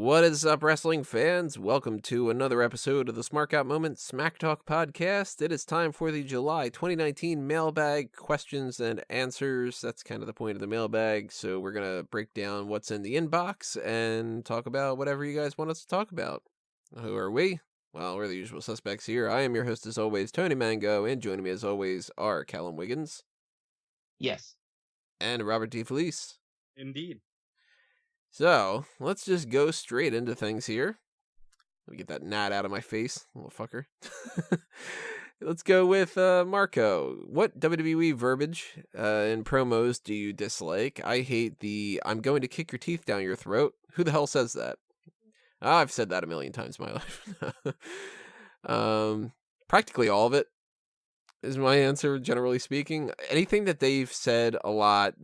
What is up, wrestling fans? Welcome to another episode of the Smark Out Moment Smack Talk podcast. It is time for the July 2019 Mailbag questions and answers. That's kind of the point of the mailbag. So we're going to break down what's in the inbox and talk about whatever you guys want us to talk about. Who are we? Well, we're the usual suspects here. I am your host as always, Tony Mango, and joining me as always are Callum Wiggins. Yes. And Robert D. Felice. Indeed. So, let's just go straight into things here. Let me get that gnat out of my face, little fucker. Let's go with Marco. What WWE verbiage in promos do you dislike? I hate the "I'm going to kick your teeth down your throat." Who the hell says that? I've said that a million times in my life. Practically all of it is my answer, generally speaking. Anything that they've said a lot,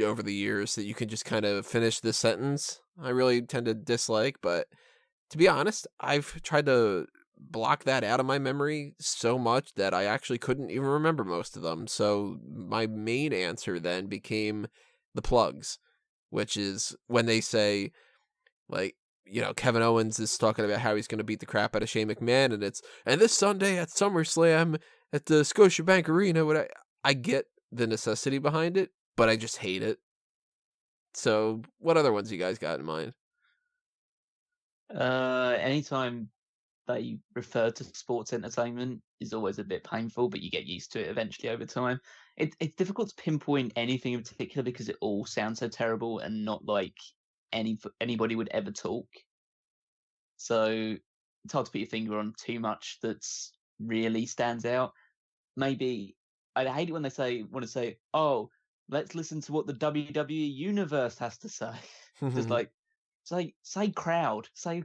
over the years that you can just kind of finish this sentence, I really tend to dislike. But to be honest, I've tried to block that out of my memory so much that I actually couldn't even remember most of them. So my main answer then became the plugs, which is when they say, Kevin Owens is talking about how he's going to beat the crap out of Shane McMahon, and this Sunday at SummerSlam at the Scotiabank Arena. I get the necessity behind it, but I just hate it. So, what other ones you guys got in mind? Anytime they refer to sports entertainment is always a bit painful, but you get used to it eventually over time. It's difficult to pinpoint anything in particular because it all sounds so terrible and not like anybody would ever talk. So it's hard to put your finger on too much that's really stands out. Maybe I hate it when they want to say, "Oh, let's listen to what the WWE universe has to say." Just like say crowd, say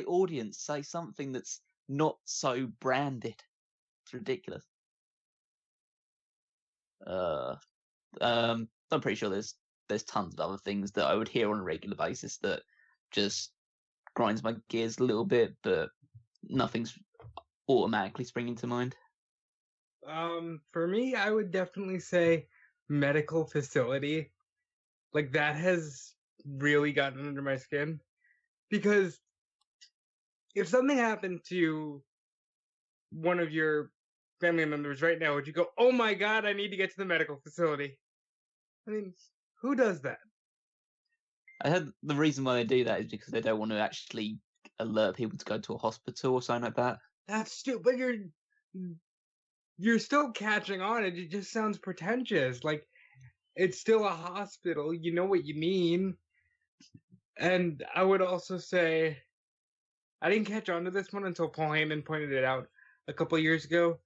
audience, say something that's not so branded. It's ridiculous. I'm pretty sure there's tons of other things that I would hear on a regular basis that just grinds my gears a little bit, but nothing's automatically springing to mind. For me, I would definitely say medical facility. Like, that has really gotten under my skin. Because if something happened to one of your family members right now, would you go, "Oh my god, I need to get to the medical facility"? I mean, who does that? I heard the reason why they do that is because they don't want to actually alert people to go to a hospital or something like that. That's stupid. But you're still catching on. It just sounds pretentious. Like, it's still a hospital. You know what you mean. And I would also say, I didn't catch on to this one until Paul Heyman pointed it out a couple of years ago,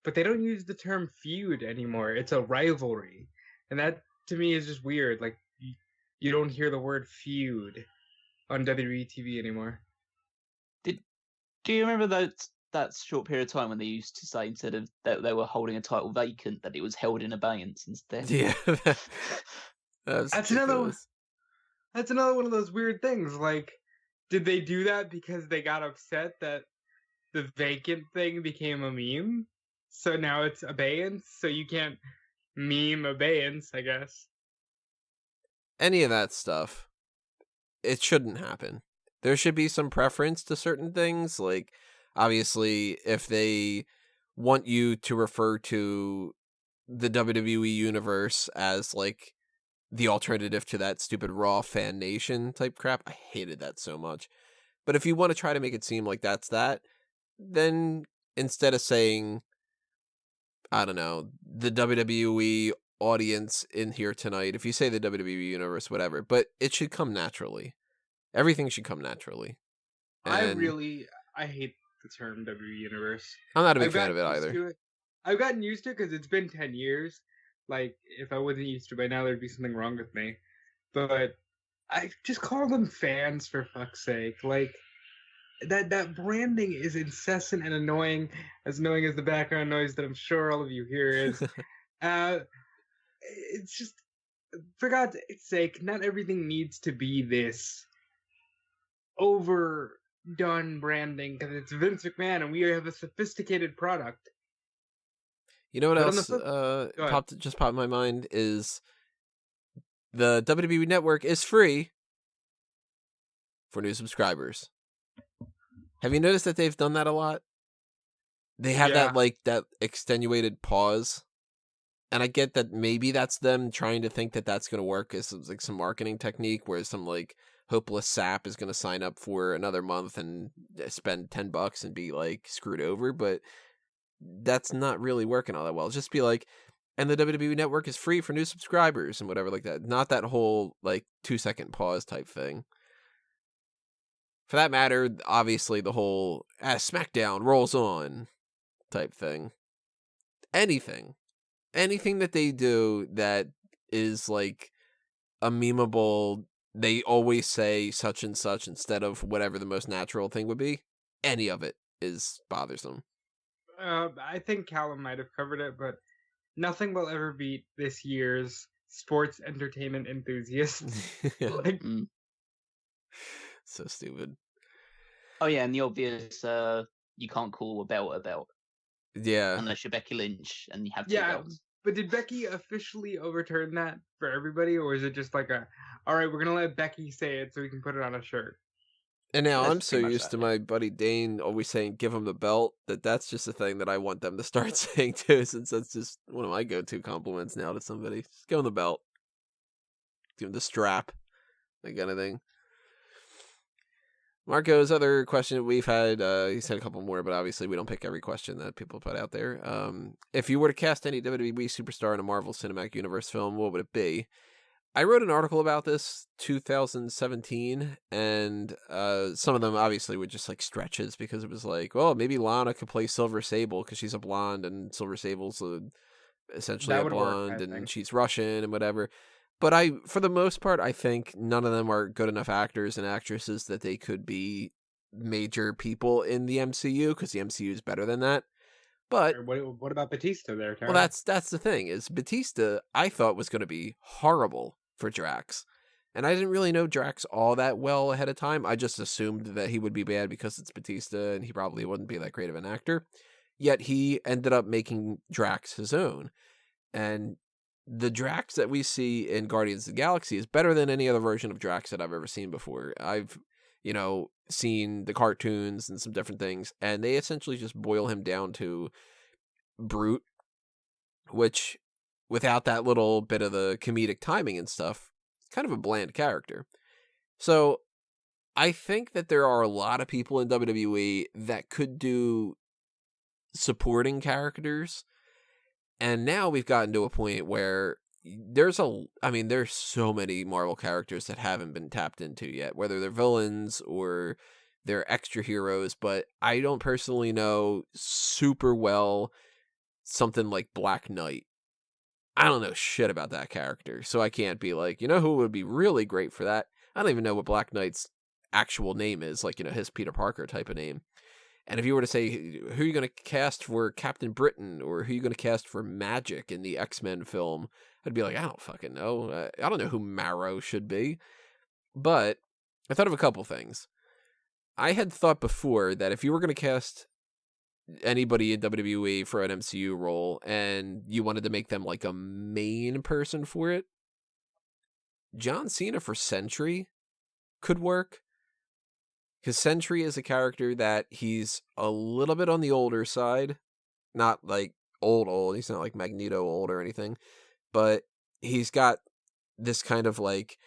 but they don't use the term feud anymore. It's a rivalry. And that, to me, is just weird. Like, you don't hear the word feud on WWE TV anymore. Do you remember that short period of time when they used to say instead of that they were holding a title vacant, that it was held in abeyance instead? Yeah. That's another one of those weird things. Like, did they do that because they got upset that the vacant thing became a meme? So now it's abeyance, so you can't meme abeyance, I guess. Any of that stuff, it shouldn't happen. There should be some preference to certain things. Like, obviously, if they want you to refer to the WWE universe as, like, the alternative to that stupid Raw Fan Nation type crap, I hated that so much. But if you want to try to make it seem like that's that, then instead of saying, I don't know, the WWE audience in here tonight, if you say the WWE universe, whatever, but it should come naturally. Everything should come naturally. And I hate the term WWE Universe. I'm not a big fan of it either. I've gotten used to it because it's been 10 years. Like, if I wasn't used to it by now, there'd be something wrong with me. But I just call them fans, for fuck's sake. Like, that branding is incessant and annoying as the background noise that I'm sure all of you hear is. It's just, for God's sake, not everything needs to be this overdone branding because it's Vince McMahon and we have a sophisticated product. You know what else popped in my mind is the WWE Network is free for new subscribers. Have you noticed that they've done that a lot? They have Yeah. that extenuated pause. And I get that maybe that's them trying to think that that's going to work as like some marketing technique where some like hopeless sap is going to sign up for another month and spend $10 and be like screwed over. But that's not really working all that well. Just be like, and the WWE Network is free for new subscribers and whatever like that. Not that whole like 2-second pause type thing. For that matter, obviously the whole SmackDown rolls on type thing. Anything that they do that is like a memeable, they always say such and such instead of whatever the most natural thing would be. Any of it is bothersome. I think Callum might have covered it, but nothing will ever beat this year's sports entertainment enthusiast. Like, So stupid. Oh yeah, and the obvious, you can't call a belt Yeah. unless you're Becky Lynch and you have 2 yeah, belts. but did Becky officially overturn that for everybody, or is it just like all right, we're gonna let Becky say it so we can put it on a shirt? And now That's I'm so pretty much used that, to yeah. my buddy Dane always saying, give him the belt, that's just a thing that I want them to start saying too, since that's just one of my go-to compliments now to somebody. Just give him the belt. Give him the strap. That kind of thing. Marco's other question we've had, he's had a couple more, but obviously we don't pick every question that people put out there. If you were to cast any WWE superstar in a Marvel Cinematic Universe film, what would it be? I wrote an article about this 2017, and some of them obviously were just like stretches because it was like, well, maybe Lana could play Silver Sable because she's a blonde and Silver Sable's essentially That a would work, blonde I and think. she's Russian and whatever. But for the most part, I think none of them are good enough actors and actresses that they could be major people in the MCU because the MCU is better than that. But What about Batista there, well, Tony? that's the thing is Batista. I thought was going to be horrible for Drax, and I didn't really know Drax all that well ahead of time. I just assumed that he would be bad because it's Batista, and he probably wouldn't be that great of an actor. Yet he ended up making Drax his own, and the Drax that we see in Guardians of the Galaxy is better than any other version of Drax that I've ever seen before. I've, seen the cartoons and some different things, and they essentially just boil him down to brute, which without that little bit of the comedic timing and stuff, it's kind of a bland character. So I think that there are a lot of people in WWE that could do supporting characters. And now we've gotten to a point where there's so many Marvel characters that haven't been tapped into yet, whether they're villains or they're extra heroes, but I don't personally know super well something like Black Knight. I don't know shit about that character, so I can't be like, who would be really great for that? I don't even know what Black Knight's actual name is, like, his Peter Parker type of name. And if you were to say, who are you going to cast for Captain Britain, or who are you going to cast for Magic in the X-Men film, I'd be like, I don't fucking know. I don't know who Marrow should be. But I thought of a couple things. I had thought before that if you were going to cast anybody in WWE for an MCU role and you wanted to make them like a main person for it, John Cena for Sentry could work. Because Sentry is a character that he's a little bit on the older side. Not like old. He's not like Magneto old or anything. But he's got this kind of like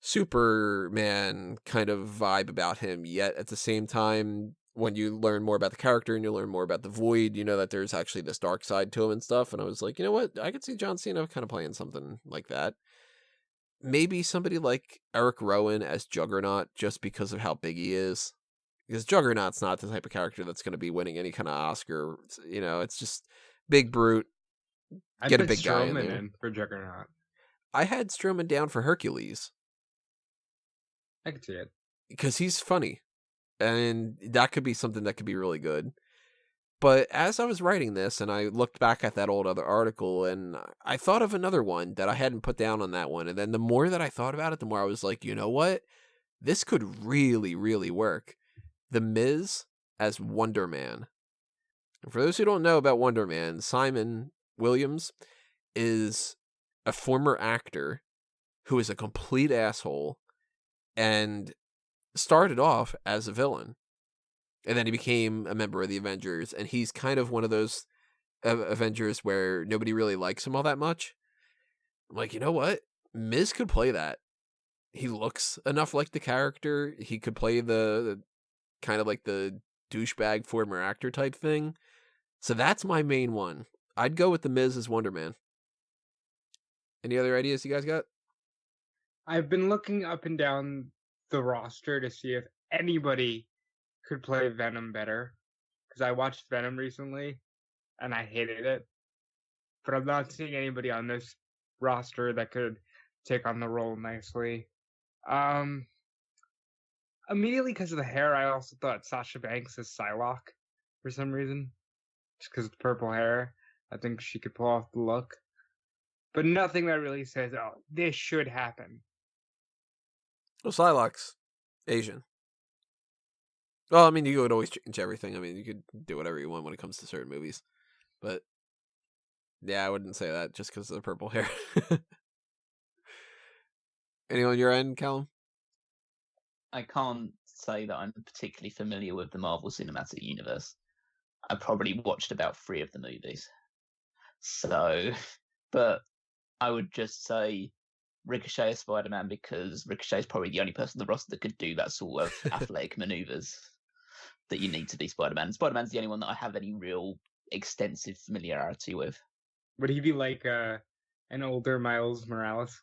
Superman kind of vibe about him. Yet at the same time, when you learn more about the character and you learn more about the Void, you know that there's actually this dark side to him and stuff. And I was like, you know what? I could see John Cena kind of playing something like that. Maybe somebody like Eric Rowan as Juggernaut just because of how big he is. Because Juggernaut's not the type of character that's going to be winning any kind of Oscar. It's just big brute. I Get a put big guy in Strowman there. in for Juggernaut. I had Strowman down for Hercules. I could see it. Because he's funny. And that could be something that could be really good. But as I was writing this and I looked back at that old other article and I thought of another one that I hadn't put down on that one. And then the more that I thought about it, the more I was like, you know what? This could really, really work. The Miz as Wonder Man. For those who don't know about Wonder Man, Simon Williams is a former actor who is a complete asshole and started off as a villain, and then he became a member of the Avengers, and he's kind of one of those Avengers where nobody really likes him all that much. I'm like, you know what? Miz could play that. He looks enough like the character. He could play the kind of like the douchebag former actor type thing. So that's my main one. I'd go with the Miz as Wonder Man. Any other ideas you guys got? I've been looking up and down the roster to see if anybody could play Venom better. Because I watched Venom recently and I hated it. But I'm not seeing anybody on this roster that could take on the role nicely. Immediately because of the hair, I also thought Sasha Banks as Psylocke for some reason. Just because of the purple hair. I think she could pull off the look. But nothing that really says, oh, this should happen. Well, Psylocke's Asian. Well, I mean, you could always change everything. I mean, you could do whatever you want when it comes to certain movies. But, yeah, I wouldn't say that just because of the purple hair. Anyone on your end, Callum? I can't say that I'm particularly familiar with the Marvel Cinematic Universe. I probably watched about 3 of the movies. So, but I would just say Ricochet as Spider-Man because Ricochet is probably the only person on the roster that could do that sort of athletic maneuvers that you need to be Spider-Man. Spider-Man's the only one that I have any real extensive familiarity with. Would he be like an older Miles Morales?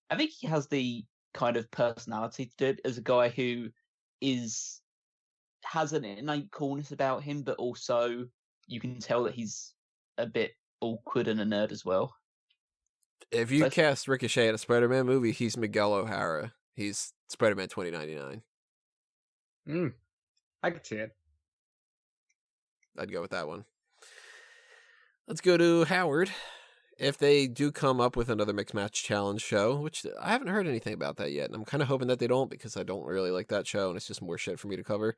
I think he has the kind of personality to do it as a guy who has an innate coolness about him, but also you can tell that he's a bit awkward and a nerd as well. If you cast Ricochet in a Spider-Man movie, he's Miguel O'Hara. He's Spider-Man 2099. I could see it. I'd go with that one. Let's go to Howard. If they do come up with another Mixed Match Challenge show, which I haven't heard anything about that yet, and I'm kind of hoping that they don't because I don't really like that show, and it's just more shit for me to cover.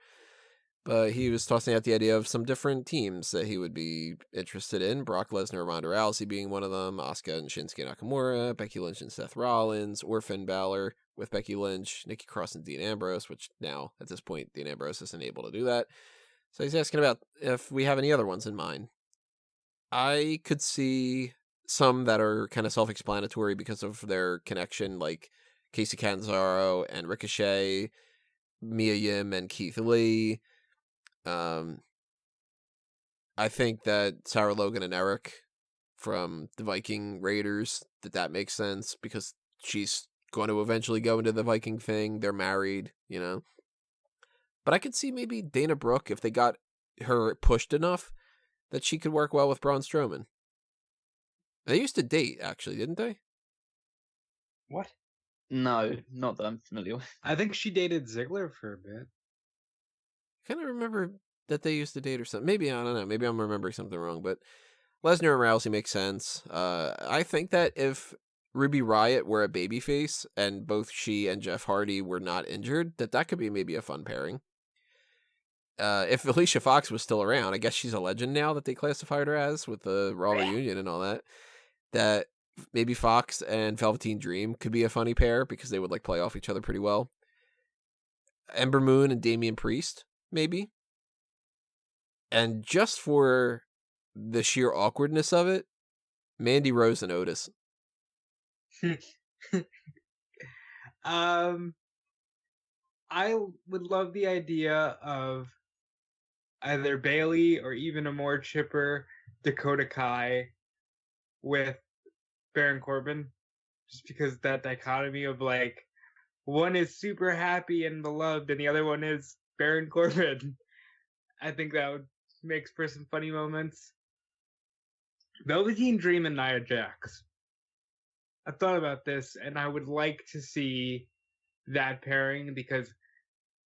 But he was tossing out the idea of some different teams that he would be interested in. Brock Lesnar, Ronda Rousey being one of them, Asuka and Shinsuke Nakamura, Becky Lynch and Seth Rollins, or Finn Balor with Becky Lynch, Nikki Cross and Dean Ambrose, which now, at this point, Dean Ambrose isn't able to do that. So he's asking about if we have any other ones in mind. I could see some that are kind of self-explanatory because of their connection, like Casey Catanzaro and Ricochet, Mia Yim and Keith Lee. I think that Sarah Logan and Eric from the Viking Raiders, that makes sense because she's going to eventually go into the Viking thing. They're married, you know. But I could see maybe Dana Brooke, if they got her pushed enough, that she could work well with Braun Strowman. They used to date, actually, didn't they? What? No, not that I'm familiar with. I think she dated Ziggler for a bit. I kind of remember that they used to date or something. Maybe, I don't know. Maybe I'm remembering something wrong, but Lesnar and Rousey makes sense. I think that if Ruby Riott were a babyface and both she and Jeff Hardy were not injured, that could be maybe a fun pairing. If Alicia Fox was still around, I guess she's a legend now that they classified her as with the Raw reunion and all that. That maybe Fox and Velveteen Dream could be a funny pair because they would like play off each other pretty well. Ember Moon and Damian Priest, maybe. And just for the sheer awkwardness of it, Mandy Rose and Otis. I would love the idea of either Bailey or even a more chipper Dakota Kai with Baron Corbin, just because that dichotomy of like one is super happy and beloved and the other one is Baron Corbin. I think that would make for some funny moments. Velveteen Dream and Nia Jax. I thought about this and I would like to see that pairing because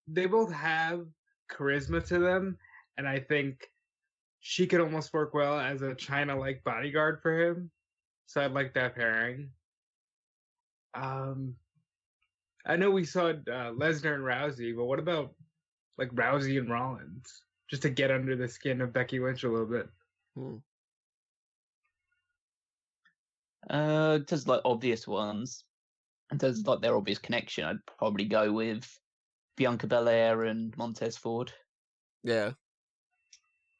they both have charisma to them, and I think she could almost work well as a China-like bodyguard for him. So I'd like that pairing. I know we saw Lesnar and Rousey, but what about like Rousey and Rollins, just to get under the skin of Becky Lynch a little bit? Just like obvious ones, in terms of like their obvious connection, I'd probably go with Bianca Belair and Montez Ford. Yeah.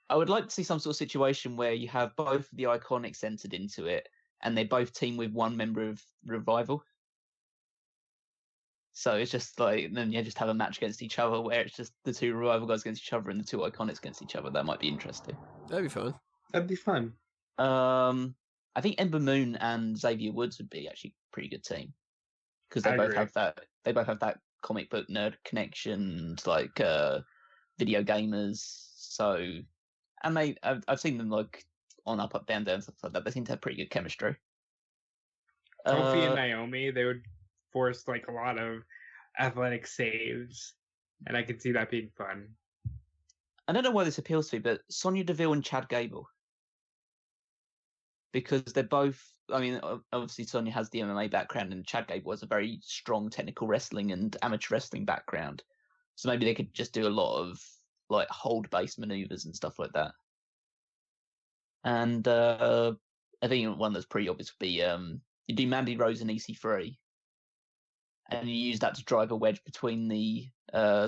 I would like to see some sort of situation where you have both of the Iconics entered into it, and they both team with one member of Revival. So it's just like, then you just have a match against each other where it's just the two Revival guys against each other and the two Iconics against each other. That might be interesting. That'd be fun. That'd be fun. I think Ember Moon and Xavier Woods would be actually a pretty good team because they I both agree. have that. They both have that comic book nerd connection, like video gamers. So, and I've seen them like on Up Up Down Down and stuff like that. They seem to have pretty good chemistry. Kofi and Naomi, they would force like a lot of athletic saves, and I could see that being fun. I don't know why this appeals to me, but Sonya Deville and Chad Gable. Because they're both, I mean, obviously Sonya has the MMA background and Chad Gable has a very strong technical wrestling and amateur wrestling background. So maybe they could just do a lot of like hold-based maneuvers and stuff like that. And I think one that's pretty obvious would be you do Mandy Rose and EC3, and you use that to drive a wedge between the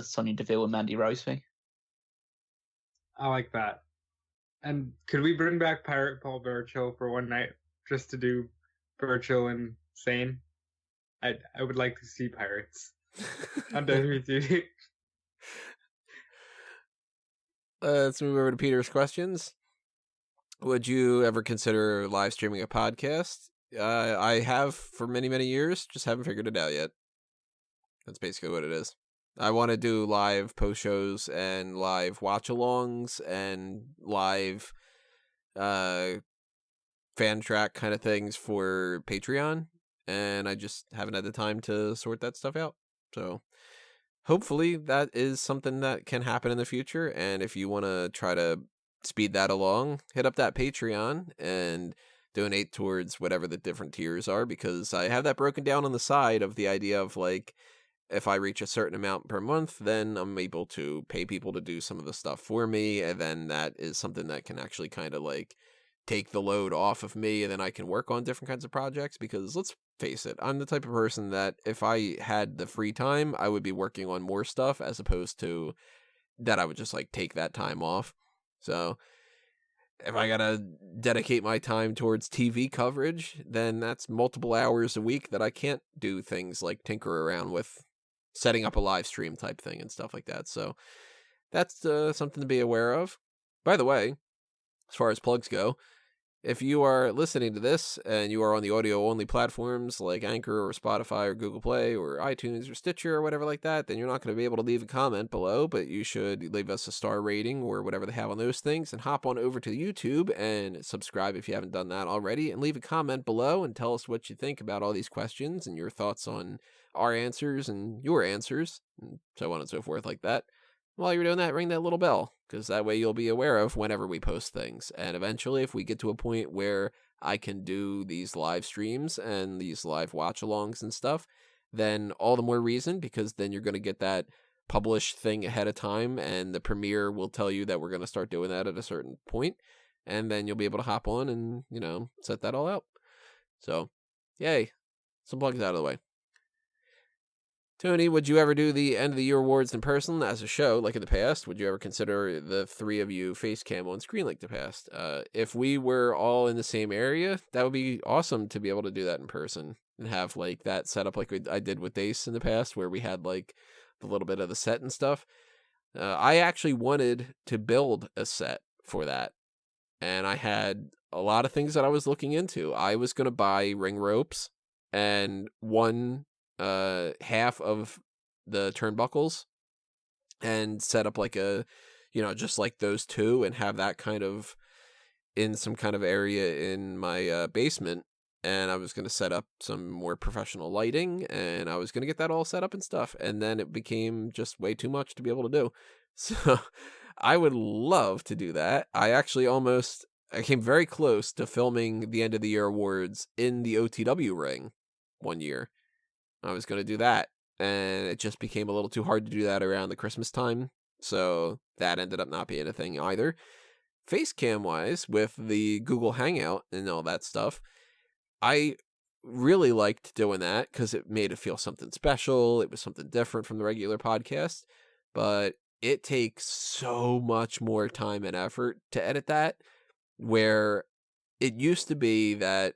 Sonya Deville and Mandy Rose thing. I like that. And could we bring back Pirate Paul Burchill for one night just to do Burchill and Sane? I would like to see Pirates on WWE. Let's move over to Peter's questions. Would you ever consider live streaming a podcast? I have for many, many years, just haven't figured it out yet. That's basically what it is. I want to do live post shows and live watch alongs and live fan track kind of things for Patreon, and I just haven't had the time to sort that stuff out. So hopefully that is something that can happen in the future, and if you want to try to speed that along, hit up that Patreon and donate towards whatever the different tiers are, because I have that broken down on the side of the idea of like, if I reach a certain amount per month, then I'm able to pay people to do some of the stuff for me, and then that is something that can actually kind of like take the load off of me, and then I can work on different kinds of projects, because let's face it, I'm the type of person that if I had the free time, I would be working on more stuff as opposed to that I would just like take that time off. So if I gotta dedicate my time towards TV coverage, then that's multiple hours a week that I can't do things like tinker around with setting up a live stream type thing and stuff like that. So that's something to be aware of. By the way, as far as plugs go, if you are listening to this and you are on the audio-only platforms like Anchor or Spotify or Google Play or iTunes or Stitcher or whatever like that, then you're not going to be able to leave a comment below, but you should leave us a star rating or whatever they have on those things, and hop on over to YouTube and subscribe if you haven't done that already, and leave a comment below and tell us what you think about all these questions and your thoughts on our answers and your answers, and so on and so forth like that. While you're doing that, ring that little bell, because that way you'll be aware of whenever we post things. And eventually, if we get to a point where I can do these live streams and these live watch-alongs and stuff, then all the more reason, because then you're going to get that published thing ahead of time, and the premiere will tell you that we're going to start doing that at a certain point, and then you'll be able to hop on and, set that all out. So, yay. Some plugs out of the way. Tony, would you ever do the end of the year awards in person as a show like in the past? Would you ever consider the three of you face cam on screen like the past? If we were all in the same area, that would be awesome to be able to do that in person and have like that set up like I did with Dace in the past, where we had like the little bit of the set and stuff. I actually wanted to build a set for that, and I had a lot of things that I was looking into. I was going to buy ring ropes and one half of the turnbuckles and set up like a, just like those two, and have that kind of in some kind of area in my basement. And I was going to set up some more professional lighting, and I was going to get that all set up and stuff. And then it became just way too much to be able to do. So I would love to do that. I came very close to filming the end of the year awards in the OTW ring one year. I was going to do that, and it just became a little too hard to do that around the Christmas time, so that ended up not being a thing either. Facecam-wise, with the Google Hangout and all that stuff, I really liked doing that because it made it feel something special. It was something different from the regular podcast, but it takes so much more time and effort to edit that, where it used to be that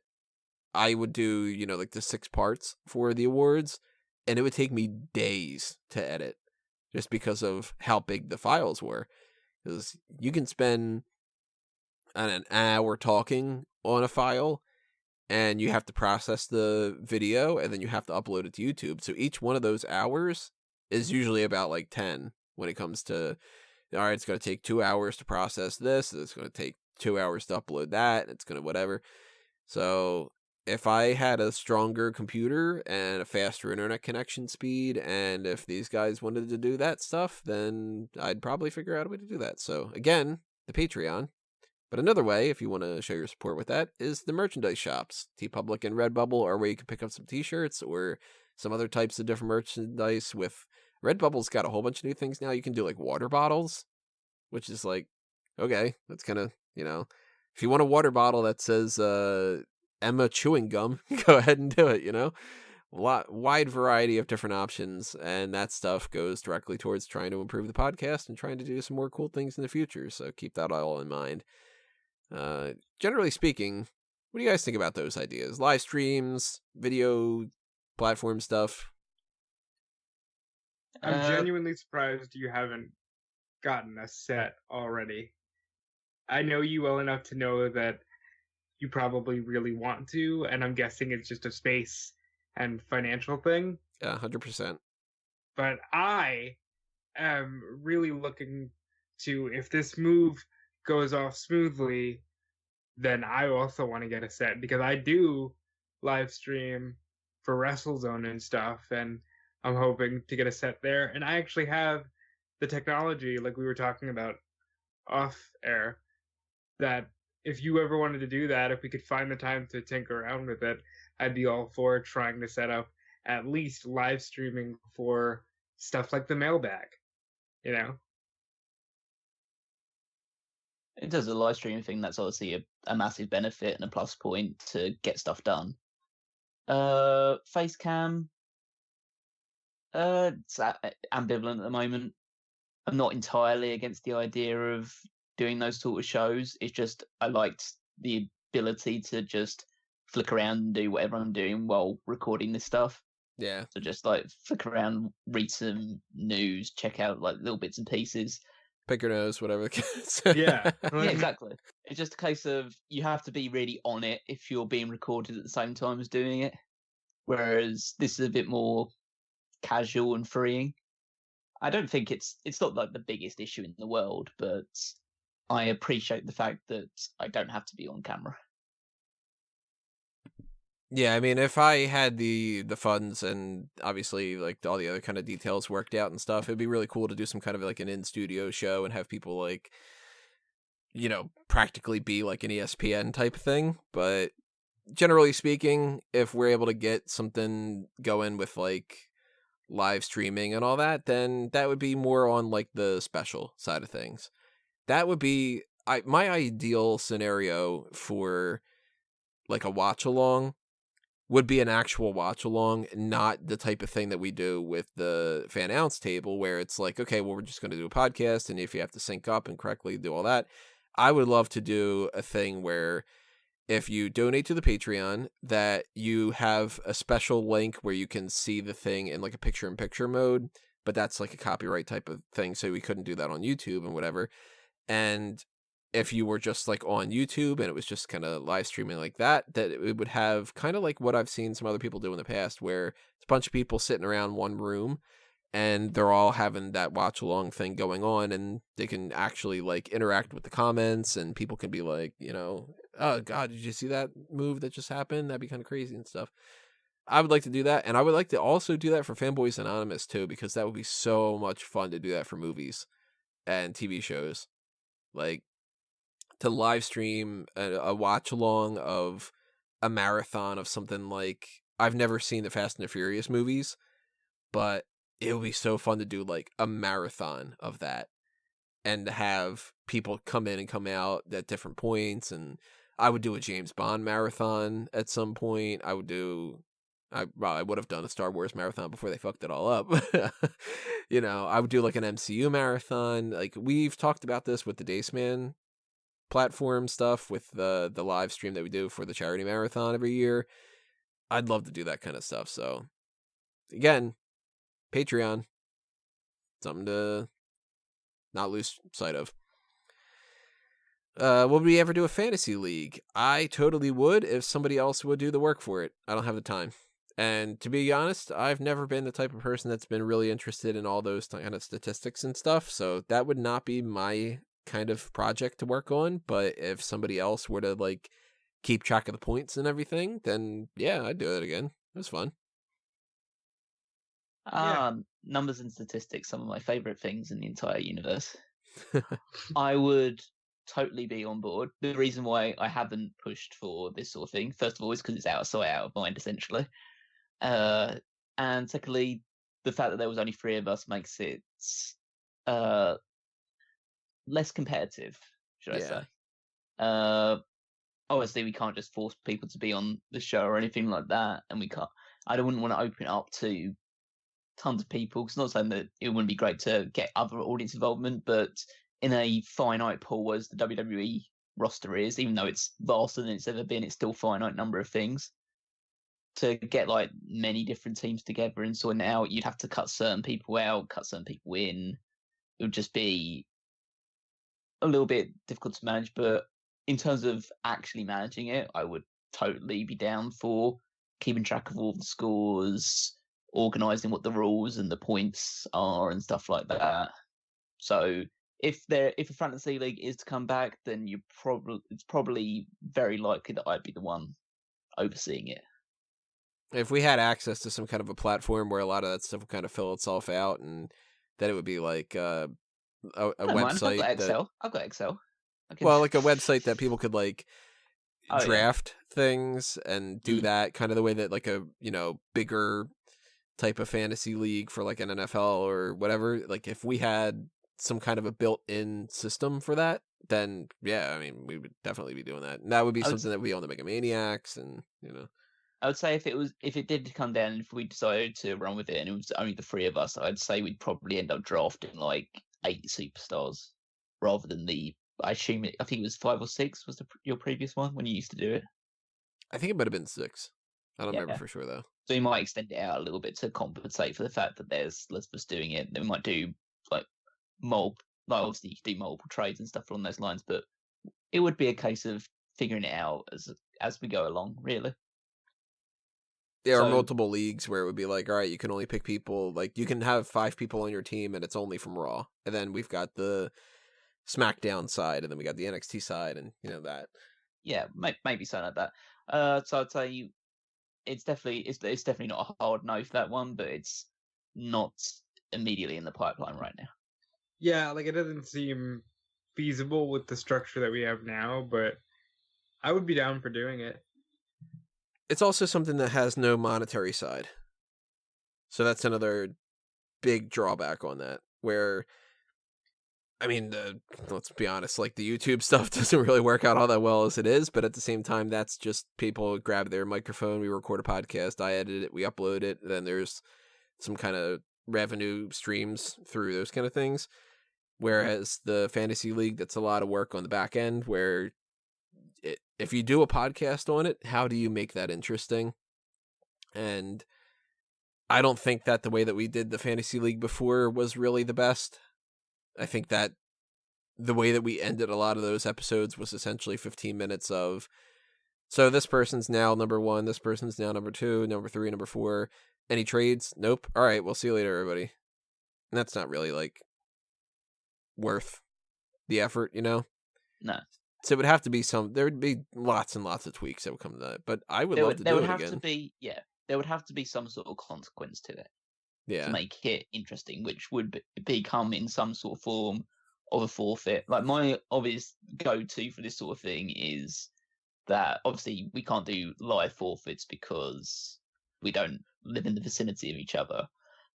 I would do, like the 6 parts for the awards, and it would take me days to edit just because of how big the files were. Because you can spend an hour talking on a file, and you have to process the video, and then you have to upload it to YouTube. So each one of those hours is usually about like 10 when it comes to, all right, it's going to take 2 hours to process this, it's going to take 2 hours to upload that, and it's going to whatever. So if I had a stronger computer and a faster internet connection speed, and if these guys wanted to do that stuff, then I'd probably figure out a way to do that. So again, the Patreon. But another way, if you want to show your support with that, is the merchandise shops. TeePublic and Redbubble are where you can pick up some t-shirts or some other types of different merchandise. With Redbubble's got a whole bunch of new things now. You can do like water bottles, which is like, okay, that's kind of, if you want a water bottle that says Emma chewing gum, go ahead and do it, wide variety of different options, and that stuff goes directly towards trying to improve the podcast and trying to do some more cool things in the future, so keep that all in mind. Generally speaking, what do you guys think about those ideas? Live streams, video platform stuff? I'm genuinely surprised you haven't gotten a set already. I know you well enough to know that you probably really want to, and I'm guessing it's just a space and financial thing. Yeah, 100%. But I am really looking to, if this move goes off smoothly, then I also want to get a set, because I do live stream for WrestleZone and stuff, and I'm hoping to get a set there. And I actually have the technology, like we were talking about off air, that if you ever wanted to do that, if we could find the time to tinker around with it, I'd be all for trying to set up at least live streaming for stuff like the mailbag, In terms of the live streaming thing, that's obviously a massive benefit and a plus point to get stuff done. Face cam, it's ambivalent at the moment. I'm not entirely against the idea of doing those sort of shows. It's just I liked the ability to just flick around and do whatever I'm doing while recording this stuff. Yeah. So just like flick around, read some news, check out like little bits and pieces. Pick your nose, whatever the case. Yeah. Yeah, exactly. It's just a case of you have to be really on it if you're being recorded at the same time as doing it. Whereas this is a bit more casual and freeing. I don't think it's not like the biggest issue in the world, but I appreciate the fact that I don't have to be on camera. Yeah, I mean, if I had the funds and obviously like all the other kind of details worked out and stuff, it'd be really cool to do some kind of like an in-studio show and have people like, practically be like an ESPN type thing. But generally speaking, if we're able to get something going with like live streaming and all that, then that would be more on like the special side of things. That would be my ideal scenario for like a watch along would be an actual watch along, not the type of thing that we do with the fan ounce table where it's like, okay, well, we're just going to do a podcast, and if you have to sync up and correctly do all that, I would love to do a thing where if you donate to the Patreon, that you have a special link where you can see the thing in like a picture-in-picture mode, but that's like a copyright type of thing, so we couldn't do that on YouTube and whatever. And if you were just like on YouTube and it was just kind of live streaming like that it would have kind of like what I've seen some other people do in the past, where it's a bunch of people sitting around one room and they're all having that watch along thing going on, and they can actually like interact with the comments, and people can be like, oh God, did you see that move that just happened? That'd be kind of crazy and stuff. I would like to do that, and I would like to also do that for Fanboys Anonymous too, because that would be so much fun to do that for movies and TV shows. Like, to live stream a watch along of a marathon of something like, I've never seen the Fast and the Furious movies, but it would be so fun to do like a marathon of that and to have people come in and come out at different points and I would do a James Bond marathon at some point. I would have done a Star Wars marathon before they fucked it all up. I would do like an MCU marathon. Like we've talked about this with the Daceman platform stuff with the live stream that we do for the charity marathon every year. I'd love to do that kind of stuff. So again, Patreon, something to not lose sight of. Would we ever do a fantasy league? I totally would if somebody else would do the work for it. I don't have the time. And to be honest, I've never been the type of person that's been really interested in all those kind of statistics and stuff. So that would not be my kind of project to work on. But if somebody else were to like keep track of the points and everything, then yeah, I'd do it again. It was fun. Numbers and statistics, some of my favorite things in the entire universe. I would totally be on board. The reason why I haven't pushed for this sort of thing, first of all, is because it's out of sight, out of mind, essentially. And secondly, the fact that there was only 3 of us makes it less competitive, should I say. Obviously, we can't just force people to be on the show or anything like that, and I wouldn't want to open it up to tons of people. It's not saying that it wouldn't be great to get other audience involvement, but in a finite pool as the WWE roster is, even though it's vaster than it's ever been, it's still a finite number of things. To get like many different teams together and sorting it out, you'd have to cut certain people out, cut certain people in. It would just be a little bit difficult to manage. But in terms of actually managing it, I would totally be down for keeping track of all the scores, organising what the rules and the points are and stuff like that. So if a fantasy league is to come back, then it's probably very likely that I'd be the one overseeing it. If we had access to some kind of a platform where a lot of that stuff would kind of fill itself out, and that it would be like a website. I've got Excel. Well, like a website that people could like draft things and do that kind of the way that like a bigger type of fantasy league for like an NFL or whatever. Like if we had some kind of a built-in system for that, then yeah, I mean we would definitely be doing that. And that would be something that we own the Megamaniacs and I would say if it did come down, if we decided to run with it and it was only the 3 of us, I'd say we'd probably end up drafting like 8 superstars rather than I think it was 5 or 6 was your previous one when you used to do it. I think it might have been 6. I don't remember for sure though. So you might extend it out a little bit to compensate for the fact that there's less of us doing it. Then we might do like obviously you can do multiple trades and stuff along those lines, but it would be a case of figuring it out as we go along, really. There are multiple leagues where it would be like, all right, you can only pick people, like you can have 5 people on your team and it's only from Raw. And then we've got the SmackDown side and then we got the NXT side and that. Yeah, maybe something like that. So I'd say it's definitely not a hard no for that one, but it's not immediately in the pipeline right now. Yeah, like it doesn't seem feasible with the structure that we have now, but I would be down for doing it. It's also something that has no monetary side. So that's another big drawback on that, where, I mean, let's be honest, like the YouTube stuff doesn't really work out all that well as it is, but at the same time, that's just people grab their microphone, we record a podcast, I edit it, we upload it, then there's some kind of revenue streams through those kind of things. Whereas the fantasy league, that's a lot of work on the back end where if you do a podcast on it, how do you make that interesting? And I don't think that the way that we did the fantasy league before was really the best. I think that the way that we ended a lot of those episodes was essentially 15 minutes of, so this person's now number 1, this person's now number 2, number 3, number 4. Any trades? Nope. All right, we'll see you later, everybody. And that's not really like worth the effort, No. So it would have to be there would be lots and lots of tweaks that would come to that. But I would love to do it again. There would have to be some sort of consequence to it. Yeah. To make it interesting, which would become in some sort of form of a forfeit. Like my obvious go-to for this sort of thing is that obviously we can't do live forfeits because we don't live in the vicinity of each other.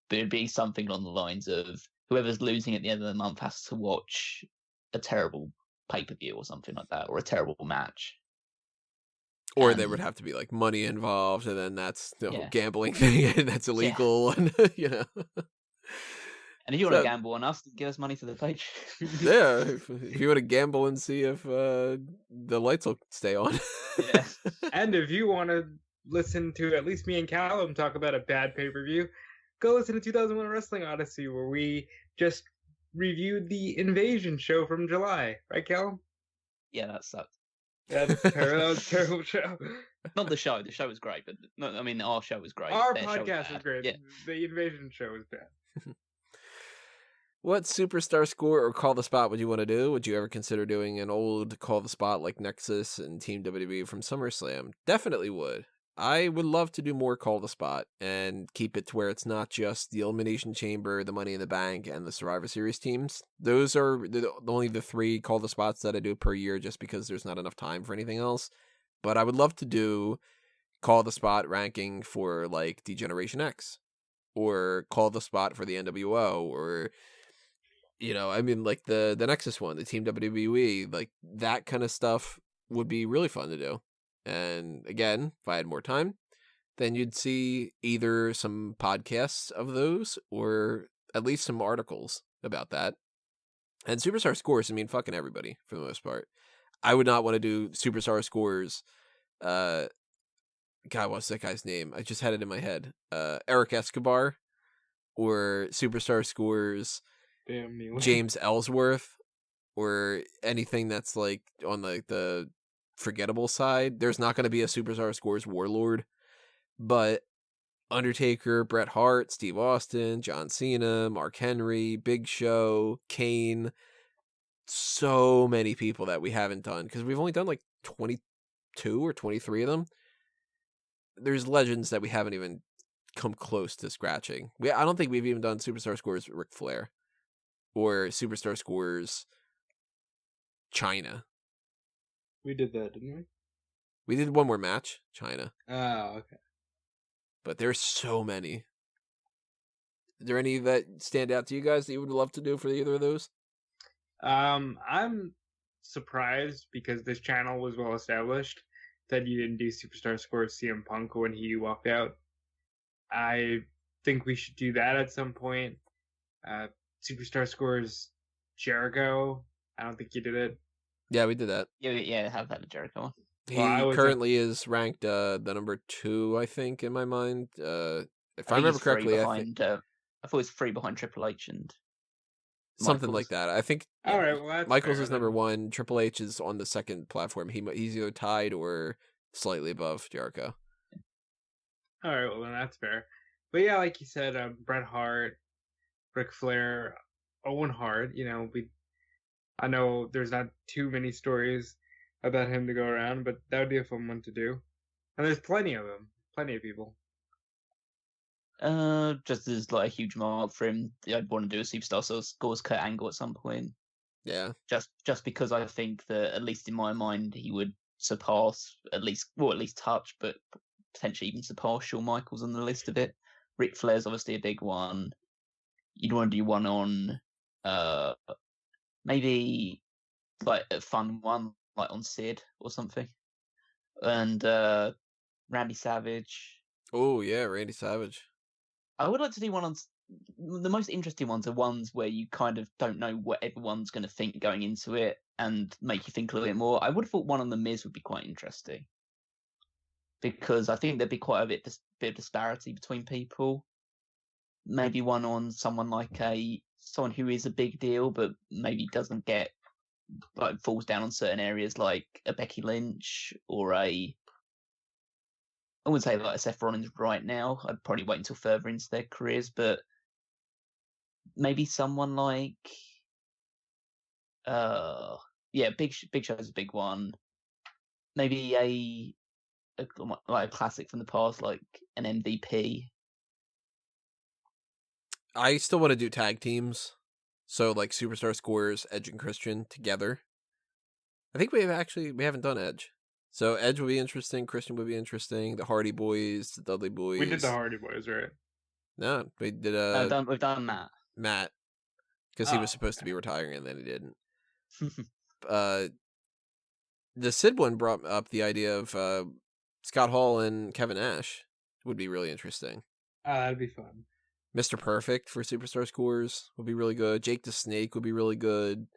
But it'd be something along the lines of whoever's losing at the end of the month has to watch a terrible pay-per-view or something like that, or a terrible match. Or there would And have to be like money involved, and then that's the whole yeah, gambling thing, and that's yeah. illegal, and And if you want to So gamble on us, give us money for the page. yeah, if you want to gamble and see if the lights will stay on. Yeah. And if you want to listen to at least me and Callum talk about a bad pay-per-view, go listen to 2001 Wrestling Odyssey, where we just reviewed the Invasion show from July. Right, Callum? Yeah, that sucked. That was terrible. That was a terrible show. Not the show. The show was great, but no, I mean our show was great. Our Their show podcast was bad. great. Yeah. The Invasion show was bad. What superstar score or call the spot would you want to do? Would you ever consider doing an old call the spot like Nexus and Team WWE from SummerSlam? Definitely would. I would love to do more call the spot and keep it to where it's not just the Elimination Chamber, the Money in the Bank, and the Survivor Series teams. Those are only the 3 call the spots that I do per year just because there's not enough time for anything else. But I would love to do call the spot ranking for like D-Generation X or call the spot for the NWO or I mean, like the Nexus one, the Team WWE, like that kind of stuff would be really fun to do. And again, if I had more time, then you'd see either some podcasts of those or at least some articles about that. And Superstar Scores, I mean, fucking everybody for the most part. I would not want to do Superstar Scores. God, what's that guy's name? I just had it in my head. Eric Escobar or Superstar Scores. Damn me. James Ellsworth or anything that's like on the forgettable side. There's not going to be a Superstar Scores Warlord, but Undertaker, Bret Hart, Steve Austin, John Cena, Mark Henry, Big Show, Kane, so many people that we haven't done because we've only done like 22 or 23 of them. There's legends that we haven't even come close to scratching. I don't think we've even done Superstar Scores Ric Flair. Or Superstar Scores China. We did that, didn't we? We did one more match, China. Oh, okay. But there's so many. Is there any that stand out to you guys that you would love to do for either of those? I'm surprised because this channel was well established that you didn't do Superstar Scores CM Punk when he walked out. I think we should do that at some point. Superstar Scores Jericho. I don't think you did it. Yeah, we did that. Yeah, have that with Jericho one. He Well, currently is ranked the number 2, I think, in my mind. If I think remember he's 3 correctly, I behind. think I thought it was 3 behind Triple H and something like Michaels. that. I think All right, well, that's Michaels fair, is number then. 1. Triple H is on the second platform. He's either tied or slightly above Jericho. All right, well, then that's fair. But yeah, like you said, Bret Hart, Ric Flair, Owen Hart. I know there's not too many stories about him to go around, but that would be a fun one to do. And there's plenty of them, plenty of people. Just as like a huge mark for him, I'd want to do a Superstar Scores Kurt Angle at some point. Yeah. Just because I think that at least in my mind he would surpass at least touch, but potentially even surpass Shawn Michaels on the list of it. Ric Flair's obviously a big one. You'd want to do one on maybe like a fun one like on Sid or something. And Randy Savage. Oh yeah, Randy Savage. I would like to do one on the most interesting ones are ones where you kind of don't know what everyone's going to think going into it and make you think a little bit more. I would have thought one on The Miz would be quite interesting because I think there'd be quite a bit of disparity between people. Maybe one on someone like someone who is a big deal but maybe doesn't get like falls down on certain areas like a Becky Lynch or I wouldn't say like a Seth Rollins right now. I'd probably wait until further into their careers, but maybe someone like Big Show's a big one. Maybe a classic from the past like an MVP. I still want to do tag teams. So like Superstar Scores, Edge and Christian together. I think we haven't done Edge. So Edge would be interesting, Christian would be interesting, the Hardy Boys, the Dudley Boys. We did the Hardy Boys, right? No, we did We've done Matt. Matt. Because he was supposed to be retiring and then he didn't. The Sid one brought up the idea of Scott Hall and Kevin Nash would be really interesting. That'd be fun. Mr. Perfect for Superstar Scores would be really good. Jake the Snake would be really good.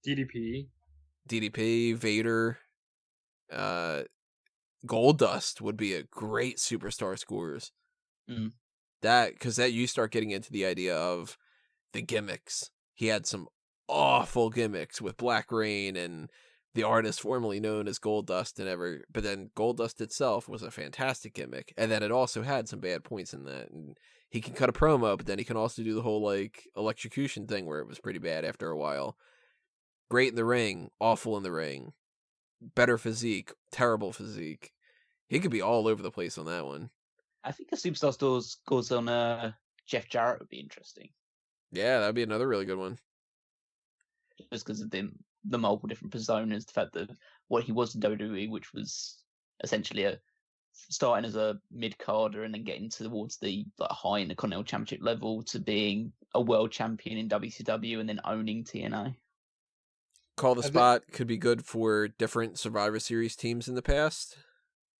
DDP. DDP, Vader, Goldust would be a great Superstar Scores. Mm. Because you start getting into the idea of the gimmicks. He had some awful gimmicks with Black Rain and the artist formerly known as Goldust but then Goldust itself was a fantastic gimmick, and then it also had some bad points in that. And he can cut a promo, but then he can also do the whole like electrocution thing where it was pretty bad after a while. Great in the ring, awful in the ring. Better physique, terrible physique. He could be all over the place on that one. I think a Superstar Stores goes on Jeff Jarrett would be interesting. Yeah, that'd be another really good one. Just because of the multiple different personas, the fact that what he was in WWE, which was essentially starting as a mid-carder and then getting towards the high Intercontinental Championship level to being a world champion in WCW and then owning TNA. Call the Spot could be good for different Survivor Series teams in the past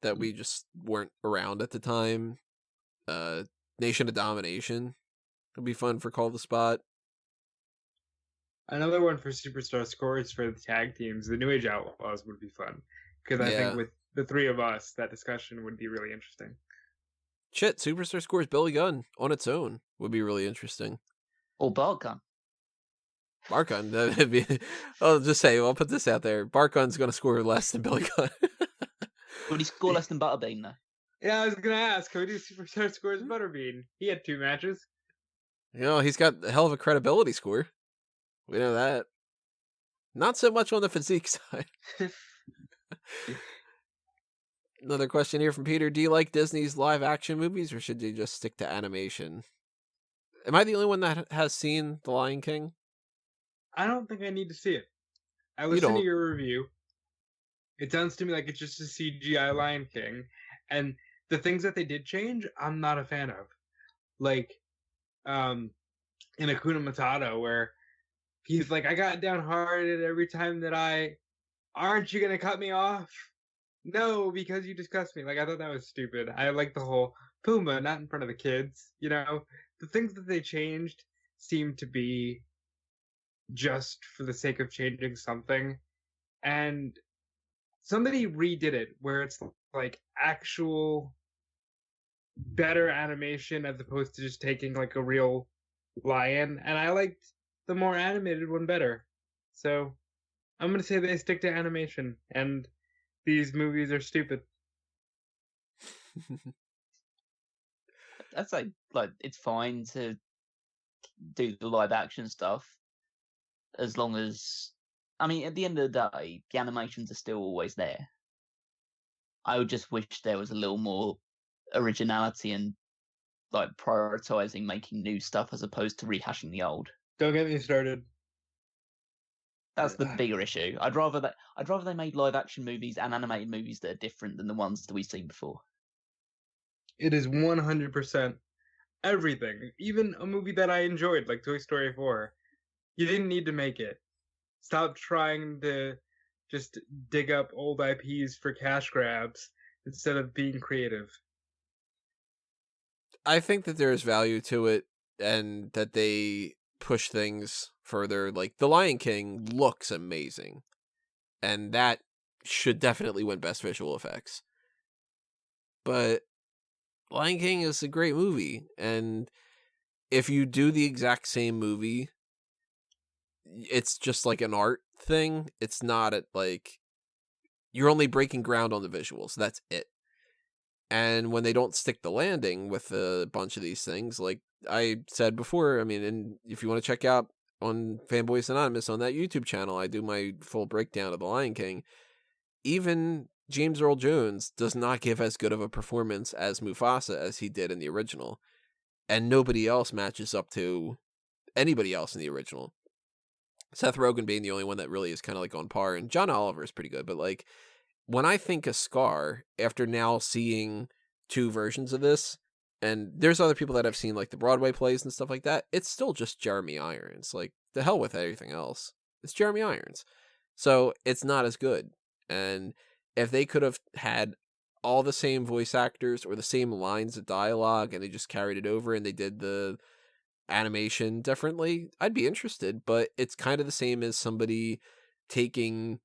that we just weren't around at the time. Nation of Domination would be fun for Call the Spot. Another one for Superstar Scores for the tag teams, the New Age Outlaws would be fun. Because I think with the three of us, that discussion would be really interesting. Shit, Superstar Scores Billy Gunn on its own would be really interesting. Or Bart Gunn. Bart Gunn, that'd be... I'll just say, I'll put this out there. Bart Gunn's going to score less than Billy Gunn. Would he score less than Butterbean, though? Yeah, I was going to ask, could we do Superstar Scores Butterbean? He had 2 matches. You know, he's got a hell of a credibility score. We know that. Not so much on the physique side. Another question here from Peter. Do you like Disney's live action movies or should they just stick to animation? Am I the only one that has seen The Lion King? I don't think I need to see it. I listened to your review. It sounds to me like it's just a CGI Lion King. And the things that they did change, I'm not a fan of. Like, in Hakuna Matata, where he's like, I got downhearted every time that aren't you going to cut me off? No, because you disgust me. Like, I thought that was stupid. I like the whole Pumbaa, not in front of the kids. You know, the things that they changed seem to be just for the sake of changing something. And somebody redid it where it's like actual better animation as opposed to just taking like a real lion. And I liked the more animated one better. So I'm going to say they stick to animation and these movies are stupid. I'd say like it's fine to do the live action stuff as long as, I mean, at the end of the day, the animations are still always there. I would just wish there was a little more originality and like prioritizing making new stuff as opposed to rehashing the old. Don't get me started. That's the bigger issue. I'd rather they made live action movies and animated movies that are different than the ones that we've seen before. It is 100% everything. Even a movie that I enjoyed, like Toy Story 4. You didn't need to make it. Stop trying to just dig up old IPs for cash grabs instead of being creative. I think that there is value to it and that they push things further. Like, The Lion King looks amazing. And that should definitely win Best Visual Effects. But Lion King is a great movie. And if you do the exact same movie, it's just like an art thing. It's not like you're only breaking ground on the visuals. That's it. And when they don't stick the landing with a bunch of these things, like I said before, I mean, and if you want to check out on Fanboys Anonymous on that YouTube channel, I do my full breakdown of The Lion King. Even James Earl Jones does not give as good of a performance as Mufasa as he did in the original. And nobody else matches up to anybody else in the original. Seth Rogen being the only one that really is kind of like on par, and John Oliver is pretty good, but like when I think of Scar, after now seeing 2 versions of this, and there's other people that have seen like the Broadway plays and stuff like that, it's still just Jeremy Irons. Like, the hell with everything else. It's Jeremy Irons. So it's not as good. And if they could have had all the same voice actors or the same lines of dialogue and they just carried it over and they did the animation differently, I'd be interested, but it's kind of the same as somebody taking,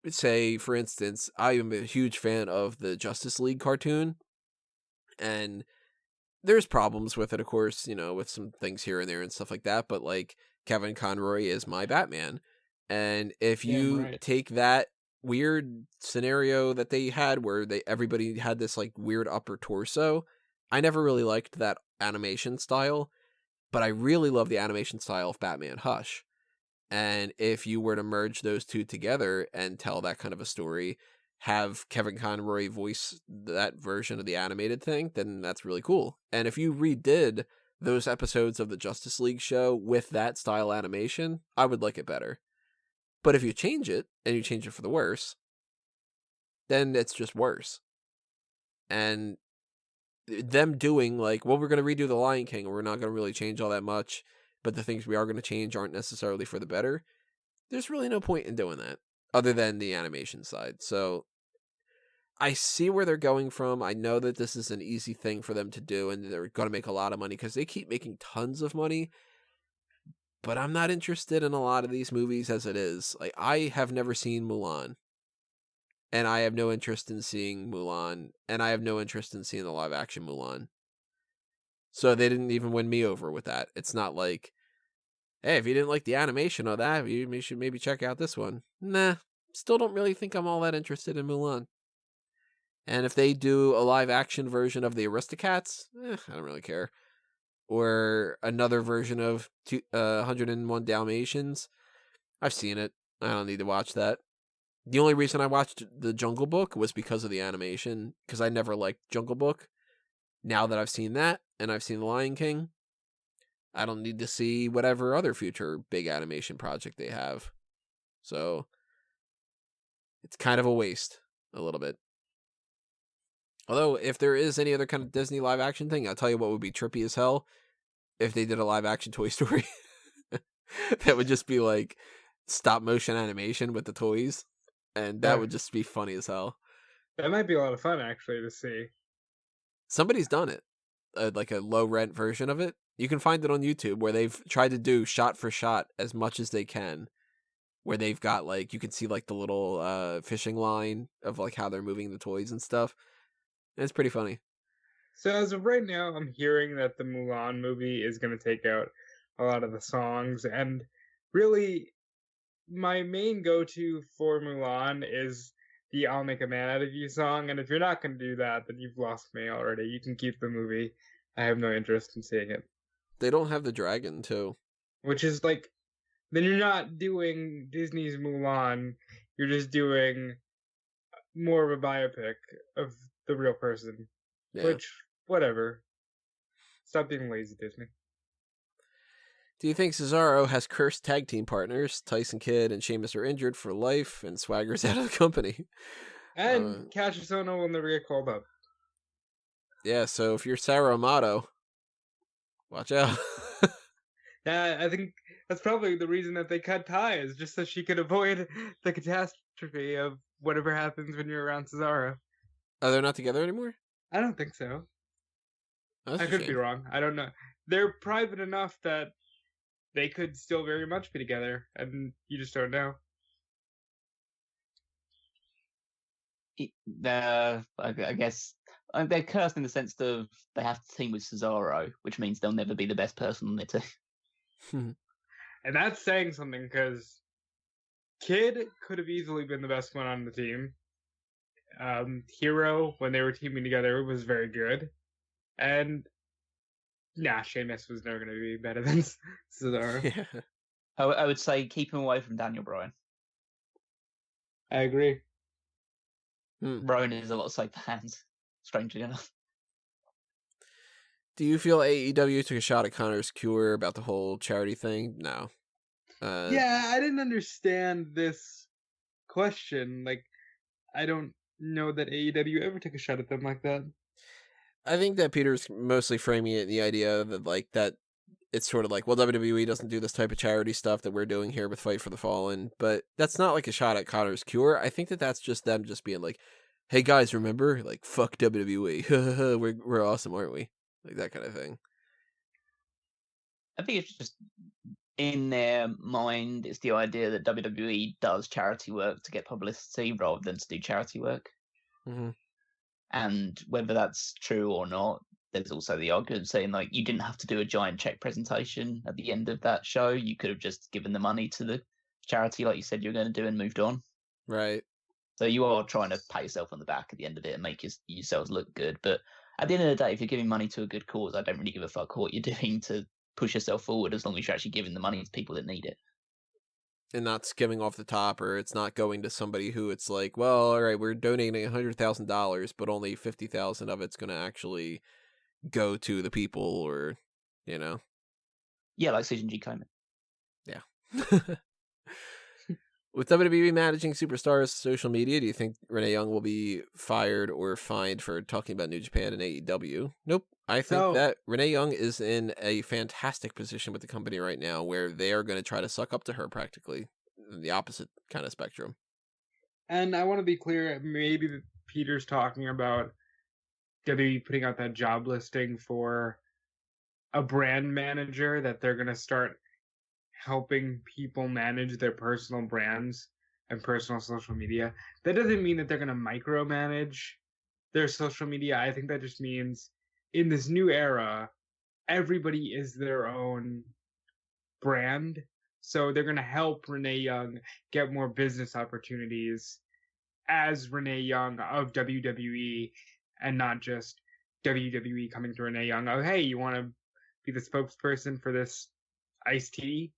say, for instance, I am a huge fan of the Justice League cartoon, and there's problems with it, of course, with some things here and there and stuff like that, but like Kevin Conroy is my Batman. And if Damn you right. take that weird scenario that they had where everybody had this like weird upper torso, I never really liked that animation style, but I really love the animation style of Batman Hush. And if you were to merge those two together and tell that kind of a story, have Kevin Conroy voice that version of the animated thing, then that's really cool. And if you redid those episodes of the Justice League show with that style animation, I would like it better. But if you change it, and you change it for the worse, then it's just worse. And them doing like, well, we're going to redo The Lion King, and we're not going to really change all that much, but the things we are going to change aren't necessarily for the better, there's really no point in doing that, other than the animation side. So I see where they're going from. I know that this is an easy thing for them to do, and they're going to make a lot of money because they keep making tons of money. But I'm not interested in a lot of these movies as it is. Like, I have never seen Mulan, and I have no interest in seeing Mulan, and I have no interest in seeing the live action Mulan. So they didn't even win me over with that. It's not like, hey, if you didn't like the animation of that, you should maybe check out this one. Nah, still don't really think I'm all that interested in Mulan. And if they do a live action version of the Aristocats, I don't really care. Or another version of 101 Dalmatians, I've seen it. I don't need to watch that. The only reason I watched The Jungle Book was because of the animation, because I never liked Jungle Book. Now that I've seen that, and I've seen The Lion King, I don't need to see whatever other future big animation project they have. So, it's kind of a waste, a little bit. Although, if there is any other kind of Disney live action thing, I'll tell you what would be trippy as hell if they did a live action Toy Story. That would just be like stop motion animation with the toys. And that Yeah. would just be funny as hell. That might be a lot of fun, actually, to see. Somebody's done it. Like a low rent version of it. You can find it on YouTube where they've tried to do shot for shot as much as they can. Where they've got like, you can see like the little fishing line of like how they're moving the toys and stuff. And it's pretty funny. So as of right now, I'm hearing that the Mulan movie is going to take out a lot of the songs, and really, my main go-to for Mulan is the "I'll Make a Man Out of You" song. And if you're not going to do that, then you've lost me already. You can keep the movie. I have no interest in seeing it. They don't have the dragon too. Which is like, then you're not doing Disney's Mulan. You're just doing more of a biopic of the real person. Yeah. Which, whatever. Stop being lazy, Disney. Do you think Cesaro has cursed tag team partners? Tyson Kidd and Sheamus are injured for life, and Swagger's out of the company. And Cassius Ohno will never get called up. Yeah, so if you're Sarah Amato, watch out. I think that's probably the reason that they cut ties, just so she could avoid the catastrophe of whatever happens when you're around Cesaro. Are they not together anymore? I don't think so. That's I a could be shame. wrong. I don't know. They're private enough that they could still very much be together, and you just don't know. I guess they're cursed in the sense of they have to team with Cesaro, which means they'll never be the best person on their team. And that's saying something, because Kid could have easily been the best one on the team. Hero, when they were teaming together, was very good. And Sheamus was never going to be better than Cesaro. Yeah. I would say keep him away from Daniel Bryan. I agree. Rowan is a lot safer hands, strangely enough. Do you feel AEW took a shot at Connor's cure about the whole charity thing? No. Yeah, I didn't understand this question. Like, I don't know that AEW ever took a shot at them like that. I think that Peter's mostly framing it in the idea that like that it's sort of like, well, WWE doesn't do this type of charity stuff that we're doing here with Fight for the Fallen, but that's not like a shot at Connor's cure. I think that that's just them just being like, hey guys, remember? Like, fuck WWE. we're awesome, aren't we? Like that kind of thing. I think it's just in their mind, it's the idea that WWE does charity work to get publicity rather than to do charity work. Mm-hmm. And whether that's true or not, there's also the argument saying, like, you didn't have to do a giant check presentation at the end of that show. You could have just given the money to the charity like you said you were going to do and moved on. Right. So you are trying to pat yourself on the back at the end of it and make yourselves look good. But at the end of the day, if you're giving money to a good cause, I don't really give a fuck what you're doing to push yourself forward as long as you're actually giving the money to people that need it. And not skimming off the top, or it's not going to somebody who it's like, well, all right, we're donating $100,000, but only 50,000 of it's going to actually go to the people, or, you know. Yeah, like Susan G. Komen. Yeah. With WWE managing superstars' social media, do you think Renee Young will be fired or fined for talking about New Japan and AEW? Nope. I think that Renee Young is in a fantastic position with the company right now where they are going to try to suck up to her practically, the opposite kind of spectrum. And I want to be clear, maybe Peter's talking about WWE putting out that job listing for a brand manager, that they're going to start helping people manage their personal brands and personal social media. That doesn't mean that they're going to micromanage their social media. I think that just means in this new era, everybody is their own brand. So they're going to help Renee Young get more business opportunities as Renee Young of WWE, and not just WWE coming to Renee Young. Oh, hey, you want to be the spokesperson for this iced tea?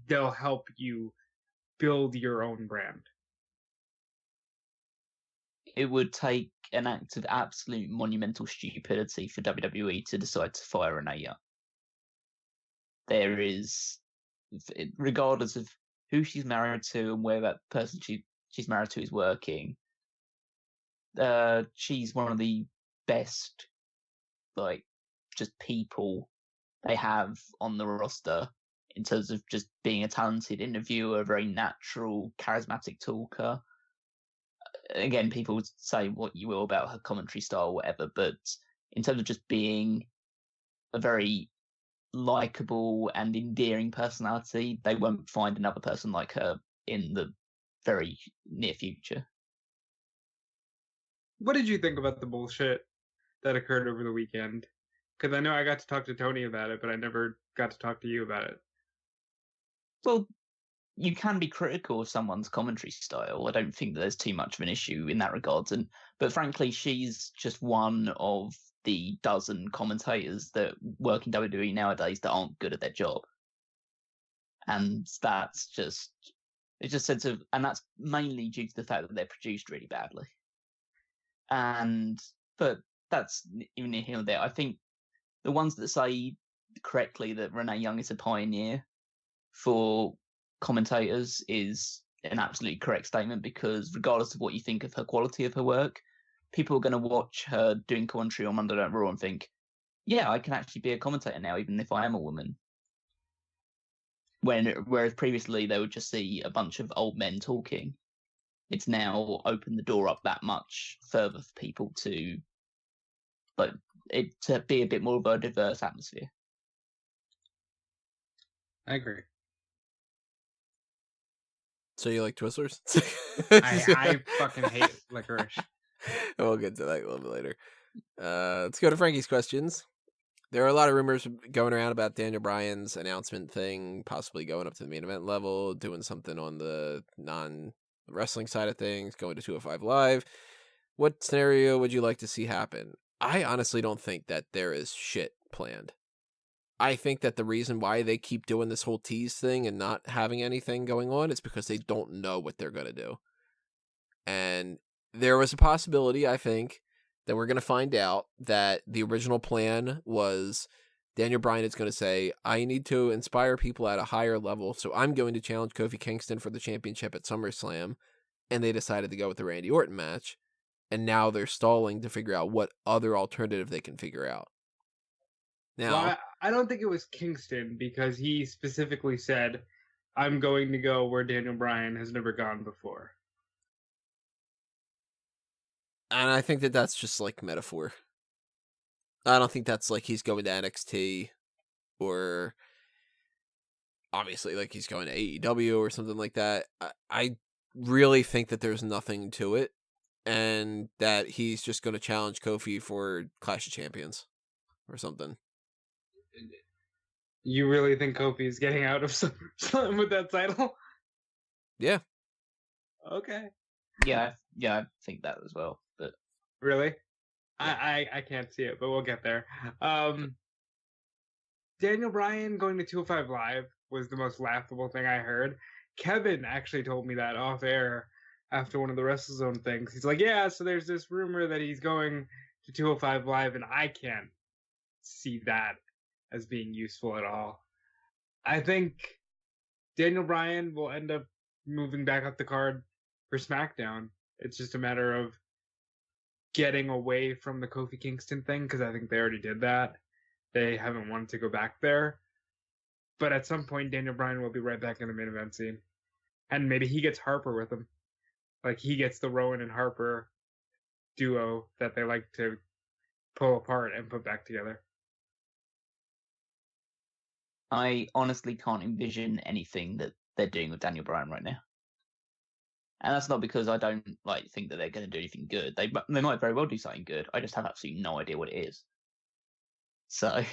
They'll help you build your own brand. It would take an act of absolute monumental stupidity for WWE to decide to fire Renee Young. There is, regardless of who she's married to and where that person she's married to is working, she's one of the best, like, just people they have on the roster in terms of just being a talented interviewer, a very natural, charismatic talker. Again, people would say what you will about her commentary style, whatever, but in terms of just being a very likable and endearing personality, they won't find another person like her in the very near future. What did you think about the bullshit that occurred over the weekend? Because I know I got to talk to Tony about it, but I never got to talk to you about it. Well, you can be critical of someone's commentary style. I don't think that there's too much of an issue in that regard. But frankly, she's just one of the dozen commentators that work in WWE nowadays that aren't good at their job. And that's just, it's just sense of, and that's mainly due to the fact that they're produced really badly. But that's even here and there. I think the ones that say correctly that Renee Young is a pioneer for commentators is an absolutely correct statement, because regardless of what you think of her quality of her work, people are going to watch her doing commentary on Monday Night Raw and think, yeah, I can actually be a commentator now, even if I am a woman. Whereas previously they would just see a bunch of old men talking. It's now opened the door up that much further for people to, like, it to be a bit more of a diverse atmosphere. I agree. So you like Twizzlers? I fucking hate licorice. We'll get to that a little bit later. Let's go to Frankie's questions. There are a lot of rumors going around about Daniel Bryan's announcement thing, possibly going up to the main event level, doing something on the non-wrestling side of things, going to 205 Live. What scenario would you like to see happen? I honestly don't think that there is shit planned. I think that the reason why they keep doing this whole tease thing and not having anything going on is because they don't know what they're going to do. And there was a possibility, I think, that we're going to find out that the original plan was Daniel Bryan is going to say, I need to inspire people at a higher level, so I'm going to challenge Kofi Kingston for the championship at SummerSlam. And they decided to go with the Randy Orton match. And now they're stalling to figure out what other alternative they can figure out. Now, Well, I don't think it was Kingston, because he specifically said, I'm going to go where Daniel Bryan has never gone before. And I think that that's just like metaphor. I don't think that's like he's going to NXT or obviously like he's going to AEW or something like that. I really think that there's nothing to it and that he's just going to challenge Kofi for Clash of Champions or something. You really think Kofi's getting out of something with that title? Yeah. Okay. Yeah, I think that as well. But Really? Yeah. I can't see it, but we'll get there. Daniel Bryan going to 205 Live was the most laughable thing I heard. Kevin actually told me that off air after one of the WrestleZone things. He's like, yeah, so there's this rumor that he's going to 205 Live, and I can't see that as being useful at all. I think Daniel Bryan will end up moving back up the card for SmackDown. It's just a matter of getting away from the Kofi Kingston thing because I think they already did that. They haven't wanted to go back there. But at some point, Daniel Bryan will be right back in the main event scene. And maybe he gets Harper with him. Like, he gets the Rowan and Harper duo that they like to pull apart and put back together. I honestly can't envision anything that they're doing with Daniel Bryan right now. And that's not because I don't think that they're going to do anything good. They might very well do something good. I just have absolutely no idea what it is. So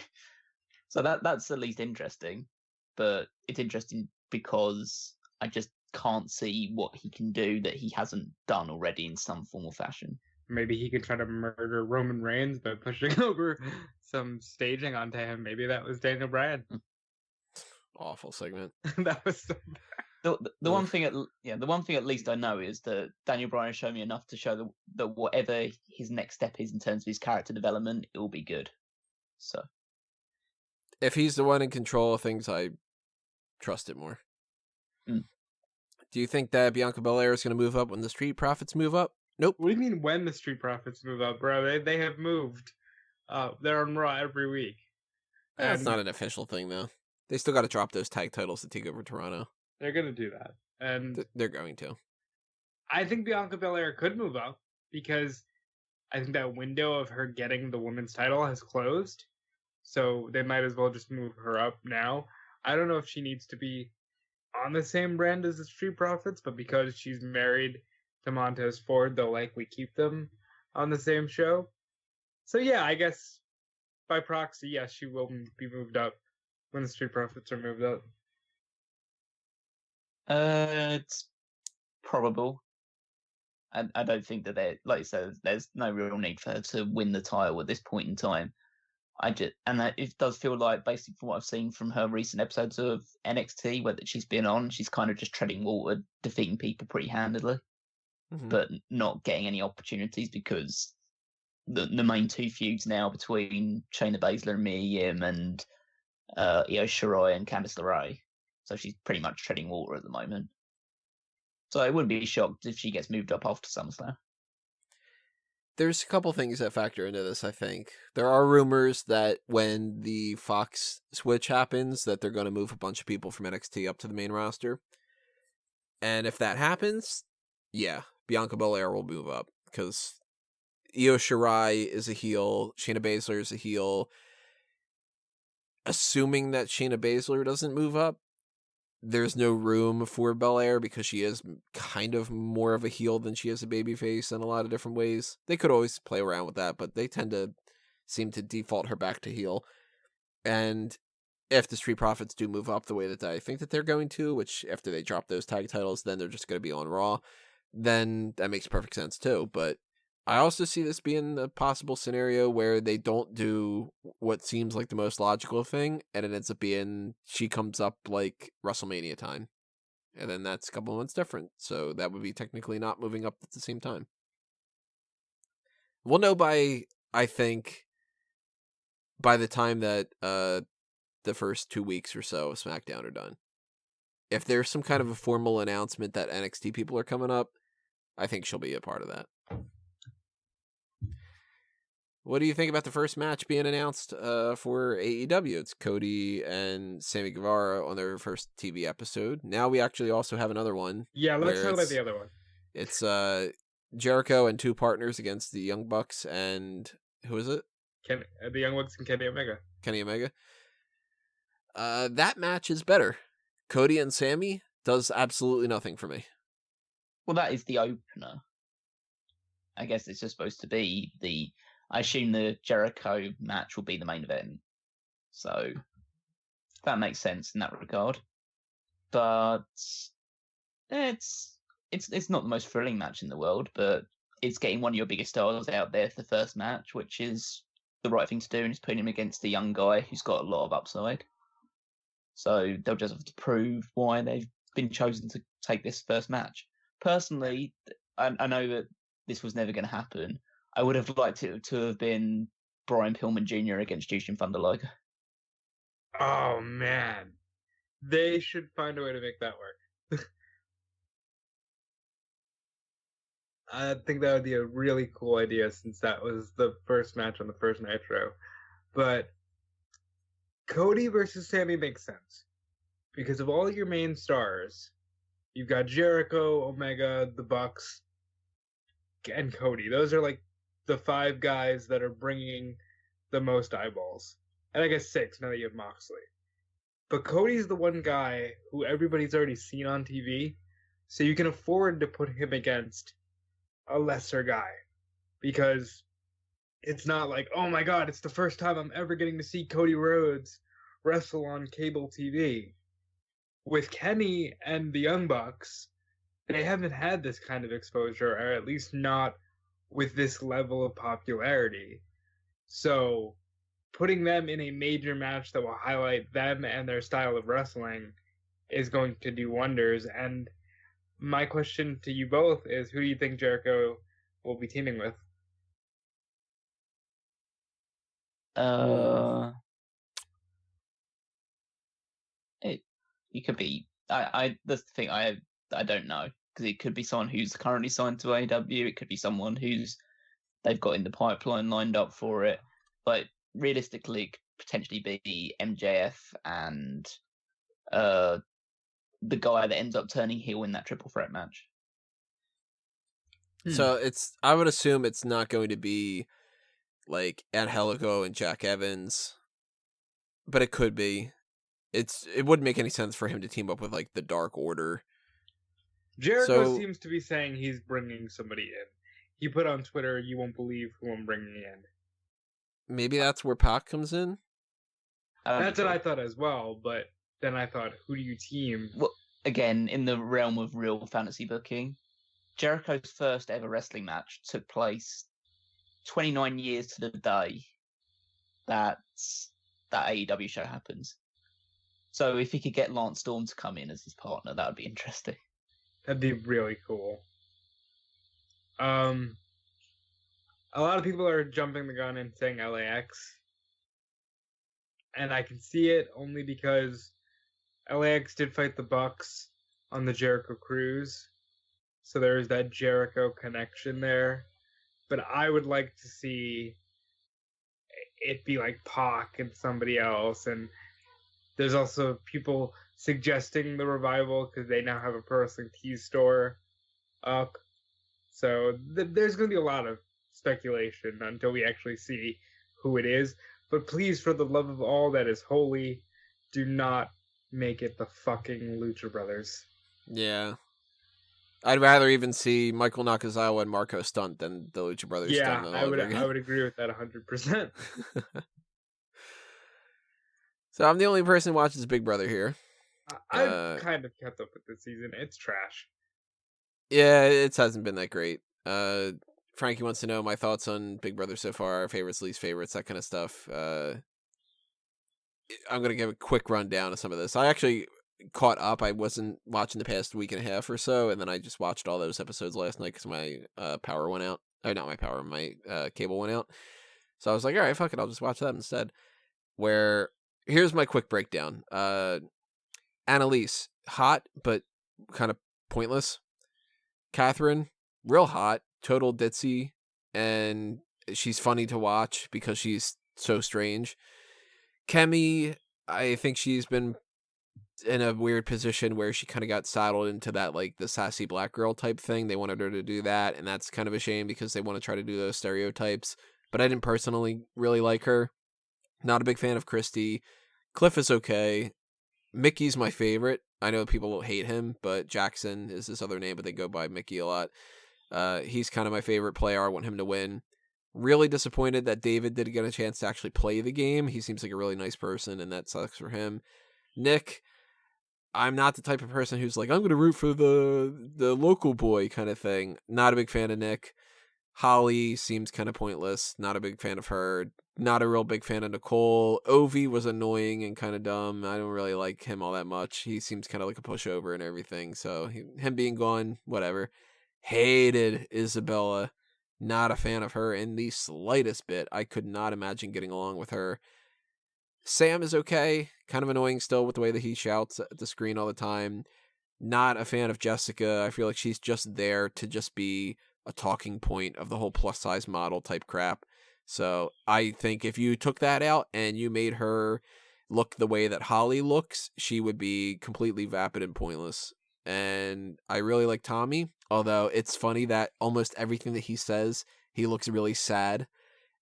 that's at least interesting. But it's interesting because I just can't see what he can do that he hasn't done already in some form or fashion. Maybe he could try to murder Roman Reigns by pushing over some staging onto him. Maybe that was Daniel Bryan. Awful segment. That was so bad. The one thing at least I know is that Daniel Bryan showed me enough to show that whatever his next step is in terms of his character development, it will be good. So if he's the one in control of things, I trust it more. Mm. Do you think that Bianca Belair is going to move up when the Street Profits move up? Nope. What do you mean when the Street Profits move up, bro? They have moved. They're on Raw every week. That's not an official thing, though. They still got to drop those tag titles to take over Toronto. They're going to do that. And they're going to. I think Bianca Belair could move up because I think that window of her getting the women's title has closed. So they might as well just move her up now. I don't know if she needs to be on the same brand as the Street Profits, but because she's married to Montez Ford, they'll likely keep them on the same show. So yeah, I guess by proxy, yes, she will be moved up when the Street Profits are moved up. It's probable. I don't think that like you said, there's no real need for her to win the title at this point in time. It does feel like, basically from what I've seen from her recent episodes of NXT, where she's been on, she's kind of just treading water, defeating people pretty handedly, but not getting any opportunities because the main two feuds now between Shayna Baszler and Mia Yim and Io Shirai and Candice LeRae. So she's pretty much treading water at the moment. So I wouldn't be shocked if she gets moved up after SummerSlam. There's a couple things that factor into this, I think. There are rumors that when the Fox switch happens, that they're going to move a bunch of people from NXT up to the main roster. And if that happens, yeah, Bianca Belair will move up. Because Io Shirai is a heel, Shayna Baszler is a heel. Assuming that Shayna Baszler doesn't move up, there's no room for Belair because she is kind of more of a heel than she is a babyface in a lot of different ways. They could always play around with that, but they tend to seem to default her back to heel. And if the Street Profits do move up the way that I think that they're going to, which after they drop those tag titles, then they're just going to be on Raw, then that makes perfect sense too. But I also see this being a possible scenario where they don't do what seems like the most logical thing, and it ends up being she comes up like WrestleMania time. And then that's a couple months different. So that would be technically not moving up at the same time. We'll know I think, by the time that the first 2 weeks or so of SmackDown are done. If there's some kind of a formal announcement that NXT people are coming up, I think she'll be a part of that. What do you think about the first match being announced for AEW? It's Cody and Sammy Guevara on their first TV episode. Now we actually also have another one. Yeah, let's talk about the other one. It's Jericho and 2 partners against the Young Bucks and who is it? The Young Bucks and Kenny Omega. Kenny Omega. That match is better. Cody and Sammy does absolutely nothing for me. Well, that is the opener. I guess it's just supposed to be I assume the Jericho match will be the main event. So that makes sense in that regard. But it's not the most thrilling match in the world, but it's getting one of your biggest stars out there for the first match, which is the right thing to do, and it's putting him against a young guy who's got a lot of upside. So they'll just have to prove why they've been chosen to take this first match. Personally, I know that this was never going to happen. I would have liked it to have been Brian Pillman Jr. against Jushin Thunder Liger. Oh man, they should find a way to make that work. I think that would be a really cool idea since that was the first match on the first Nitro. But Cody versus Sammy makes sense because of all your main stars. You've got Jericho, Omega, the Bucks, and Cody. Those are like the 5 guys that are bringing the most eyeballs. And I guess 6 now that you have Moxley. But Cody's the one guy who everybody's already seen on TV, so you can afford to put him against a lesser guy. Because it's not like, oh my god, it's the first time I'm ever getting to see Cody Rhodes wrestle on cable TV. With Kenny and the Young Bucks, they haven't had this kind of exposure, or at least not with this level of popularity. So putting them in a major match that will highlight them and their style of wrestling is going to do wonders. And my question to you both is, who do you think Jericho will be teaming with? You could be. That's the thing. I don't know, because it could be someone who's currently signed to AEW. It could be someone who's they've got in the pipeline lined up for it. But realistically, it could potentially be MJF and the guy that ends up turning heel in that triple threat match. So I would assume it's not going to be like Angelico and Jack Evans, but it could be. It wouldn't make any sense for him to team up with like the Dark Order. Jericho seems to be saying he's bringing somebody in. He put on Twitter, "You won't believe who I'm bringing in." Maybe that's where Pac comes in. That's what I thought as well, but then I thought, who do you team? Well, again, in the realm of real fantasy booking, Jericho's first ever wrestling match took place 29 years to the day that AEW show happens. So if he could get Lance Storm to come in as his partner, that would be interesting. That'd be really cool. A lot of people are jumping the gun and saying LAX. And I can see it only because LAX did fight the Bucks on the Jericho Cruise. So there's that Jericho connection there. But I would like to see it be like Pac and somebody else. And there's also people suggesting the Revival because they now have a Pro Wrestling Tees store up. So there's going to be a lot of speculation until we actually see who it is. But please, for the love of all that is holy, do not make it the fucking Lucha Brothers. Yeah. I'd rather even see Michael Nakazawa and Marco Stunt than the Lucha Brothers. Yeah, Stunt I would agree with that 100%. So I'm the only person who watches Big Brother here. I've kind of kept up with this season. It's trash. Yeah, it hasn't been that great. Frankie wants to know my thoughts on Big Brother so far, favorites, least favorites, that kind of stuff. I'm going to give a quick rundown of some of this. I actually caught up. I wasn't watching the past week and a half or so, and then I just watched all those episodes last night because my power went out. Or not my power, my cable went out. So I was like, all right, fuck it, I'll just watch that instead. Here's my quick breakdown. Annalise, hot, but kind of pointless. Catherine, real hot, total ditzy, and she's funny to watch because she's so strange. Kemi, I think she's been in a weird position where she kind of got saddled into that, like, the sassy black girl type thing. They wanted her to do that, and that's kind of a shame because they want to try to do those stereotypes. But I didn't personally really like her. Not a big fan of Christy. Cliff is okay. Mickey's my favorite. I know people hate him, but Jackson is his other name, but they go by Mickey a lot. He's kind of my favorite player. I want him to win. Really disappointed that David didn't get a chance to actually play the game. He seems like a really nice person, and that sucks for him. Nick, I'm not the type of person who's like, I'm going to root for the local boy kind of thing. Not a big fan of Nick. Holly seems kind of pointless. Not a big fan of her. Not a real big fan of Nicole. Ovi was annoying and kind of dumb. I don't really like him all that much. He seems kind of like a pushover and everything. So him being gone, whatever. Hated Isabella. Not a fan of her in the slightest bit. I could not imagine getting along with her. Sam is okay. Kind of annoying still with the way that he shouts at the screen all the time. Not a fan of Jessica. I feel like she's just there to just be a talking point of the whole plus size model type crap. So I think if you took that out and you made her look the way that Holly looks, she would be completely vapid and pointless. And I really like Tommy, although it's funny that almost everything that he says, he looks really sad,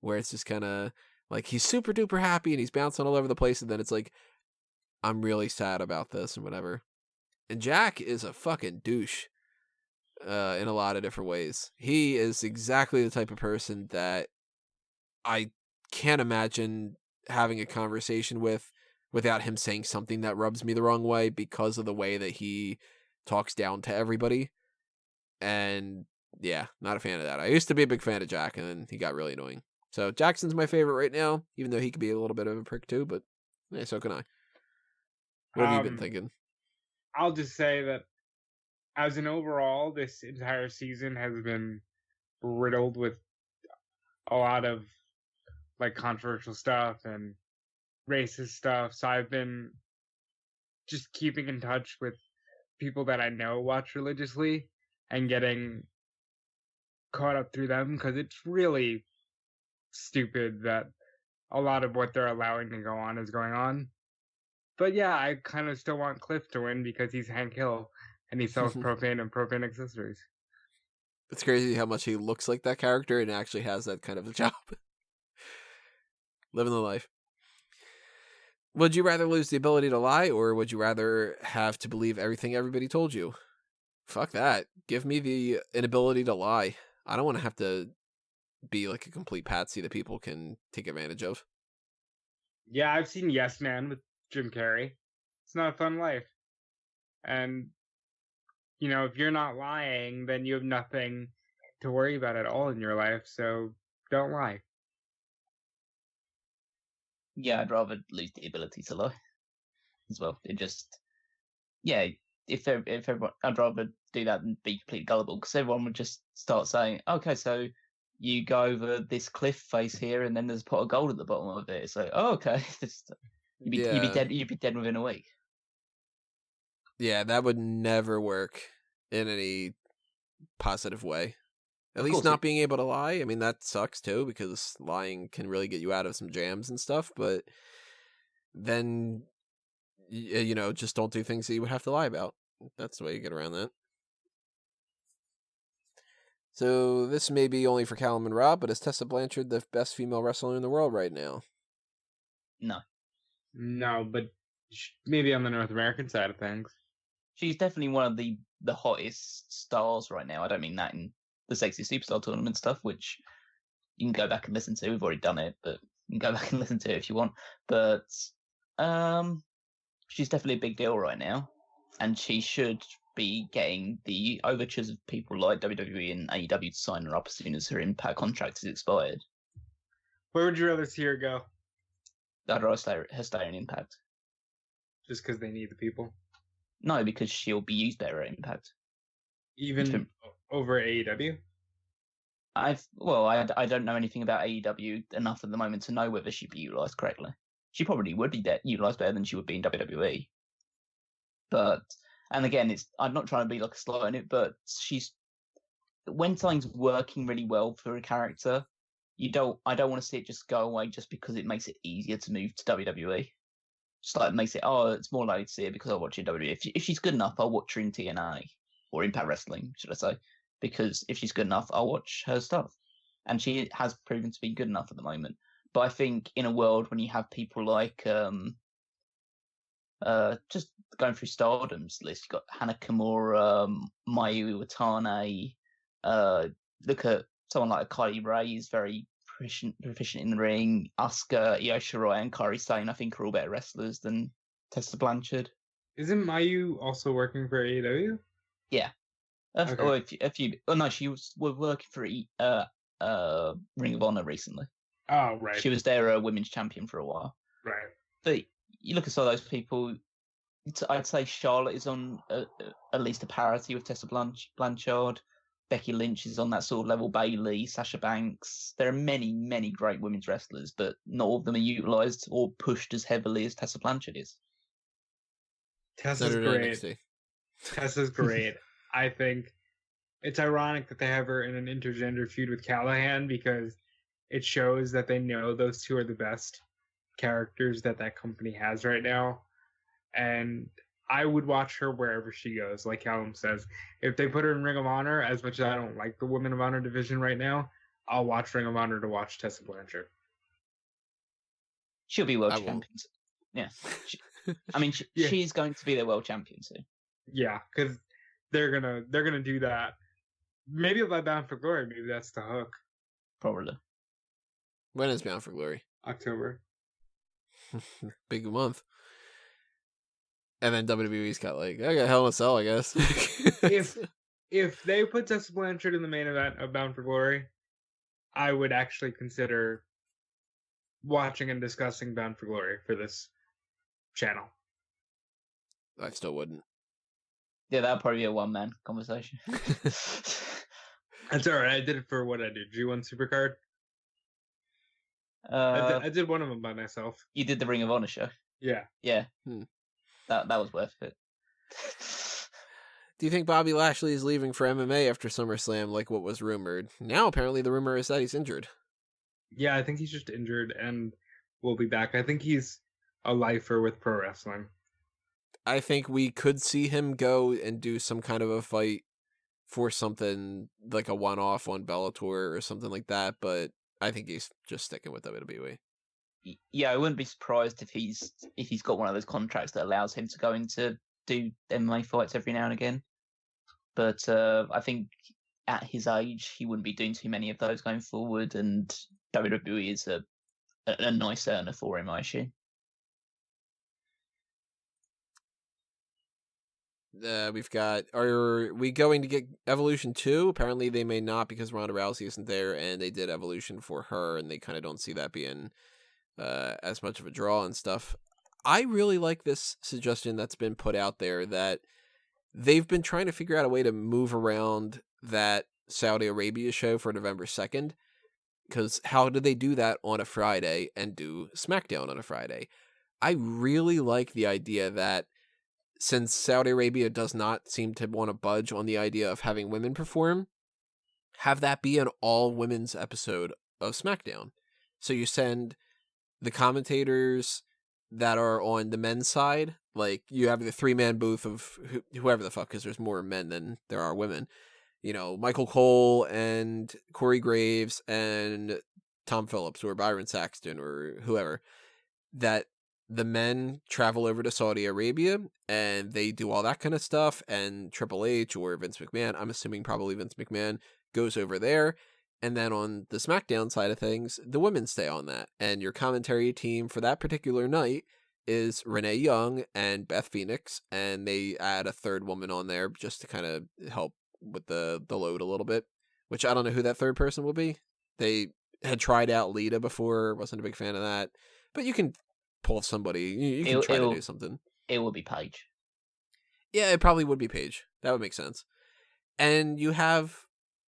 where it's just kind of like he's super duper happy and he's bouncing all over the place, and then it's like, I'm really sad about this and whatever. And Jack is a fucking douche in a lot of different ways. He is exactly the type of person that I can't imagine having a conversation with without him saying something that rubs me the wrong way because of the way that he talks down to everybody. And yeah, not a fan of that. I used to be a big fan of Jack, and then he got really annoying. So Jackson's my favorite right now, even though he could be a little bit of a prick too, but yeah, so can I. What have you been thinking? I'll just say that as an overall, this entire season has been riddled with a lot of like controversial stuff and racist stuff. So I've been just keeping in touch with people that I know watch religiously and getting caught up through them because it's really stupid that a lot of what they're allowing to go on is going on. But yeah, I kind of still want Cliff to win because he's Hank Hill and he sells propane and propane accessories. It's crazy how much he looks like that character and actually has that kind of a job. Living the life. Would you rather lose the ability to lie, or would you rather have to believe everything everybody told you? Fuck that. Give me the inability to lie. I don't want to have to be like a complete patsy that people can take advantage of. Yeah, I've seen Yes Man with Jim Carrey. It's not a fun life. And, you know, if you're not lying, then you have nothing to worry about at all in your life. So don't lie. Yeah, I'd rather lose the ability to lie as well. It just, yeah, if everyone, I'd rather do that than be completely gullible, because everyone would just start saying, okay, so you go over this cliff face here, and then there's a pot of gold at the bottom of it. It's like, oh, okay, you'd be dead. You'd be dead within a week. Yeah, that would never work in any positive way. At least not being able to lie. I mean, that sucks too, because lying can really get you out of some jams and stuff, but then, you know, just don't do things that you would have to lie about. That's the way you get around that. So this may be only for Callum and Rob, but is Tessa Blanchard the best female wrestler in the world right now? No. No, but maybe on the North American side of things. She's definitely one of the hottest stars right now. I don't mean that in the Sexy Superstar tournament stuff, which you can go back and listen to. We've already done it, but you can go back and listen to it if you want. But she's definitely a big deal right now, and she should be getting the overtures of people like WWE and AEW to sign her up as soon as her Impact contract is expired. Where would you rather see her go? I'd rather her stay in Impact. Just because they need the people? No, because she'll be used better at Impact. Even over AEW? I don't know anything about AEW enough at the moment to know whether she'd be utilised correctly. She probably would be utilised better than she would be in WWE. But, and again, I'm not trying to be like a slut on it, but when something's working really well for a character, I don't want to see it just go away just because it makes it easier to move to WWE. just like makes it, it's more likely to see her because I watch it in WWE. If she's good enough, I'll watch her in TNA or Impact Wrestling, should I say? Because if she's good enough, I'll watch her stuff, and she has proven to be good enough at the moment. But I think in a world when you have people like just going through Stardom's list, you've got Hana Kimura, Mayu Iwatani, look at someone like Kylie Ray, is very proficient in the ring. Asuka, Io Shirai, and Kairi Sane, I think, are all better wrestlers than Tessa Blanchard. Isn't Mayu also working for AEW? Yeah. Okay. Or a few. Oh no, she was working for Ring of Honor recently. Oh, right. She was their women's champion for a while. Right. But you look at some of those people. I'd say Charlotte is on at least a parity with Tessa Blanchard. Becky Lynch is on that sort of level. Bayley, Sasha Banks. There are many, many great women's wrestlers, but not all of them are utilized or pushed as heavily as Tessa Blanchard is. Tessa's great. Tessa's great. I think it's ironic that they have her in an intergender feud with Callahan because it shows that they know those two are the best characters that company has right now. And I would watch her wherever she goes, like Callum says. If they put her in Ring of Honor, as much as I don't like the Women of Honor division right now, I'll watch Ring of Honor to watch Tessa Blanchard. She'll be world champion. Yeah. She's going to be their world champion soon. Yeah, because they're gonna do that. Maybe by Bound for Glory, maybe that's the hook. Probably. When is Bound for Glory? October. Big month. And then WWE's got like, I got Hell in a Cell, I guess. if they put Tessa Blanchard in the main event of Bound for Glory, I would actually consider watching and discussing Bound for Glory for this channel. I still wouldn't. Yeah, that'd probably be a one-man conversation. That's all right. I did it for what I did. G1 Supercard. I did one of them by myself. You did the Ring of Honor show. Yeah. Yeah. That was worth it. Do you think Bobby Lashley is leaving for MMA after SummerSlam, like what was rumored? Now, apparently, the rumor is that he's injured. Yeah, I think he's just injured and will be back. I think he's a lifer with pro wrestling. I think we could see him go and do some kind of a fight for something like a one-off on Bellator or something like that, but I think he's just sticking with WWE. Yeah, I wouldn't be surprised if he's got one of those contracts that allows him to go into do MMA fights every now and again. But I think at his age, he wouldn't be doing too many of those going forward, and WWE is a nice earner for him, I assume. We've got, are we going to get Evolution 2? Apparently they may not because Ronda Rousey isn't there, and they did Evolution for her, and they kind of don't see that being as much of a draw and stuff. I really like this suggestion that's been put out there that they've been trying to figure out a way to move around that Saudi Arabia show for November 2nd, because how do they do that on a Friday and do SmackDown on a Friday? I really like the idea that since Saudi Arabia does not seem to want to budge on the idea of having women perform, have that be an all-women's episode of SmackDown. So you send the commentators that are on the men's side, like you have the three-man booth of whoever the fuck, because there's more men than there are women. You know, Michael Cole and Corey Graves and Tom Phillips or Byron Saxton or whoever, that the men travel over to Saudi Arabia and they do all that kind of stuff, and Triple H or Vince McMahon, I'm assuming probably Vince McMahon, goes over there, and then on the SmackDown side of things, the women stay on that, and your commentary team for that particular night is Renee Young and Beth Phoenix, and they add a third woman on there just to kind of help with the load a little bit, which I don't know who that third person will be. They had tried out Lita before, wasn't a big fan of that, but you can pull somebody. You can try to do something. It will be Paige. Yeah, it probably would be Paige. That would make sense. And you have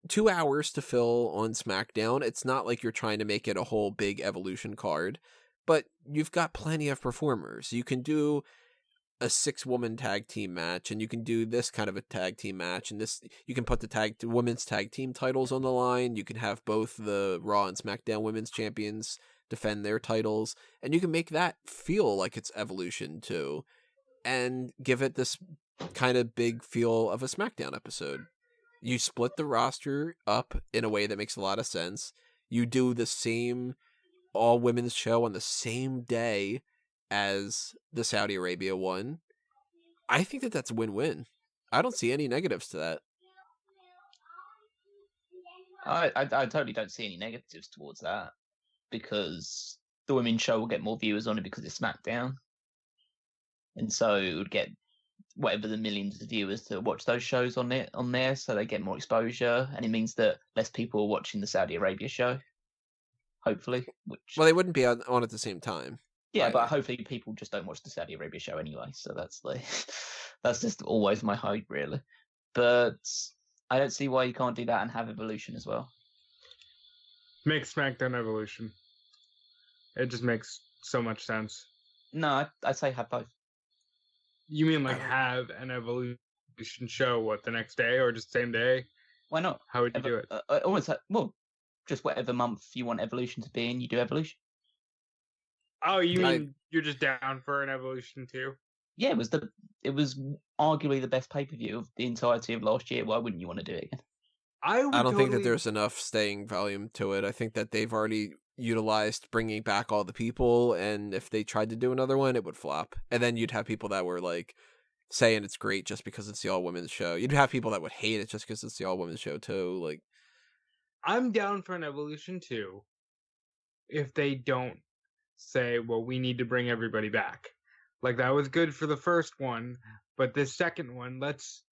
2 hours to fill on SmackDown. It's not like you're trying to make it a whole big Evolution card, but you've got plenty of performers. You can do a 6-woman tag team match, and you can do this kind of a tag team match, and this you can put the women's tag team titles on the line. You can have both the Raw and SmackDown women's champions defend their titles, and you can make that feel like it's Evolution too, and give it this kind of big feel of a SmackDown episode. You split the roster up in a way that makes a lot of sense. You do the same all women's show on the same day as the Saudi Arabia one. I think that that's a win-win. I don't see any negatives to that. I totally don't see any negatives towards that, because the women's show will get more viewers on it because it's SmackDown, and so it would get whatever the millions of viewers to watch those shows on there, so they get more exposure, and it means that less people are watching the Saudi Arabia show. Hopefully, Well, they wouldn't be on at the same time. Yeah, either. but hopefully people just don't watch the Saudi Arabia show anyway. So that's like, that's just always my hope, really. But I don't see why you can't do that and have Evolution as well. Make SmackDown Evolution. It just makes so much sense. No, I'd say have both. You mean like have an Evolution show, what, the next day or just same day? Why not? How would you do it? Almost well, just whatever month you want Evolution to be in, you do Evolution. Oh, you mean you're just down for an Evolution too? Yeah, it was arguably the best pay-per-view of the entirety of last year. Why wouldn't you want to do it again? I don't think that there's enough staying volume to it. I think that they've already utilized bringing back all the people, and if they tried to do another one, it would flop. And then you'd have people that were like saying it's great just because it's the all-women's show. You'd have people that would hate it just because it's the all-women's show too. Like, I'm down for an Evolution too, if they don't say, well, we need to bring everybody back. Like, that was good for the first one, but this second one, let's,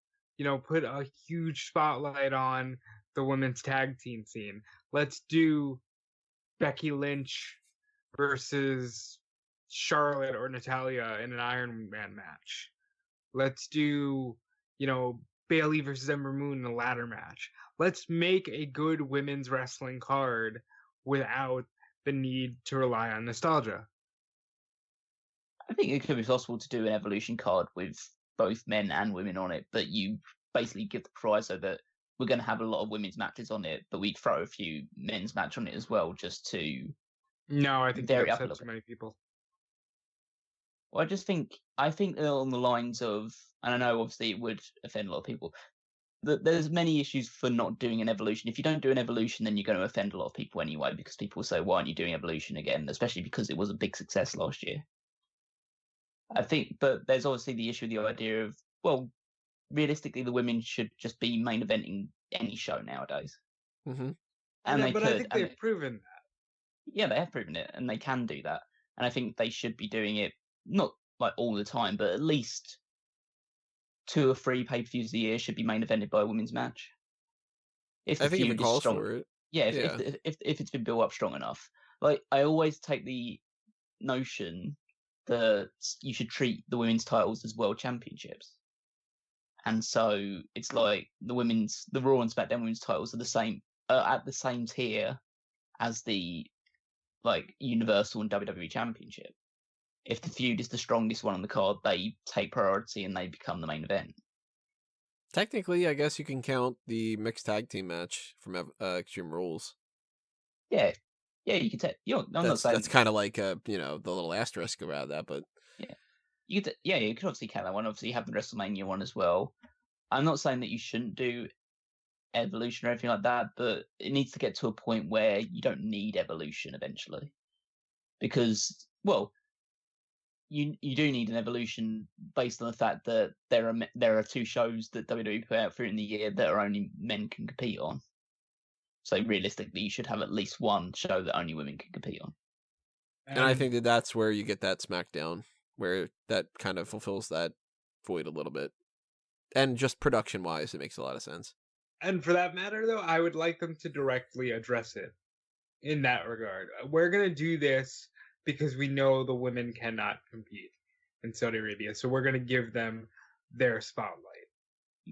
put a huge spotlight on the women's tag team scene. Let's do Becky Lynch versus Charlotte or Natalia in an Iron Man match. Let's do, Bayley versus Ember Moon in a ladder match. Let's make a good women's wrestling card without the need to rely on nostalgia. I think it could be possible to do an Evolution card with both men and women on it, but you basically give the proviso that we're going to have a lot of women's matches on it, but we'd throw a few men's match on it as well, just to No, I think vary that up a upsets little too many people. Well, I think along the lines of, and I know obviously it would offend a lot of people, that there's many issues for not doing an Evolution. If you don't do an Evolution, then you're going to offend a lot of people anyway, because people will say, why aren't you doing Evolution again? Especially because it was a big success last year. I think, but there's obviously the issue of the idea of, well, realistically, the women should just be main eventing any show nowadays. mm-hmm. And I think they've proven that. Yeah, they have proven it, and they can do that. And I think they should be doing it, not like all the time, but at least 2 or 3 pay-per-views a year should be main evented by a women's match. If I think if it calls for it. Yeah, if it's been built up strong enough. Like, I always take the notion that you should treat the women's titles as world championships. And so it's like the Raw and SmackDown women's titles are the same, at the same tier as the Universal and WWE Championship. If the feud is the strongest one on the card, they take priority and they become the main event. Technically, I guess you can count the mixed tag team match from Extreme Rules. Yeah, you can take. I'm not saying that's kind of like the little asterisk around that, but yeah, you could obviously count that one. Obviously, you have the WrestleMania one as well. I'm not saying that you shouldn't do Evolution or anything like that, but it needs to get to a point where you don't need Evolution eventually, because you do need an Evolution based on the fact that there are 2 shows that WWE put out through in the year that are only men can compete on. So realistically, you should have at least one show that only women can compete on. And I think that's where you get that SmackDown, where that kind of fulfills that void a little bit. And just production-wise, it makes a lot of sense. And for that matter, though, I would like them to directly address it in that regard. We're going to do this because we know the women cannot compete in Saudi Arabia, so we're going to give them their spotlight.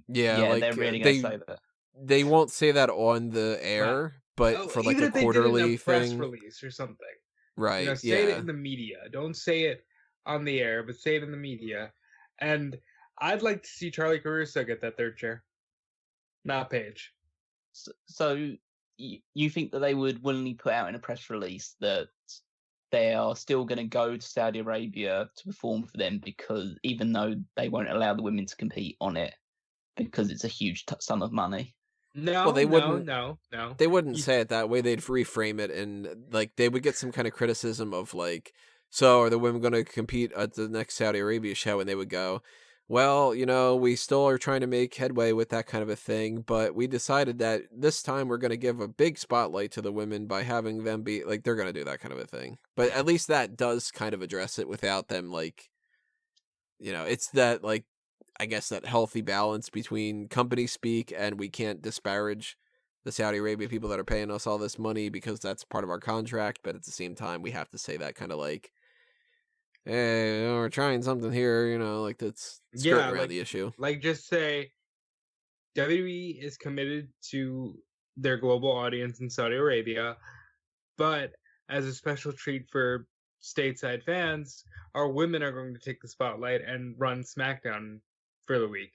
Yeah, they're really going to say that. They won't say that on the air, but for like a quarterly press thing, release or something, right? Say it in the media. Don't say it on the air, but say it in the media. And I'd like to see Charlie Caruso get that 3rd chair, not Paige. So you think that they would willingly put out in a press release that they are still going to go to Saudi Arabia to perform for them, because even though they won't allow the women to compete on it because it's a huge sum of money. Well, No, no. they wouldn't You- say it that way. They'd reframe it, and like they would get some kind of criticism of like, so are the women going to compete at the next Saudi Arabia show? And they would go, well, we still are trying to make headway with that kind of a thing, but we decided that this time we're going to give a big spotlight to the women by having them be like, they're going to do that kind of a thing. But at least that does kind of address it without them like, it's that like, I guess that healthy balance between company speak and we can't disparage the Saudi Arabia people that are paying us all this money because that's part of our contract. But at the same time, we have to say that kind of like, hey, we're trying something here, like that's skirting around the issue. Like, just say WWE is committed to their global audience in Saudi Arabia, but as a special treat for stateside fans, our women are going to take the spotlight and run SmackDown for the week.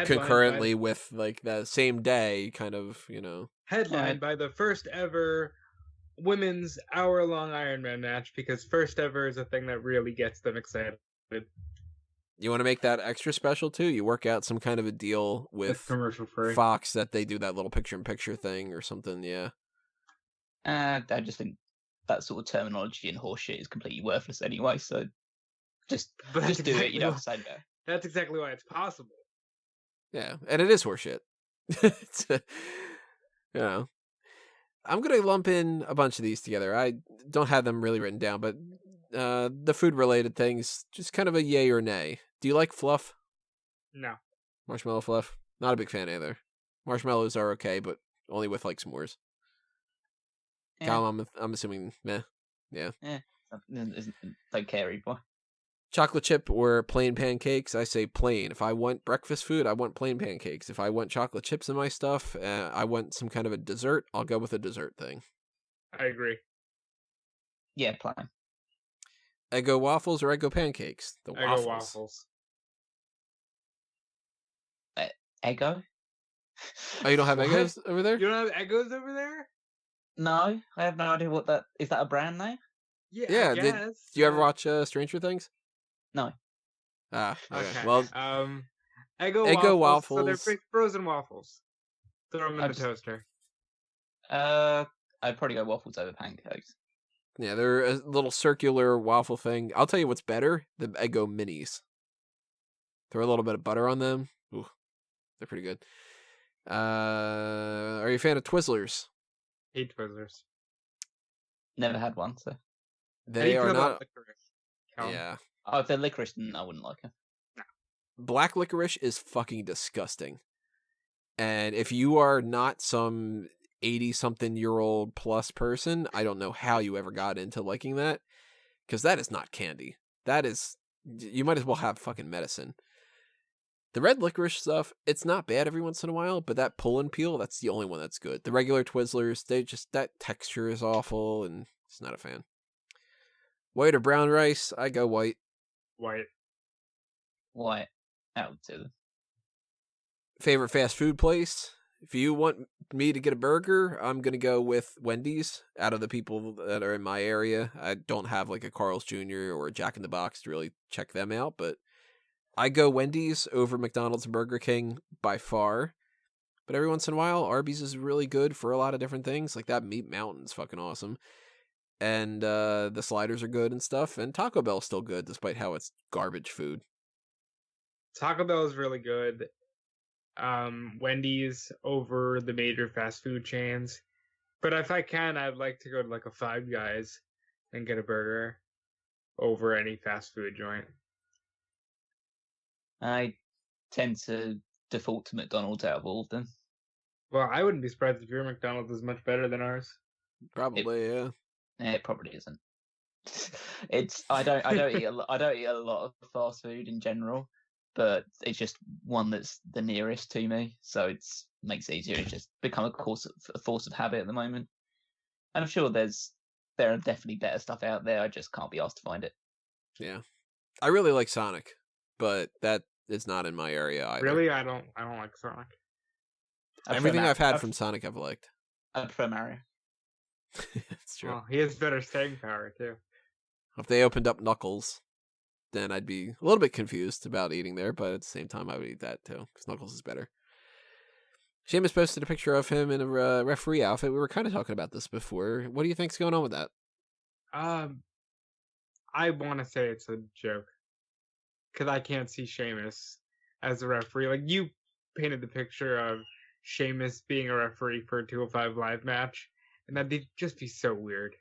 Concurrently with like the same day, kind of, Headlined by the first ever women's hour-long Iron Man match, because first ever is a thing that really gets them excited. You want to make that extra special too? You work out some kind of a deal with commercial free Fox that they do that little picture-in-picture thing or something, yeah. I just think that sort of terminology and horseshit is completely worthless anyway, so just do it, you don't have to say that. That's exactly why it's possible. Yeah, and it is horseshit. It's, I'm going to lump in a bunch of these together. I don't have them really written down, but the food-related things, just kind of a yay or nay. Do you like fluff? No. Marshmallow fluff? Not a big fan either. Marshmallows are okay, but only with like s'mores. Yeah. Callum, I'm assuming meh. Yeah. Don't care either. Chocolate chip or plain pancakes? I say plain. If I want breakfast food, I want plain pancakes. If I want chocolate chips in my stuff, I want some kind of a dessert, I'll go with a dessert thing. I agree. Yeah, plain. Eggo waffles or Eggo pancakes? The waffles. Eggo waffles. Eggo? Oh, you don't have What? Eggos over there? You don't have Eggos over there? No, I have no idea what that is. That a brand name? Yeah, I guess. Do you ever watch Stranger Things? No. Ah, Okay. Well, Eggo waffles. So they're waffles. big frozen waffles. Throw them in the just- toaster. I'd probably go waffles over pancakes. Yeah, they're a little circular waffle thing. I'll tell you what's better: the Eggo minis. Throw a little bit of butter on them. Ooh, they're pretty good. Are you a fan of Twizzlers? Hate Twizzlers. Never had one, so. How do They you are feel about not. licorice? Callum? Yeah, Oh, if they're licorice, then I wouldn't like them. black licorice is fucking disgusting. And if you are not some 80-something-year-old plus person, I don't know how you ever got into liking that, because that is not candy. That is, you might as well have fucking medicine. The red licorice stuff, it's not bad every once in a while, but that pull and peel, that's the only one that's good. The regular Twizzlers, that texture is awful, and it's not a fan. White or brown rice? I go white. White. White. Out to them. Favorite fast food place? If you want me to get a burger, I'm going to go with Wendy's. Out of the people that are in my area, I don't have like a Carl's Jr. or a Jack in the Box to really check them out, but I go Wendy's over McDonald's and Burger King by far. But every once in a while, Arby's is really good for a lot of different things. Like that Meat Mountain's fucking awesome. And the sliders are good and stuff. And Taco Bell's still good, despite how it's garbage food. Taco Bell is really good. Wendy's over the major fast food chains. But if I can, I'd like to go to like a Five Guys and get a burger over any fast food joint. I tend to default to McDonald's out of all of them. Well, I wouldn't be surprised if your McDonald's is much better than ours. Probably, yeah. It probably isn't. I don't eat a lot of fast food in general, but it's just one that's the nearest to me, so it makes it easier. It's just become a force of habit at the moment. And I'm sure there are definitely better stuff out there. I just can't be asked to find it. Yeah. I really like Sonic, but that is not in my area either. Really? I don't like Sonic. Everything I've had from Sonic I've liked. I prefer Mario. That's true. Well, he has better staying power too. If they opened up Knuckles, then I'd be a little bit confused about eating there, but at the same time, I would eat that too, because Knuckles is better. Seamus posted a picture of him in a referee outfit. We were kind of talking about this before. What do you think's going on with that? I want to say it's a joke because I can't see Seamus as a referee. Like, you painted the picture of Seamus being a referee for a 205 Live match, and that'd just be so weird.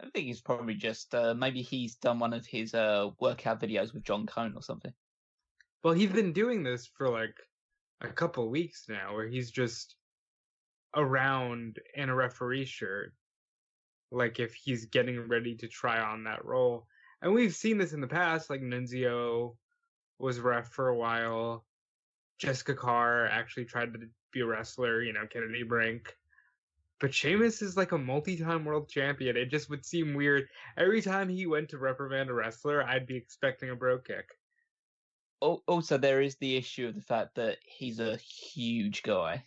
I think he's probably just maybe he's done one of his workout videos with John Cone or something. Well, he's been doing this for like a couple weeks now, where he's just around in a referee shirt, like if he's getting ready to try on that role. And we've seen this in the past, like Nunzio was ref for a while. Jessica Carr actually tried to be a wrestler, Kennedy Brink. But Sheamus is like a multi-time world champion. It just would seem weird. Every time he went to reprimand a wrestler, I'd be expecting a bro kick. Also, there is the issue of the fact that he's a huge guy.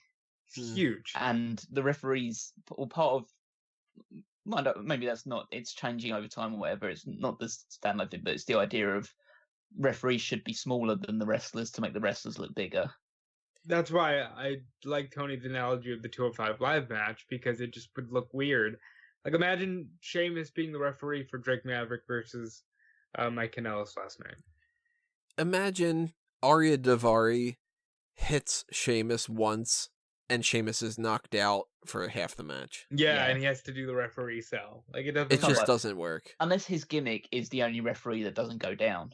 Huge. And the referees, or part of, maybe that's not, it's changing over time or whatever. It's not the standard thing, but it's the idea of referees should be smaller than the wrestlers to make the wrestlers look bigger. That's why I like Tony's analogy of the 205 Live match, because it just would look weird. Like, imagine Sheamus being the referee for Drake Maverick versus Mike Kanellis last night. Imagine Arya Davari hits Sheamus once, and Sheamus is knocked out for half the match. Yeah, and he has to do the referee sell. Like, it just doesn't work. Unless his gimmick is the only referee that doesn't go down.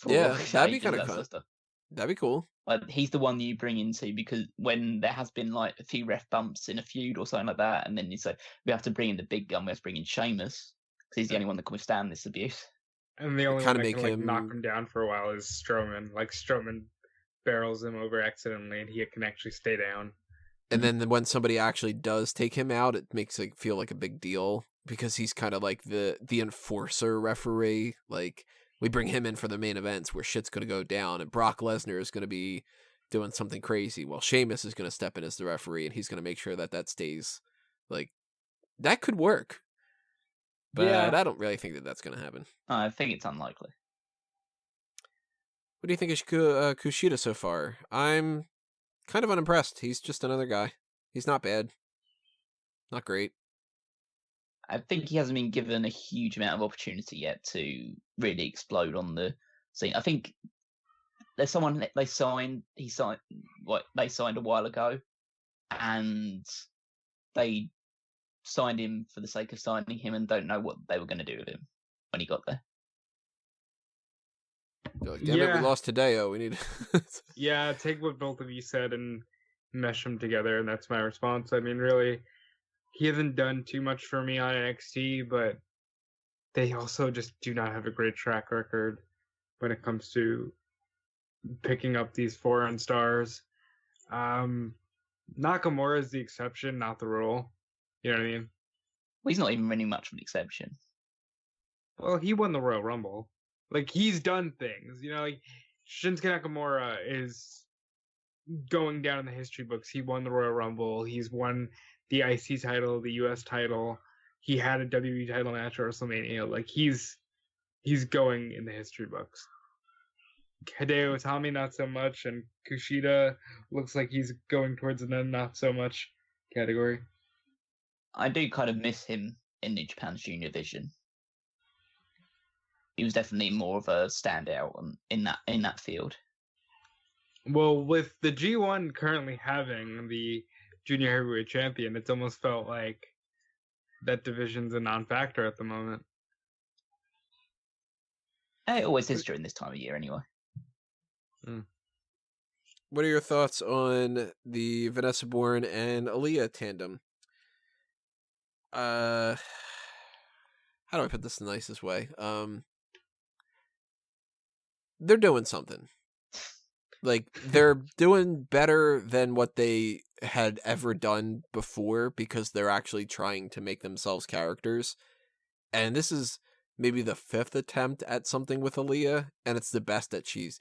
Yeah, that'd be kind of cool. That'd be cool. Like, he's the one that you bring into, because when there has been like a few ref bumps in a feud or something like that, and then you say we have to bring in the big gun, we have to bring in Sheamus because he's the only one that can withstand this abuse. And the only one that can knock him down for a while is Strowman. Like, Strowman barrels him over accidentally, and he can actually stay down. And then when somebody actually does take him out, it makes it feel like a big deal, because he's kind of like the enforcer referee. Like, we bring him in for the main events where shit's going to go down, and Brock Lesnar is going to be doing something crazy. Well, Sheamus is going to step in as the referee, and he's going to make sure that stays. Like, that could work. But I don't really think that that's going to happen. I think it's unlikely. What do you think of Kushida so far? I'm kind of unimpressed. He's just another guy. He's not bad. Not great. I think he hasn't been given a huge amount of opportunity yet to really explode on the scene. I think there's someone they signed a while ago, and they signed him for the sake of signing him and don't know what they were going to do with him when he got there. They're like, damn it, we lost Hideo. We need Yeah, take what both of you said and mesh them together, and that's my response. I mean, really, he hasn't done too much for me on NXT, but they also just do not have a great track record when it comes to picking up these foreign stars. Nakamura is the exception, not the rule. You know what I mean? Well, he's not even really much of an exception. Well, he won the Royal Rumble. Like, he's done things. Like, Shinsuke Nakamura is going down in the history books. He won the Royal Rumble. He's won the IC title, the US title. He had a WWE title match at WrestleMania. Like, he's going in the history books. Hideo Itami, not so much, and Kushida looks like he's going towards the not so much category. I do kind of miss him in New Japan's junior division. He was definitely more of a standout in that field. Well, with the G1 currently having the junior heavyweight champion, it's almost felt like that division's a non-factor at the moment. It always is during this time of year, anyway. What are your thoughts on the Vanessa Bourne and Aaliyah tandem? How do I put this in the nicest way? They're doing something. Like, they're doing better than what they had ever done before, because they're actually trying to make themselves characters. And this is maybe the 5th attempt at something with Aaliyah, and it's the best that she's...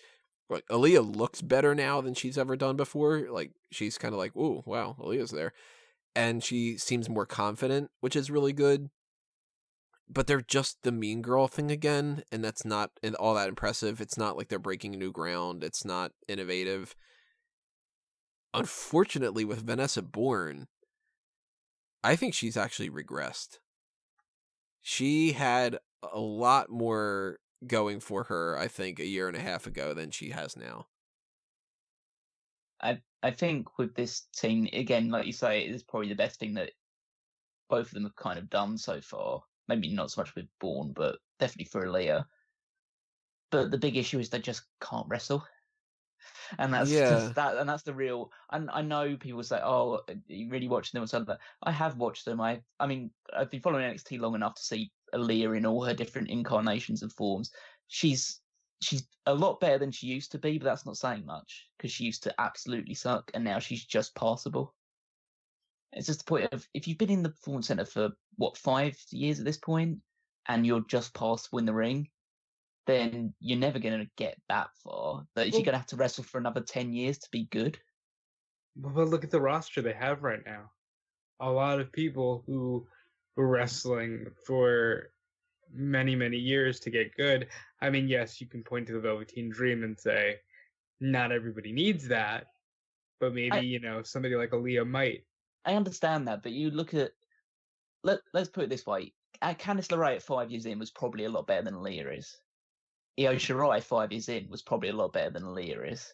Like, Aaliyah looks better now than she's ever done before. Like, she's kind of like, ooh, wow, Aaliyah's there. And she seems more confident, which is really good. but they're just the mean girl thing again, and that's not all that impressive. It's not like they're breaking new ground. It's not innovative. Unfortunately, with Vanessa Bourne, I think she's actually regressed. She had a lot more going for her, I think, a year and a half ago than she has now. I think with this team, again, like you say, it is probably the best thing that both of them have kind of done so far. Maybe not so much with Bourne, but definitely for Aaliyah. But the big issue is they just can't wrestle. And that's Yeah. and that's the real. And I know people say, "Oh, are you really watching them?" or something. I have watched them. I mean, I've been following NXT long enough to see Aaliyah in all her different incarnations and forms. She's a lot better than she used to be, but that's not saying much because she used to absolutely suck, and now she's just passable. It's just the point of if you've been in the Performance Center for what 5 years at this point, and you're just past Win the Ring, then you're never going to get that far. But if you're going to have to wrestle for another 10 years to be good. But look at the roster they have right now. A lot of people who were wrestling for many, many years to get good. I mean, yes, you can point to the Velveteen Dream and say, not everybody needs that, but maybe, somebody like Aaliyah might. I understand that, but you look at let's put it this way: Candice LeRae at 5 years in was probably a lot better than Aaliyah is. Io Shirai 5 years in was probably a lot better than Aaliyah is.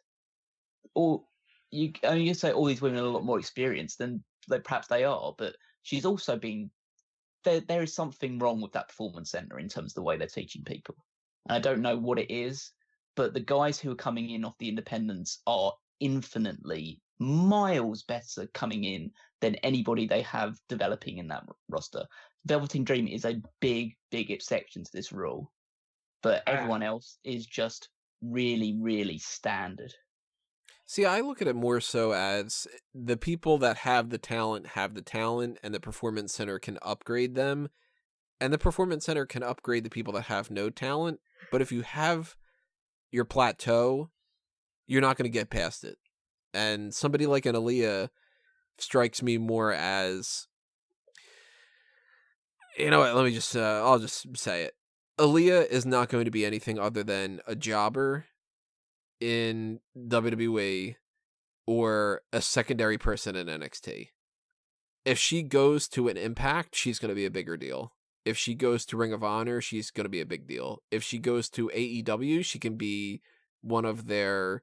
Or you say all these women are a lot more experienced than perhaps they are, but she's also been there is something wrong with that Performance Center in terms of the way they're teaching people. And I don't know what it is, but the guys who are coming in off the independents are infinitely miles better coming in than anybody they have developing in that roster. Velveteen Dream is a big, big exception to this rule, but everyone else is just really, really standard. See, I look at it more so as the people that have the talent, and the Performance Center can upgrade them. And the Performance Center can upgrade the people that have no talent. But if you have your plateau, you're not going to get past it. And somebody like an Aaliyah strikes me more as, you know what, let me just, I'll just say it. Aaliyah is not going to be anything other than a jobber in WWE or a secondary person in NXT. If she goes to an Impact, she's going to be a bigger deal. If she goes to Ring of Honor, she's going to be a big deal. If she goes to AEW, she can be one of their,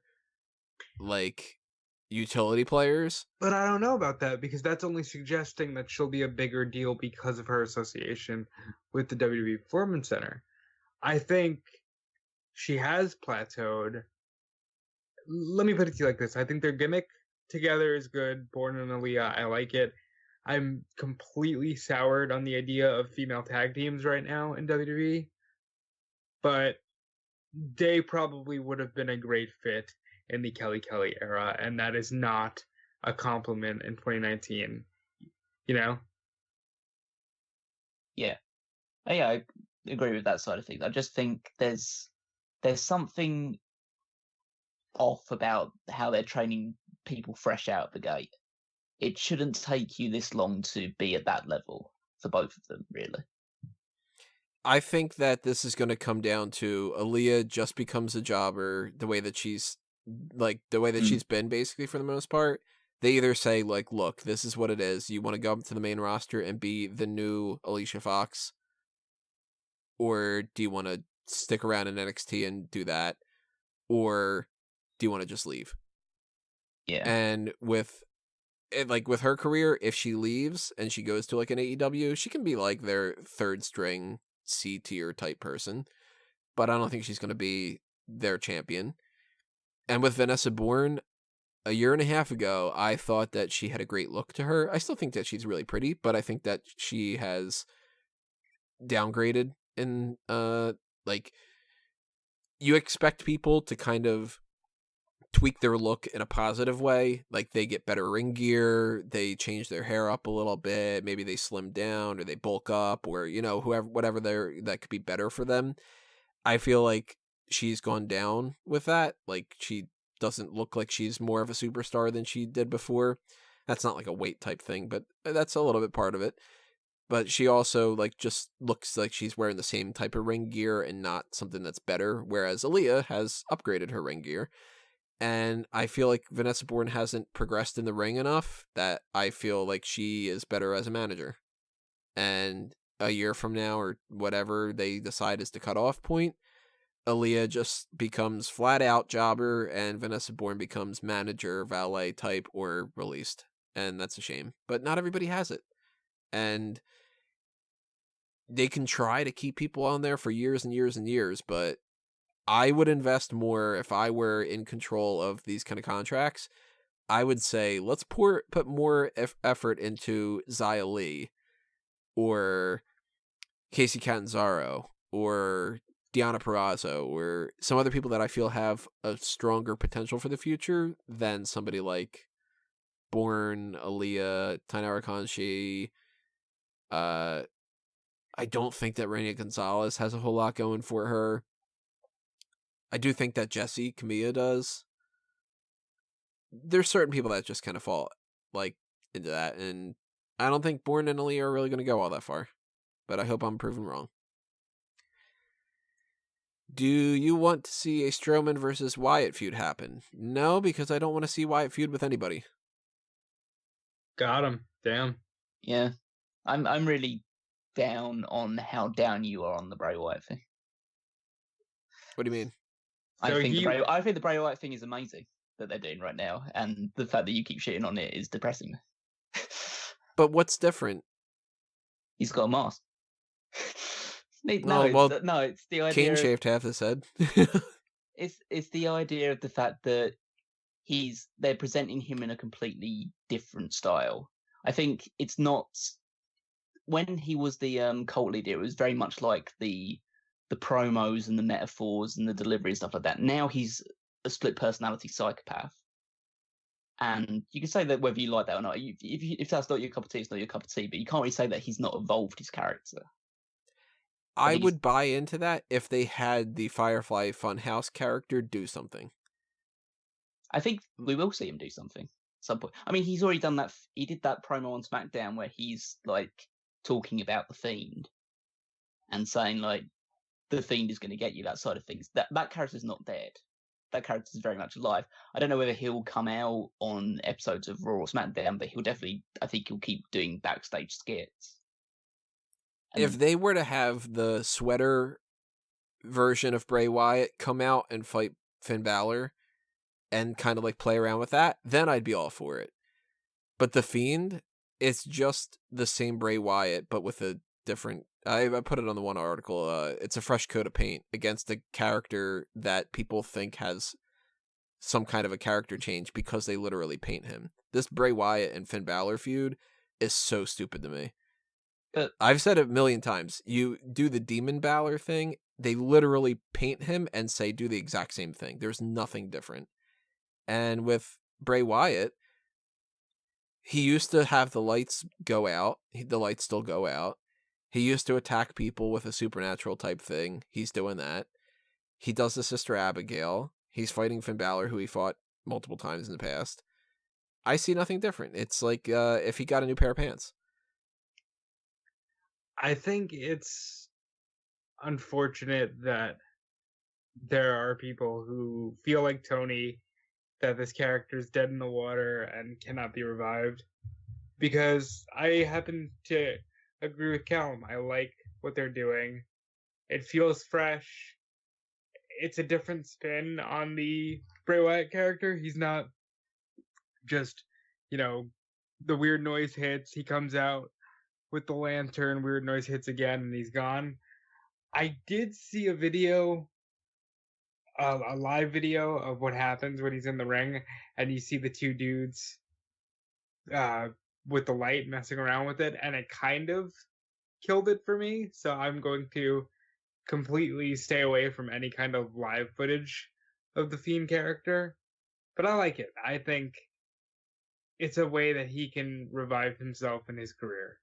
like, utility players. But I don't know about that because that's only suggesting that she'll be a bigger deal because of her association with the WWE Performance Center. I think she has plateaued. Let me put it to you like this. I think their gimmick together is good. Born and Aaliyah, I like it. I'm completely soured on the idea of female tag teams right now in WWE. But they probably would have been a great fit in the Kelly Kelly era, and that is not a compliment in 2019. Yeah. Yeah, I agree with that side of things. I just think there's something off about how they're training people fresh out of the gate. It shouldn't take you this long to be at that level for both of them, really. I think that this is going to come down to Aaliyah just becomes a jobber the way that she's been basically for the most part. They either say like, look, this is what it is. You want to go up to the main roster and be the new Alicia Fox? Or do you want to stick around in NXT and do that? Or do you want to just leave? Yeah. And with her career, if she leaves and she goes to like an AEW, she can be like their third string C tier type person, but I don't think she's going to be their champion. And with Vanessa Bourne, a year and a half ago, I thought that she had a great look to her. I still think that she's really pretty, but I think that she has downgraded in you expect people to kind of tweak their look in a positive way. Like they get better ring gear, they change their hair up a little bit, maybe they slim down or they bulk up or, whatever that could be better for them. I feel like she's gone down with that. Like she doesn't look like she's more of a superstar than she did before. That's not like a weight type thing, but that's a little bit part of it. but she also like just looks like she's wearing the same type of ring gear and not something that's better, whereas Aaliyah has upgraded her ring gear. And I feel like Vanessa Bourne hasn't progressed in the ring enough that I feel like she is better as a manager. And a year from now or whatever they decide is the cutoff point, Aaliyah just becomes flat out jobber and Vanessa Bourne becomes manager, valet type, or released. And that's a shame. But not everybody has it. And they can try to keep people on there for years and years and years, but I would invest more if I were in control of these kind of contracts. I would say let's put more effort into Xia Li or Casey Catanzaro or Deanna Perrazzo or some other people that I feel have a stronger potential for the future than somebody like Bourne, Aaliyah, Tainara Kanshi. I don't think that Reina Gonzalez has a whole lot going for her. I do think that Jessie Camilla does. There's certain people that just kind of fall like into that, and I don't think Bourne and Aaliyah are really going to go all that far. But I hope I'm proven wrong. Do you want to see a Strowman versus Wyatt feud happen? No, because I don't want to see Wyatt feud with anybody. Got him. Damn. Yeah, I'm really down on how down you are on the Bray Wyatt thing. What do you mean? I So think he- the Bray Wyatt thing is amazing that they're doing right now, and the fact that you keep shitting on it is depressing me. But what's different? He's got a mask. Oh, well, No, it's the idea. Kane of- shaved half his head. It's the idea of the fact that they're presenting him in a completely different style. I think it's not when he was the cult leader. It was very much like the promos and the metaphors and the delivery and stuff like that. Now he's a split personality psychopath, and you can say that whether you like that or not. If that's not your cup of tea, it's not your cup of tea. But you can't really say that he's not evolved his character. I would buy into that if they had the Firefly Funhouse character do something. I think we will see him do something at some point. I mean, he's already done that. He did that promo on SmackDown where he's like talking about the Fiend and saying like the Fiend is going to get you, that side of things. That character's not dead. That character's very much alive. I don't know whether he'll come out on episodes of Raw or SmackDown, but he'll definitely. I think he'll keep doing backstage skits. And If they were to have the sweater version of Bray Wyatt come out and fight Finn Balor and kind of like play around with that, then I'd be all for it. But the Fiend, it's just the same Bray Wyatt, but with a different... I put it on the one article. It's a fresh coat of paint against a character that people think has some kind of a character change because they literally paint him. This Bray Wyatt and Finn Balor feud is so stupid to me. I've said it a million times. You do the Demon Balor thing, they literally paint him and say do the exact same thing. There's nothing different. And with Bray Wyatt, he used to have the lights go out. The lights still go out. He used to attack people with a supernatural type thing. He's doing that. He does the Sister Abigail. He's fighting Finn Balor, who he fought multiple times in the past. I see nothing different. It's like if he got a new pair of pants. I think it's unfortunate that there are people who feel like Tony, that this character is dead in the water and cannot be revived. Because I happen to agree with Callum. I like what they're doing. It feels fresh. It's a different spin on the Bray Wyatt character. He's not just, the weird noise hits, he comes out with the lantern, weird noise hits again, and he's gone. I did see a video, a live video of what happens when he's in the ring, and you see the two dudes with the light messing around with it, and it kind of killed it for me. So I'm going to completely stay away from any kind of live footage of the Fiend character. But I like it. I think it's a way that he can revive himself in his career.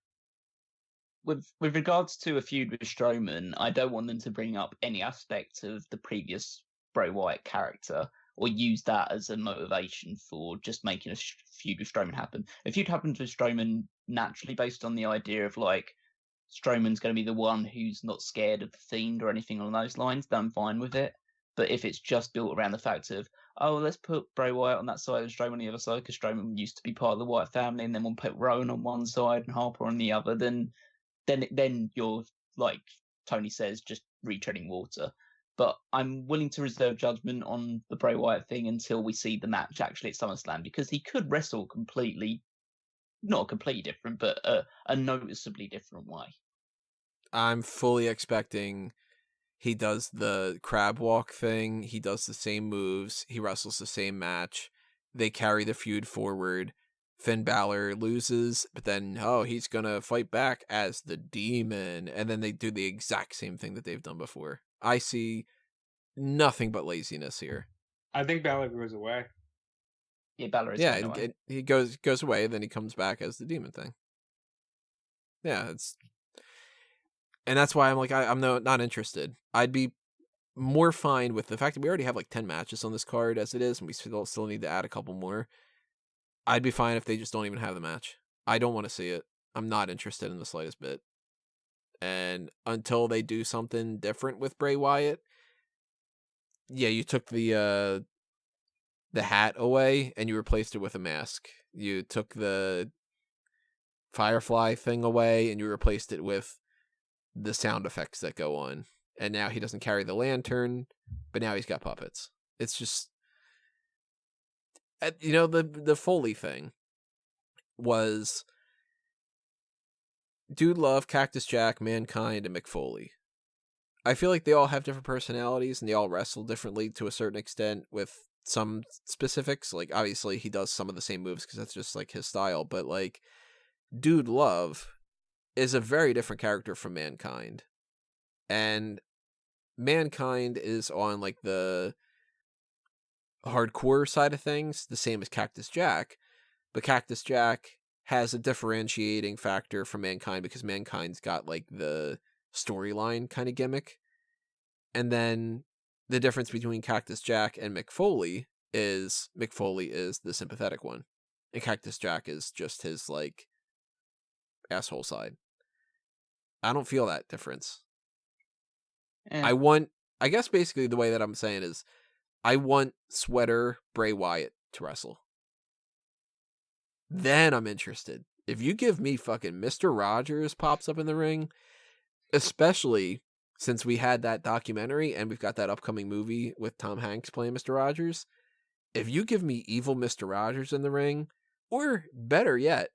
with regards to a feud with Strowman, I don't want them to bring up any aspect of the previous Bray Wyatt character or use that as a motivation for just making a feud with Strowman happen. A feud happens with Strowman naturally based on the idea of like Strowman's going to be the one who's not scared of the Fiend or anything along those lines, then I'm fine with it. But if it's just built around the fact of, oh, let's put Bray Wyatt on that side and Strowman on the other side, because Strowman used to be part of the Wyatt family, and then we'll put Rowan on one side and Harper on the other, then you're, like Tony says, just retreading water. But I'm willing to reserve judgment on the Bray Wyatt thing until we see the match actually at SummerSlam, because he could wrestle not completely different, but a noticeably different way. I'm fully expecting he does the crab walk thing. He does the same moves. He wrestles the same match. They carry the feud forward. Finn Balor loses, but then, he's going to fight back as the Demon. And then they do the exact same thing that they've done before. I see nothing but laziness here. I think Balor goes away. Yeah, Balor is Yeah, going away. he goes away, then he comes back as the Demon thing. Yeah, and that's why I'm like, I'm not interested. I'd be more fine with the fact that we already have like 10 matches on this card as it is, and we still need to add a couple more. I'd be fine if they just don't even have the match. I don't want to see it. I'm not interested in the slightest bit. And until they do something different with Bray Wyatt, yeah, you took the hat away and you replaced it with a mask. You took the Firefly thing away and you replaced it with the sound effects that go on. And now he doesn't carry the lantern, but now he's got puppets. It's just, the Foley thing was Dude Love, Cactus Jack, Mankind, and McFoley. I feel like they all have different personalities and they all wrestle differently to a certain extent with some specifics. Like, obviously, he does some of the same moves because that's just like his style, but like, Dude Love is a very different character from Mankind. And Mankind is on like the hardcore side of things, the same as Cactus Jack, but Cactus Jack has a differentiating factor from Mankind because Mankind's got like the storyline kind of gimmick. And then the difference between Cactus Jack and McFoley is the sympathetic one, and Cactus Jack is just his like asshole side. I don't feel that difference. I guess basically the way that I'm saying is I want Sweater Bray Wyatt to wrestle. Then I'm interested. If you give me fucking Mr. Rogers pops up in the ring, especially since we had that documentary and we've got that upcoming movie with Tom Hanks playing Mr. Rogers, if you give me evil Mr. Rogers in the ring, or better yet,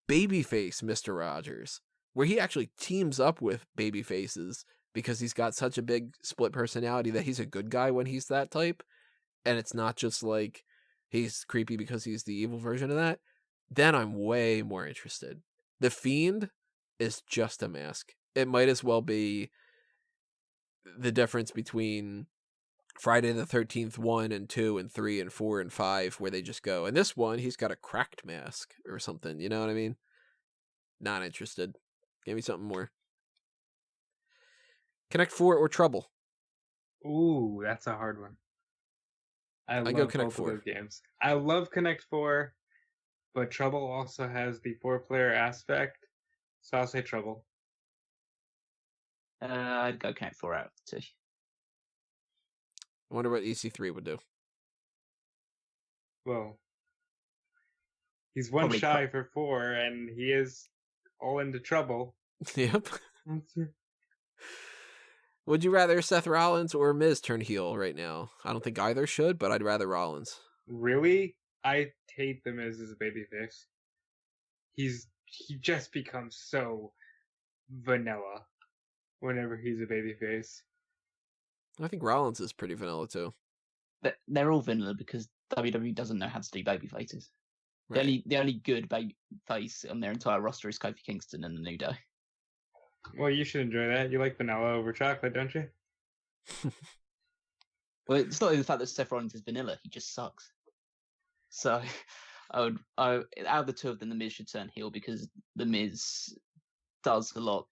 babyface Mr. Rogers, where he actually teams up with babyfaces because he's got such a big split personality that he's a good guy when he's that type, and it's not just like he's creepy because he's the evil version of that, then I'm way more interested. The Fiend is just a mask. It might as well be the difference between Friday the 13th 1 and 2 and 3 and 4 and 5, where they just go, and this one, he's got a cracked mask or something, you know what I mean? Not interested. Give me something more. Connect 4 or Trouble? Ooh, that's a hard one. I go love Connect both of 4. those games. I love Connect 4, but Trouble also has the 4-player aspect, so I'll say Trouble. I'd go Connect 4 out of 2. I wonder what EC3 would do. Well, he's one Probably shy for 4, and he is all into Trouble. Yep. Would you rather Seth Rollins or Miz turn heel right now? I don't think either should, but I'd rather Rollins. Really? I hate The Miz as a babyface. He just becomes so vanilla whenever he's a babyface. I think Rollins is pretty vanilla too. They're all vanilla because WWE doesn't know how to do baby faces. Right. The only good baby face on their entire roster is Kofi Kingston and the New Day. Well, you should enjoy that. You like vanilla over chocolate, don't you? Well, it's not even the fact that Seth Rollins is vanilla; he just sucks. So, out of the two of them, the Miz should turn heel because the Miz does a lot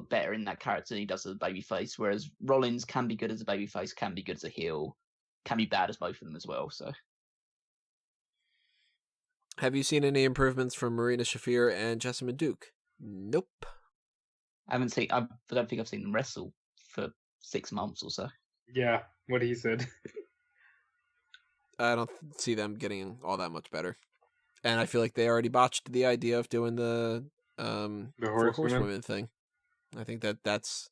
better in that character than he does as a babyface. Whereas Rollins can be good as a babyface, can be good as a heel, can be bad as both of them as well. So, have you seen any improvements from Marina Shafir and Jessamine Duke? Nope. I don't think I've seen them wrestle for 6 months or so. Yeah, what he said. I don't see them getting all that much better. And I feel like they already botched the idea of doing the The four horsewomen. horsewomen thing. I think that's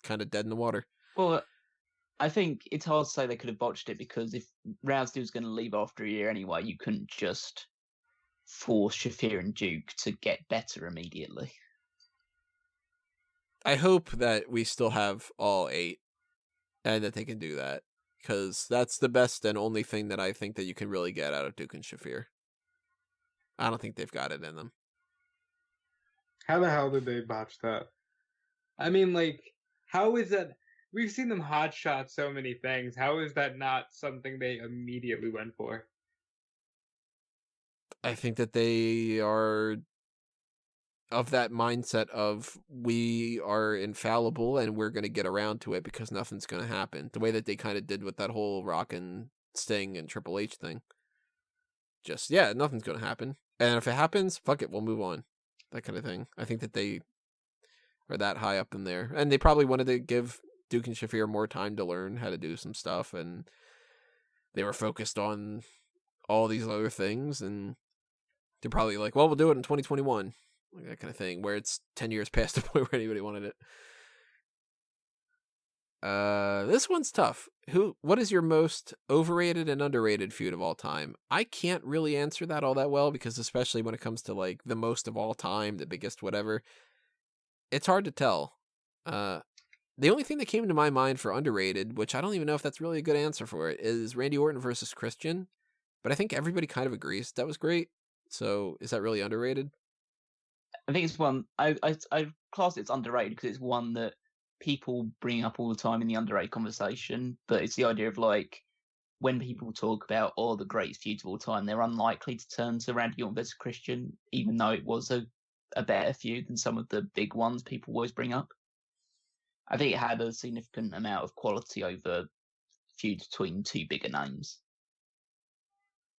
kind of dead in the water. Well, I think it's hard to say they could have botched it because if Rousey was going to leave after a year anyway, you couldn't just force Shafir and Duke to get better immediately. I hope that we still have all 8 and that they can do that, because that's the best and only thing that I think that you can really get out of Duke and Shafir. I don't think they've got it in them. How the hell did they botch that? I mean, like, how is that? We've seen them hotshot so many things. How is that not something they immediately went for? I think that they are of that mindset of we are infallible and we're going to get around to it because nothing's going to happen. The way that they kind of did with that whole Rock and Sting and Triple H thing. Just, yeah, nothing's going to happen. And if it happens, fuck it, we'll move on. That kind of thing. I think that they are that high up in there. And they probably wanted to give Duke and Shafir more time to learn how to do some stuff. And they were focused on all these other things. And they're probably like, well, we'll do it in 2021. Like that kind of thing, where it's 10 years past the point where anybody wanted it. This one's tough. What is your most overrated and underrated feud of all time? I can't really answer that all that well, because especially when it comes to like the most of all time, the biggest whatever, it's hard to tell. The only thing that came to my mind for underrated, which I don't even know if that's really a good answer for it, is Randy Orton versus Christian. But I think everybody kind of agrees that was great. So is that really underrated? I think it's one I class it's underrated because it's one that people bring up all the time in the underrated conversation. But it's the idea of like when people talk about the greatest feuds of all time, they're unlikely to turn to Randy Orton versus Christian, even though it was a better feud than some of the big ones people always bring up. I think it had a significant amount of quality over feuds between two bigger names.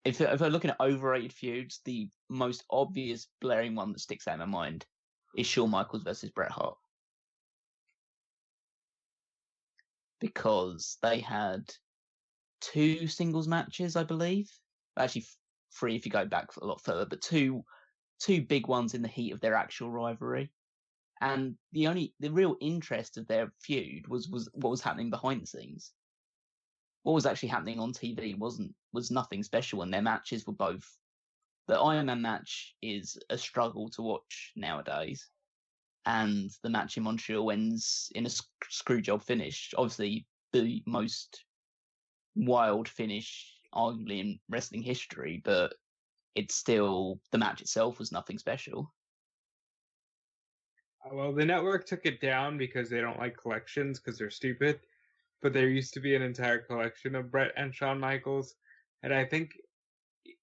If I'm looking at overrated feuds, the most obvious blaring one that sticks out in my mind is Shawn Michaels versus Bret Hart. Because they had 2 singles matches, I believe. Actually, 3 if you go back a lot further, but two big ones in the heat of their actual rivalry. And the real interest of their feud was what was happening behind the scenes. What was actually happening on TV was nothing special, and their matches were both. The Iron Man match is a struggle to watch nowadays, and the match in Montreal ends in a screwjob finish. Obviously, the most wild finish, arguably in wrestling history, but it's still the match itself was nothing special. Well, the network took it down because they don't like collections because they're stupid. But there used to be an entire collection of Bret and Shawn Michaels, and I think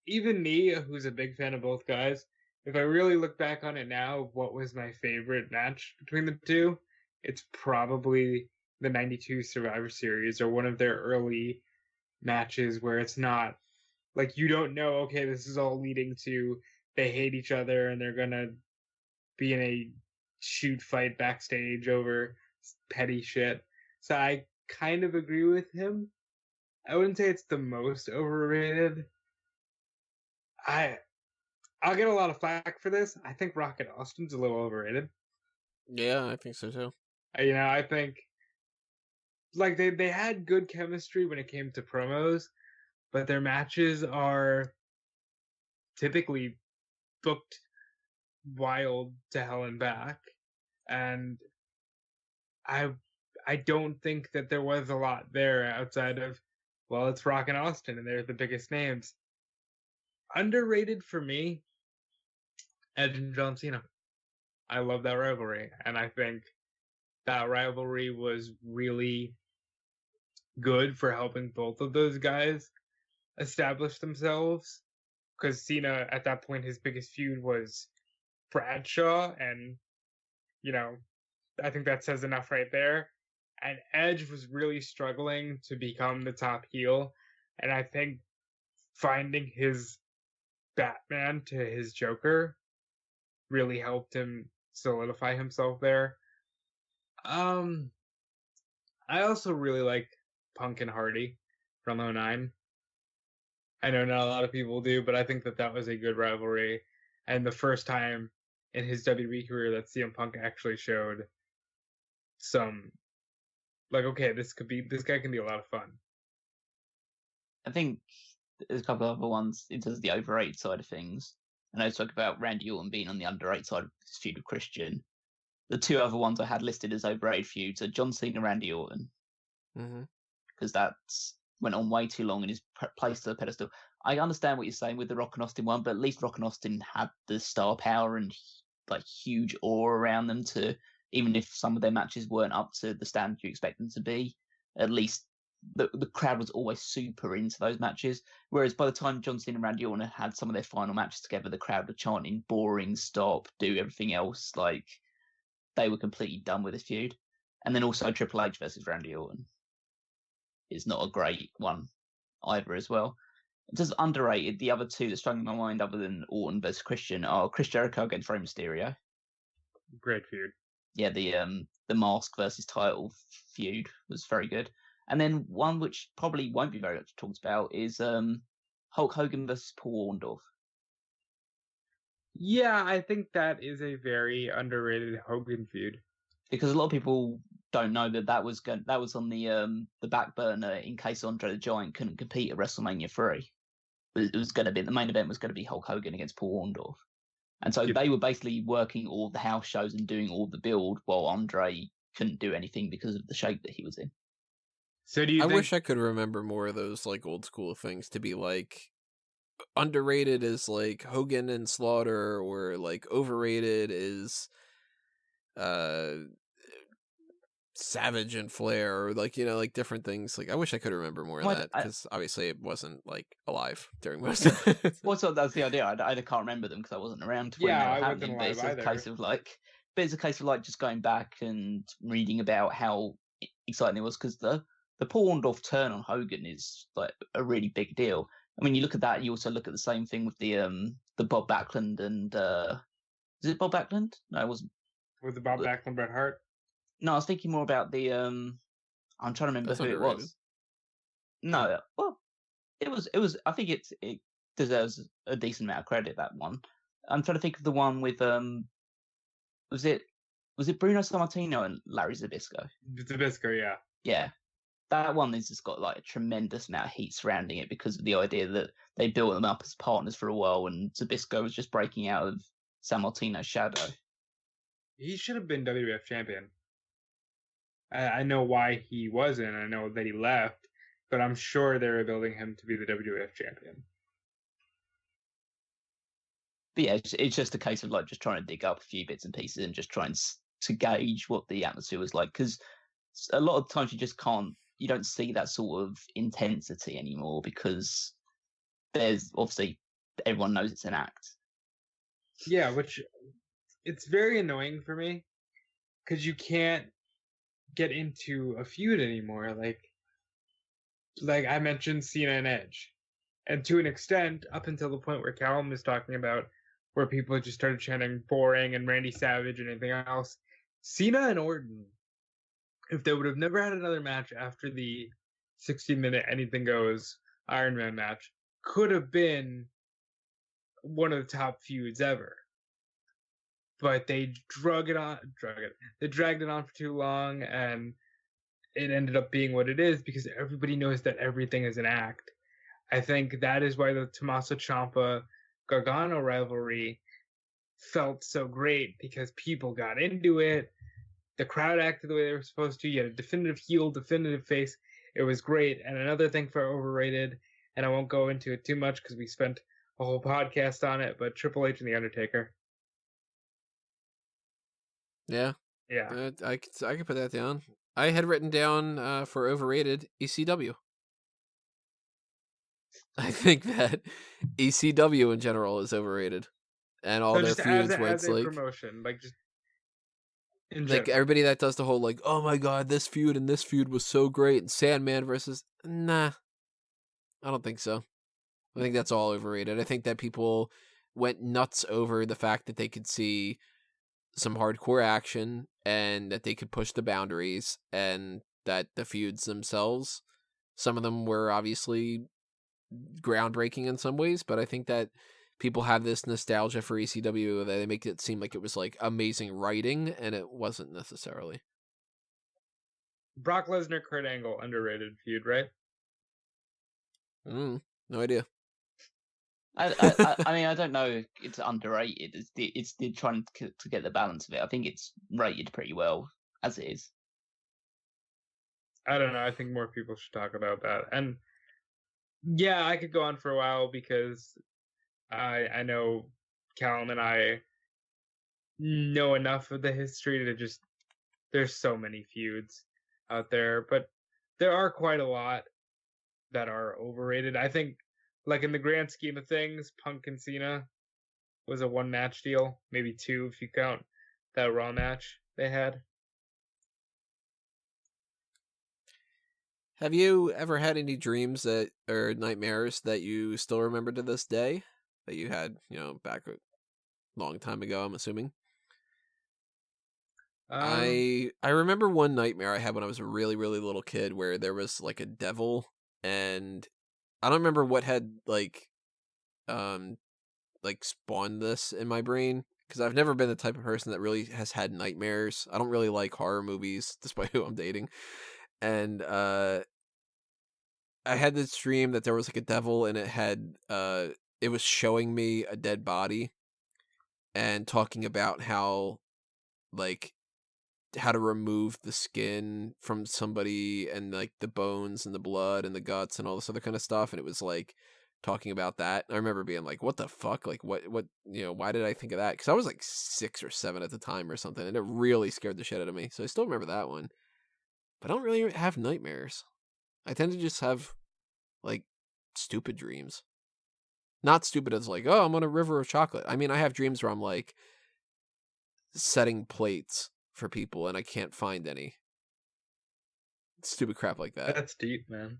even me, who's a big fan of both guys, if I really look back on it now, what was my favorite match between the two? It's probably the '92 Survivor Series or one of their early matches where it's not like you don't know. Okay, this is all leading to they hate each other and they're gonna be in a shoot fight backstage over petty shit. So I kind of agree with him. I wouldn't say it's the most overrated. I'll get a lot of flack for this. I think Rocket Austin's a little overrated. Yeah, I think so too. I think like they had good chemistry when it came to promos, but their matches are typically booked wild to hell and back. And I don't think that there was a lot there outside of, well, it's Rock and Austin and they're the biggest names. Underrated for me, Edge and John Cena. I love that rivalry, and I think that rivalry was really good for helping both of those guys establish themselves. Because Cena, at that point, his biggest feud was Bradshaw, and I think that says enough right there. And Edge was really struggling to become the top heel, and I think finding his Batman to his Joker really helped him solidify himself there. I also really like Punk and Hardy from '09. I know not a lot of people do, but I think that was a good rivalry, and the first time in his WWE career that CM Punk actually showed some, like, okay, this guy can be a lot of fun. I think there's a couple of other ones in terms of the overrated side of things. And I talk about Randy Orton being on the underrated side of this feud with Christian. The two other ones I had listed as overrated feuds are John Cena and Randy Orton, because that's went on way too long and is placed to the pedestal. I understand what you're saying with the Rock and Austin one, but at least Rock and Austin had the star power and like huge aura around them to, even if some of their matches weren't up to the standard you expect them to be, at least the crowd was always super into those matches. Whereas by the time John Cena and Randy Orton had some of their final matches together, the crowd were chanting "boring, stop, do everything else." Like they were completely done with this feud. And then also Triple H versus Randy Orton is not a great one either as well. Just underrated, the other two that strung in my mind other than Orton versus Christian are Chris Jericho against Rey Mysterio. Great feud. Yeah, the mask versus title feud was very good. And then one which probably won't be very much talked about is Hulk Hogan versus Paul Orndorff. Yeah, I think that is a very underrated Hogan feud. Because a lot of people don't know that was on the back burner in case Andre the Giant couldn't compete at WrestleMania 3. It was going to be, the main event was going to be Hulk Hogan against Paul Orndorff. And so they were basically working all the house shows and doing all the build while Andre couldn't do anything because of the shape that he was in. So do you think... wish I could remember more of those like old school things to be like underrated is like Hogan and Slaughter, or like overrated is Savage and Flair, or like, like different things. Like I wish I could remember more of that, because obviously it wasn't like alive during most of it. Well, so that's the idea. I can't remember them because I wasn't around when they were happening. But it's a case of like just going back and reading about how exciting it was, because the Paul Orndorff turn on Hogan is like a really big deal. I mean, you look at that. You also look at the same thing with the Bob Backlund and is it Bob Backlund? No, it wasn't. Was it Bob Backlund, Bret Hart? No, I was thinking more about the I'm trying to remember who underrated. It was. No, well, it was. I think it deserves a decent amount of credit, that one. I'm trying to think of the one with was it Bruno Sammartino and Larry Zbyszko? Zbyszko, yeah. Yeah. That one has just got like a tremendous amount of heat surrounding it because of the idea that they built them up as partners for a while, and Zbyszko was just breaking out of Sammartino's shadow. He should have been WWF champion. I know why he wasn't. I know that he left, but I'm sure they were building him to be the WWF champion. But yeah, it's just a case of like just trying to dig up a few bits and pieces and just trying to gauge what the atmosphere was like, because a lot of times you don't see that sort of intensity anymore because there's obviously everyone knows it's an act. Yeah, which it's very annoying for me because you can't get into a feud anymore. Like I mentioned Cena and Edge, and to an extent, up until the point where Callum was talking about, where people just started chanting "boring" and Randy Savage and anything else, Cena and Orton, if they would have never had another match after the 60-minute anything goes Iron Man match, could have been one of the top feuds ever. But they dragged it on for too long, and it ended up being what it is because everybody knows that everything is an act. I think that is why the Tommaso Ciampa Gargano rivalry felt so great, because people got into it. The crowd acted the way they were supposed to. You had a definitive heel, definitive face. It was great. And another thing for overrated, and I won't go into it too much because we spent a whole podcast on it, but Triple H and The Undertaker. Yeah. I could put that down. I had written down for overrated ECW. I think that ECW in general is overrated, and all their feuds where it's like promotion, like just like everybody that does the whole like, oh my god, this feud and this feud was so great, and Sandman versus I don't think so. I think that's all overrated. I think that people went nuts over the fact that they could see some hardcore action and that they could push the boundaries, and that the feuds themselves, some of them were obviously groundbreaking in some ways, but I think that people have this nostalgia for ECW that they make it seem like it was like amazing writing, and it wasn't necessarily. Brock Lesnar, Kurt Angle, underrated feud, right? No idea. I mean, I don't know. It's underrated. It's trying to get the balance of it. I think it's rated pretty well as it is. I don't know. I think more people should talk about that. And yeah, I could go on for a while because I know Callum and I know enough of the history to just, there's so many feuds out there, but there are quite a lot that are overrated. I think, like, in the grand scheme of things, Punk and Cena was a one match deal, maybe two if you count that Raw match they had. Have you ever had any dreams that or nightmares that you still remember to this day that you had, back a long time ago, I'm assuming? I remember one nightmare I had when I was a really, really little kid where there was like a devil, and I don't remember what had like spawned this in my brain, because I've never been the type of person that really has had nightmares. I don't really like horror movies, despite who I'm dating. And I had this dream that there was like a devil, and it was showing me a dead body and talking about how to remove the skin from somebody, and like the bones and the blood and the guts and all this other kind of stuff. And it was like talking about that. I remember being like, what the fuck? Like what, why did I think of that? Cause I was like 6 or 7 at the time or something. And it really scared the shit out of me. So I still remember that one, but I don't really have nightmares. I tend to just have like stupid dreams. Not stupid as like, oh, I'm on a river of chocolate. I mean, I have dreams where I'm like setting plates for people and I can't find any. Stupid crap like that. That's deep, man.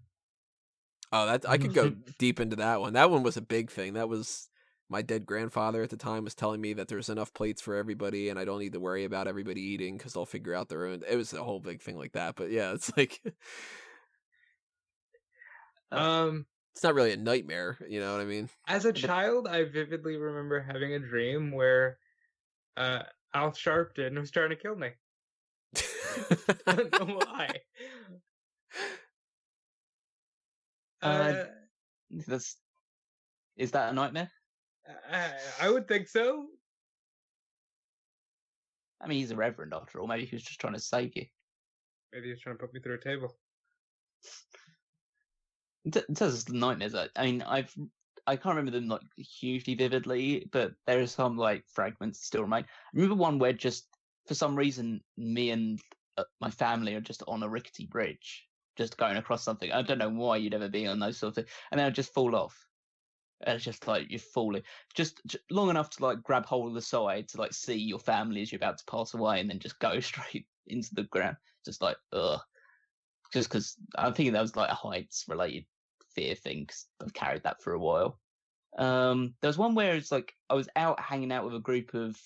Oh, that I could go deep into that one. That one was a big thing. That was my dead grandfather at the time was telling me that there's enough plates for everybody and I don't need to worry about everybody eating because they'll figure out their own. It was a whole big thing like that. But yeah, it's like it's not really a nightmare, you know what I mean? As a child, I vividly remember having a dream where Al Sharpton was trying to kill me. I don't know why. Is that a nightmare? I would think so. I mean, he's a reverend after all. Maybe he was just trying to save you. Maybe he was trying to put me through a table. In terms of nightmares, I mean, I can't remember them like hugely vividly, but there are some like fragments that still remain. I remember one where just for some reason me and my family are just on a rickety bridge, just going across something. I don't know why you'd ever be on those sort of things, and then I just fall off. And it's just like you're falling, just long enough to like grab hold of the side to like see your family as you're about to pass away, and then just go straight into the ground. Just like just because I'm thinking that was like a heights related fear thing. Cause I've carried that for a while. There was one where it's like I was out hanging out with a group of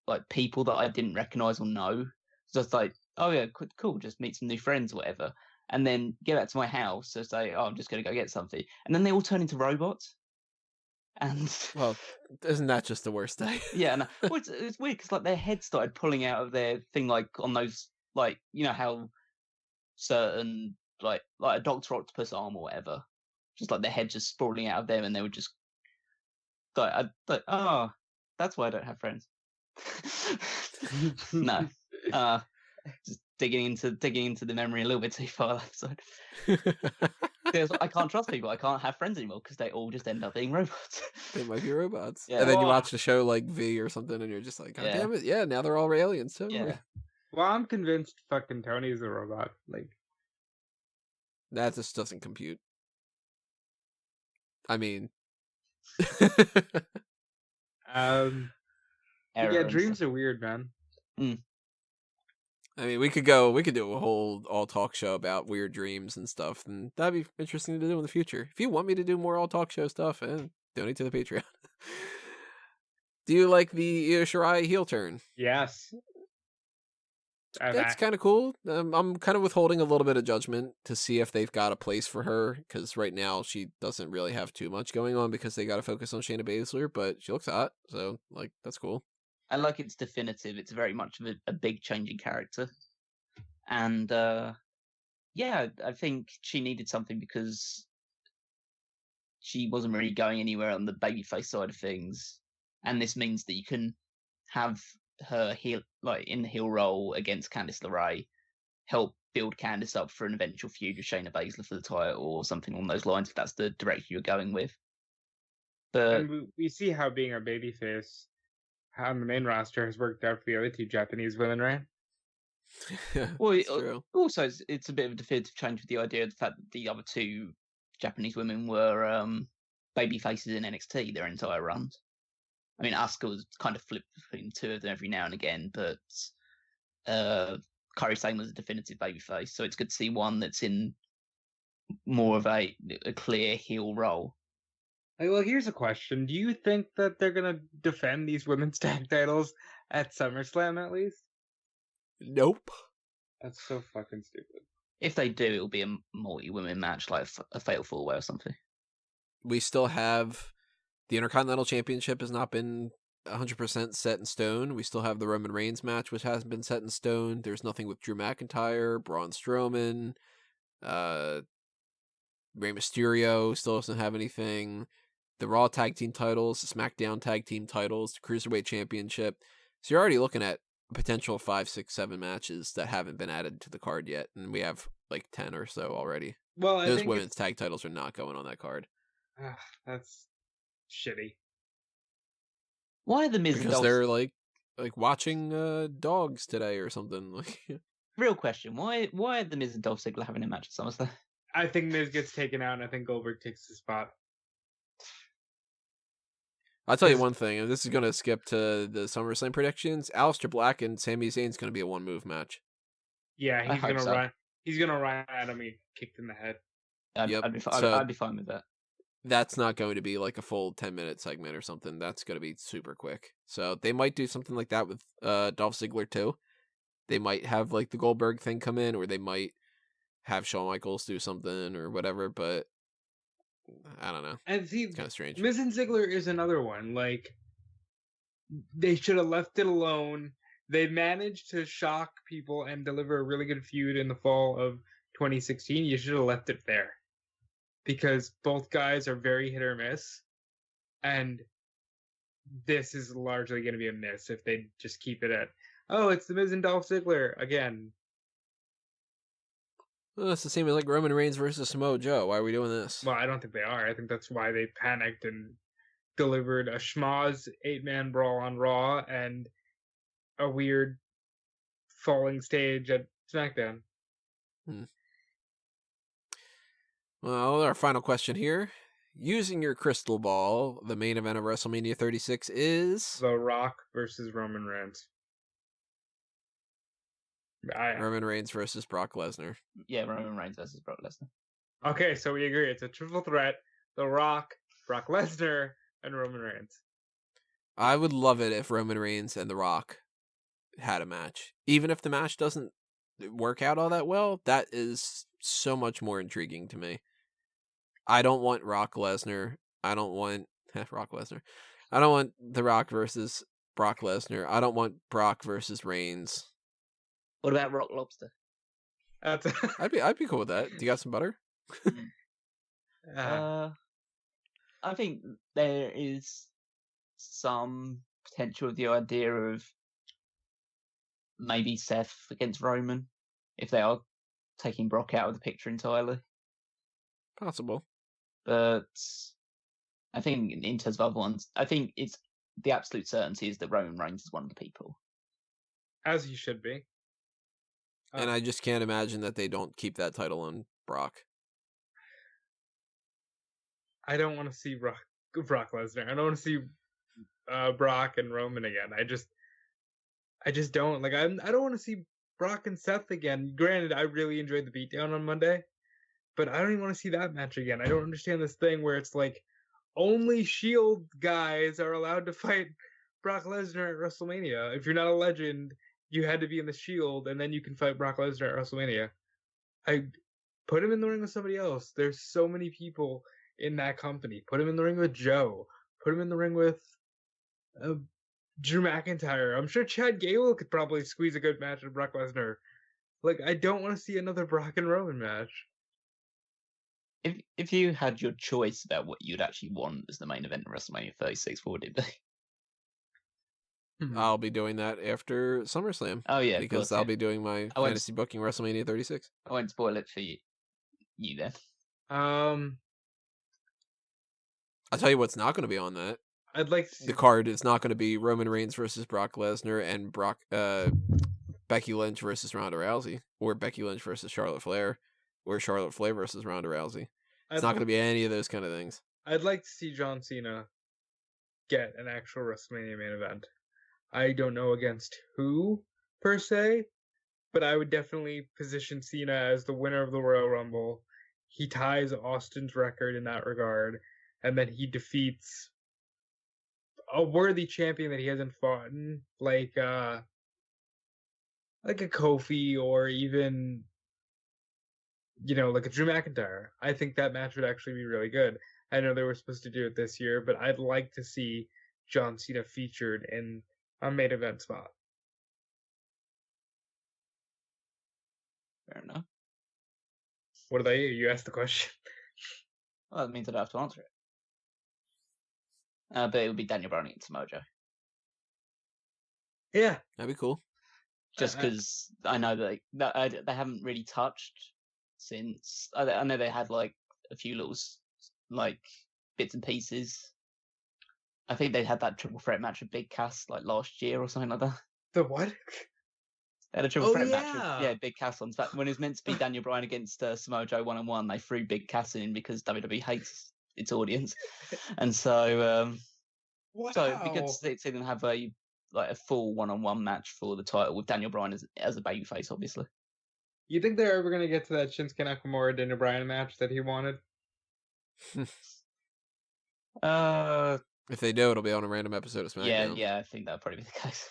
like people that I didn't recognize or know. So it's like, oh yeah, cool, just meet some new friends or whatever. And then get back to my house, so say, oh, I'm just going to go get something. And then they all turn into robots. And well, isn't that just the worst day? Yeah, no. Well, it's weird because like their heads started pulling out of their thing, like on those, like, you know how certain like a Doctor Octopus arm or whatever, just like their head just sprawling out of them, and they would just like, oh, that's why I don't have friends. No, just digging into the memory a little bit too far. So I can't trust people. I can't have friends anymore because they all just end up being robots. They might be robots. Yeah. And then you watch the show like V or something, and you're just like, God damn it! Yeah, now they're all aliens too. Yeah. Well, I'm convinced fucking Tony's a robot. Like that just doesn't compute. I mean, yeah, dreams are weird, man. I mean, we could do a whole all talk show about weird dreams and stuff, and that'd be interesting to do in the future. If you want me to do more all talk show stuff, donate to the Patreon. Do you like the Io Shirai heel turn? Yes. That's kind of cool. I'm kind of withholding a little bit of judgment to see if they've got a place for her, because right now she doesn't really have too much going on because they got to focus on Shayna Baszler, but she looks hot, so like that's cool. I like it's definitive. It's very much of a big change in character, and yeah, I think she needed something because she wasn't really going anywhere on the babyface side of things, and this means that you can have her heel, like in the heel role against Candice LeRae, help build Candice up for an eventual feud with Shayna Baszler for the title or something along those lines, if that's the direction you're going with. But And we see how being a babyface on the main roster has worked out for the other two Japanese women, right? well, It's true. also it's a bit of a definitive change with the idea of the fact that the other two Japanese women were baby faces in NXT their entire runs. I mean, Asuka was kind of flipped between two of them every now and again, but Kairi Sane was a definitive babyface, so it's good to see one that's in more of a clear heel role. Well, here's a question. Do you think that they're going to defend these women's tag titles at SummerSlam at least? Nope. That's so fucking stupid. If they do, it'll be a multi-women match, like a Fatal 4-Way or something. We still have the Intercontinental Championship has not been 100% set in stone. We still have the Roman Reigns match, which hasn't been set in stone. There's nothing with Drew McIntyre, Braun Strowman, Rey Mysterio still doesn't have anything. The Raw Tag Team titles, the SmackDown Tag Team titles, the Cruiserweight Championship. So you're already looking at potential 5, 6, 7 matches that haven't been added to the card yet, and we have like 10 or so already. Well, I Those think women's tag titles are not going on that card that's shitty. Why are the Miz and because Dolph? they're like watching dogs today or something. Like, Real question: Why are the Miz and Dolph Ziggler having a match at SummerSlam? I think Miz gets taken out, and I think Goldberg takes the spot. I'll tell you one thing, and this is going to skip to the SummerSlam predictions. Aleister Black and Sami Zayn's going to be a one-move match. Yeah, I he's hope gonna so. run. He's gonna run at him. He kicked in the head. Yep, I'd be fine with that. That's not going to be like a full 10-minute segment or something. That's going to be super quick. So they might do something like that with Dolph Ziggler too. They might have like the Goldberg thing come in, or they might have Shawn Michaels do something or whatever, but I don't know. And see, It's kind of strange. Miz and Ziggler is another one. Like, they should have left it alone. They managed to shock people and deliver a really good feud in the fall of 2016. You should have left it there. Because both guys are very hit or miss. And this is largely going to be a miss if they just keep it at, oh, it's the Miz and Dolph Ziggler again. Well, it's the same as like Roman Reigns versus Samoa Joe. Why are we doing this? Well, I don't think they are. I think that's why they panicked and delivered a schmoz 8-man brawl on Raw and a weird falling stage at SmackDown. Well, our final question here. Using your crystal ball, the main event of WrestleMania 36 is The Rock versus Roman Reigns. Roman Reigns versus Brock Lesnar. Yeah, Roman Reigns versus Brock Lesnar. Okay, so we agree. It's a triple threat. The Rock, Brock Lesnar, and Roman Reigns. I would love it if Roman Reigns and The Rock had a match. Even if the match doesn't work out all that well, that is so much more intriguing to me. I don't want Rock Lesnar. I don't want Rock Lesnar. I don't want The Rock versus Brock Lesnar. I don't want Brock versus Reigns. What about Rock Lobster? That's I'd be cool with that. Do you got some butter? I think there is some potential of the idea of maybe Seth against Roman if they are taking Brock out of the picture entirely. Possible. But I think in terms of other ones, I think it's the absolute certainty is that Roman Reigns is one of the people. as he should be. And I just can't imagine that they don't keep that title on Brock. I don't want to see Brock Lesnar. I don't want to see Brock and Roman again. I just don't like. I don't want to see Brock and Seth again. Granted, I really enjoyed the beatdown on Monday, but I don't even want to see that match again. I don't understand this thing where it's like only Shield guys are allowed to fight Brock Lesnar at WrestleMania. If you're not a legend, you had to be in the Shield, and then you can fight Brock Lesnar at WrestleMania. I put him in the ring with somebody else. There's so many people in that company. Put him in the ring with Joe. Put him in the ring with Drew McIntyre. I'm sure Chad Gable could probably squeeze a good match with Brock Lesnar. Like, I don't want to see another Brock and Roman match. If you had your choice about what you'd actually want as the main event of WrestleMania 36, what would it be? I'll be doing that after SummerSlam. Oh yeah, because I'll be doing my fantasy booking WrestleMania 36. I won't spoil it for you then. I'll tell you what's not going to be on that. I'd like to see the card is not going to be Roman Reigns versus Brock Lesnar and Becky Lynch versus Ronda Rousey, or Becky Lynch versus Charlotte Flair, or Charlotte Flair versus Ronda Rousey. It's not going to be any of those kind of things. I'd like to see John Cena get an actual WrestleMania main event. I don't know against who, per se, but I would definitely position Cena as the winner of the Royal Rumble. He ties Austin's record in that regard, and then he defeats a worthy champion that he hasn't fought in, like a Kofi, or even, like a Drew McIntyre. I think that match would actually be really good. I know they were supposed to do it this year, but I'd like to see John Cena featured in a main event spot. Fair enough. What about you? You asked the question. Well, that means I don't have to answer it. But it would be Daniel Bryan against Samoa Joe. Yeah, that'd be cool. Just because I know that they haven't really touched since. I know they had like a few little like bits and pieces. I think they had that triple threat match with Big Cass like last year or something like that. The what? They had a triple threat match with Big Cass on. In fact, when it was meant to be Daniel Bryan against Samoa Joe 1-on-1, they threw Big Cass in because WWE hates its audience, and so so it'd be good to see them have a full 1-on-1 match for the title with Daniel Bryan as a babyface, obviously. You think they're ever going to get to that Shinsuke Nakamura Daniel Bryan match that he wanted? If they do, it'll be on a random episode of SmackDown. Yeah, I think that'll probably be the case.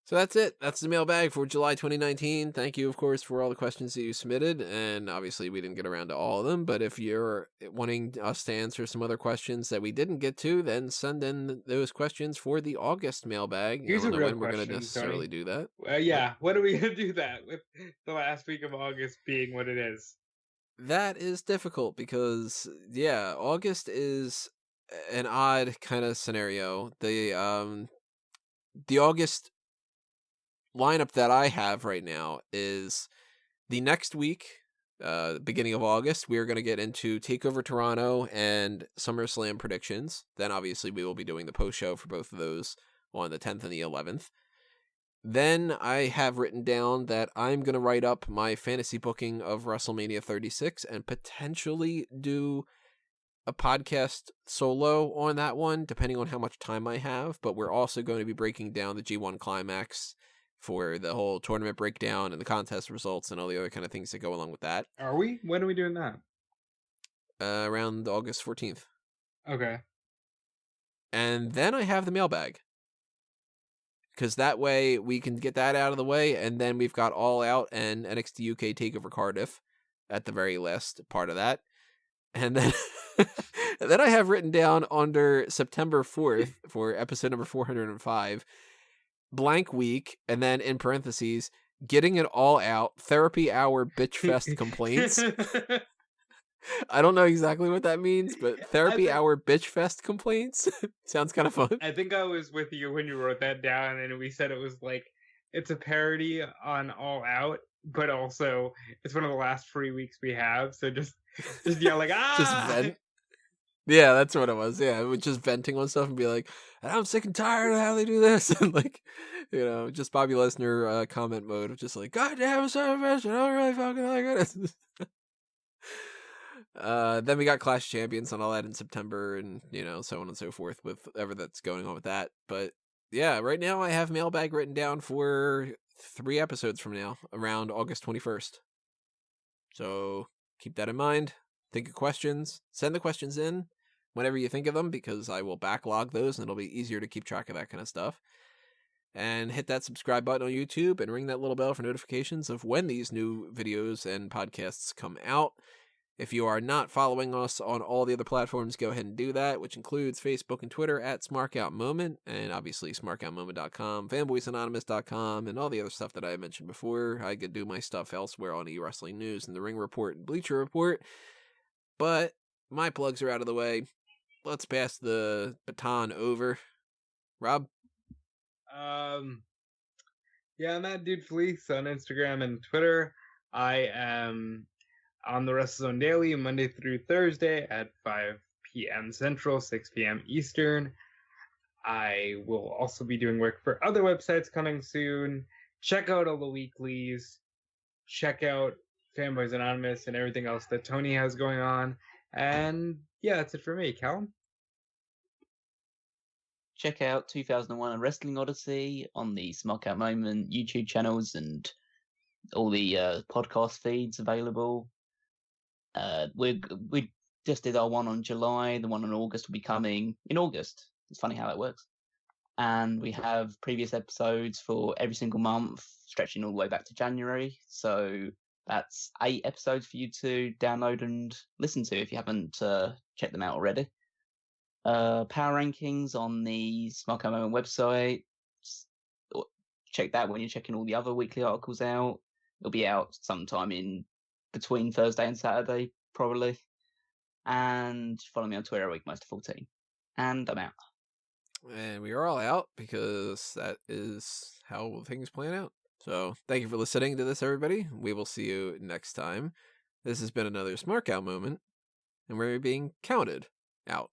So that's it. That's the mailbag for July 2019. Thank you, of course, for all the questions that you submitted. And obviously, we didn't get around to all of them. But if you're wanting us to answer some other questions that we didn't get to, then send in those questions for the August mailbag. Here's I don't a know real when we're going to question, necessarily do that. Yeah. When are we going to do that with the last week of August being what it is? That is difficult because, August is an odd kind of scenario. The August lineup that I have right now is the next week, beginning of August, we are going to get into TakeOver Toronto and SummerSlam predictions. Then obviously we will be doing the post show for both of those on the 10th and the 11th. Then I have written down that I'm going to write up my fantasy booking of WrestleMania 36 and potentially do a podcast solo on that one, depending on how much time I have. But we're also going to be breaking down the G1 Climax for the whole tournament breakdown and the contest results and all the other kind of things that go along with that. Are we? When are we doing that? Around August 14th. Okay. And then I have the mailbag. Because that way we can get that out of the way, and then we've got All Out and NXT UK TakeOver Cardiff at the very last part of that. And then and then I have written down under September 4th for episode number 405, blank week, and then in parentheses, getting it all out, therapy hour bitch fest complaints. I don't know exactly what that means, but therapy hour bitch fest complaints sounds kind of fun. I think I was with you when you wrote that down, and we said it was like, it's a parody on All Out, but also it's one of the last free weeks we have, so just yell like, ah! Just vent. Yeah, that's what it was. Yeah, it was just venting on stuff and be like, I'm sick and tired of how they do this. And like, just Bobby Lesnar comment mode of just like, God damn, so much, I don't really fucking like it. Then we got Clash of Champions and all that in September, and so on and so forth with whatever that's going on with that. But yeah, right now I have mailbag written down for 3 episodes from now, around August 21st. So keep that in mind. Think of questions. Send the questions in. whenever you think of them, because I will backlog those and it'll be easier to keep track of that kind of stuff. And hit that subscribe button on YouTube and ring that little bell for notifications of when these new videos and podcasts come out. If you are not following us on all the other platforms, go ahead and do that, which includes Facebook and Twitter at Smark Out Moment, and obviously smarkoutmoment.com, fanboysanonymous.com, and all the other stuff that I mentioned before. I could do my stuff elsewhere on eWrestling News and the Ring Report and Bleacher Report, but my plugs are out of the way. Let's pass the baton over. Rob? Yeah, I'm at Dude Fleece on Instagram and Twitter. I am on the WrestleZone Daily Monday through Thursday at 5 p.m. Central, 6 p.m. Eastern. I will also be doing work for other websites coming soon. Check out all the weeklies. Check out Fanboys Anonymous and everything else that Tony has going on. And yeah, that's it for me. Callum? Check out 2001 A Wrestling Odyssey on the Smark Out Moment YouTube channels and all the podcast feeds available. We just did our one on July. The one on August will be coming in August. It's funny how that works. And we have previous episodes for every single month, stretching all the way back to January. So that's 8 episodes for you to download and listen to if you haven't checked them out already. Power rankings on the Smark Out Moment website. Check that when you're checking all the other weekly articles out. It'll be out sometime in between Thursday and Saturday, probably. And follow me on Twitter at Weekmaster14. And I'm out. And we are all out because that is how things plan out. So thank you for listening to this, everybody. We will see you next time. This has been another Smark Out Moment, and we're being counted out.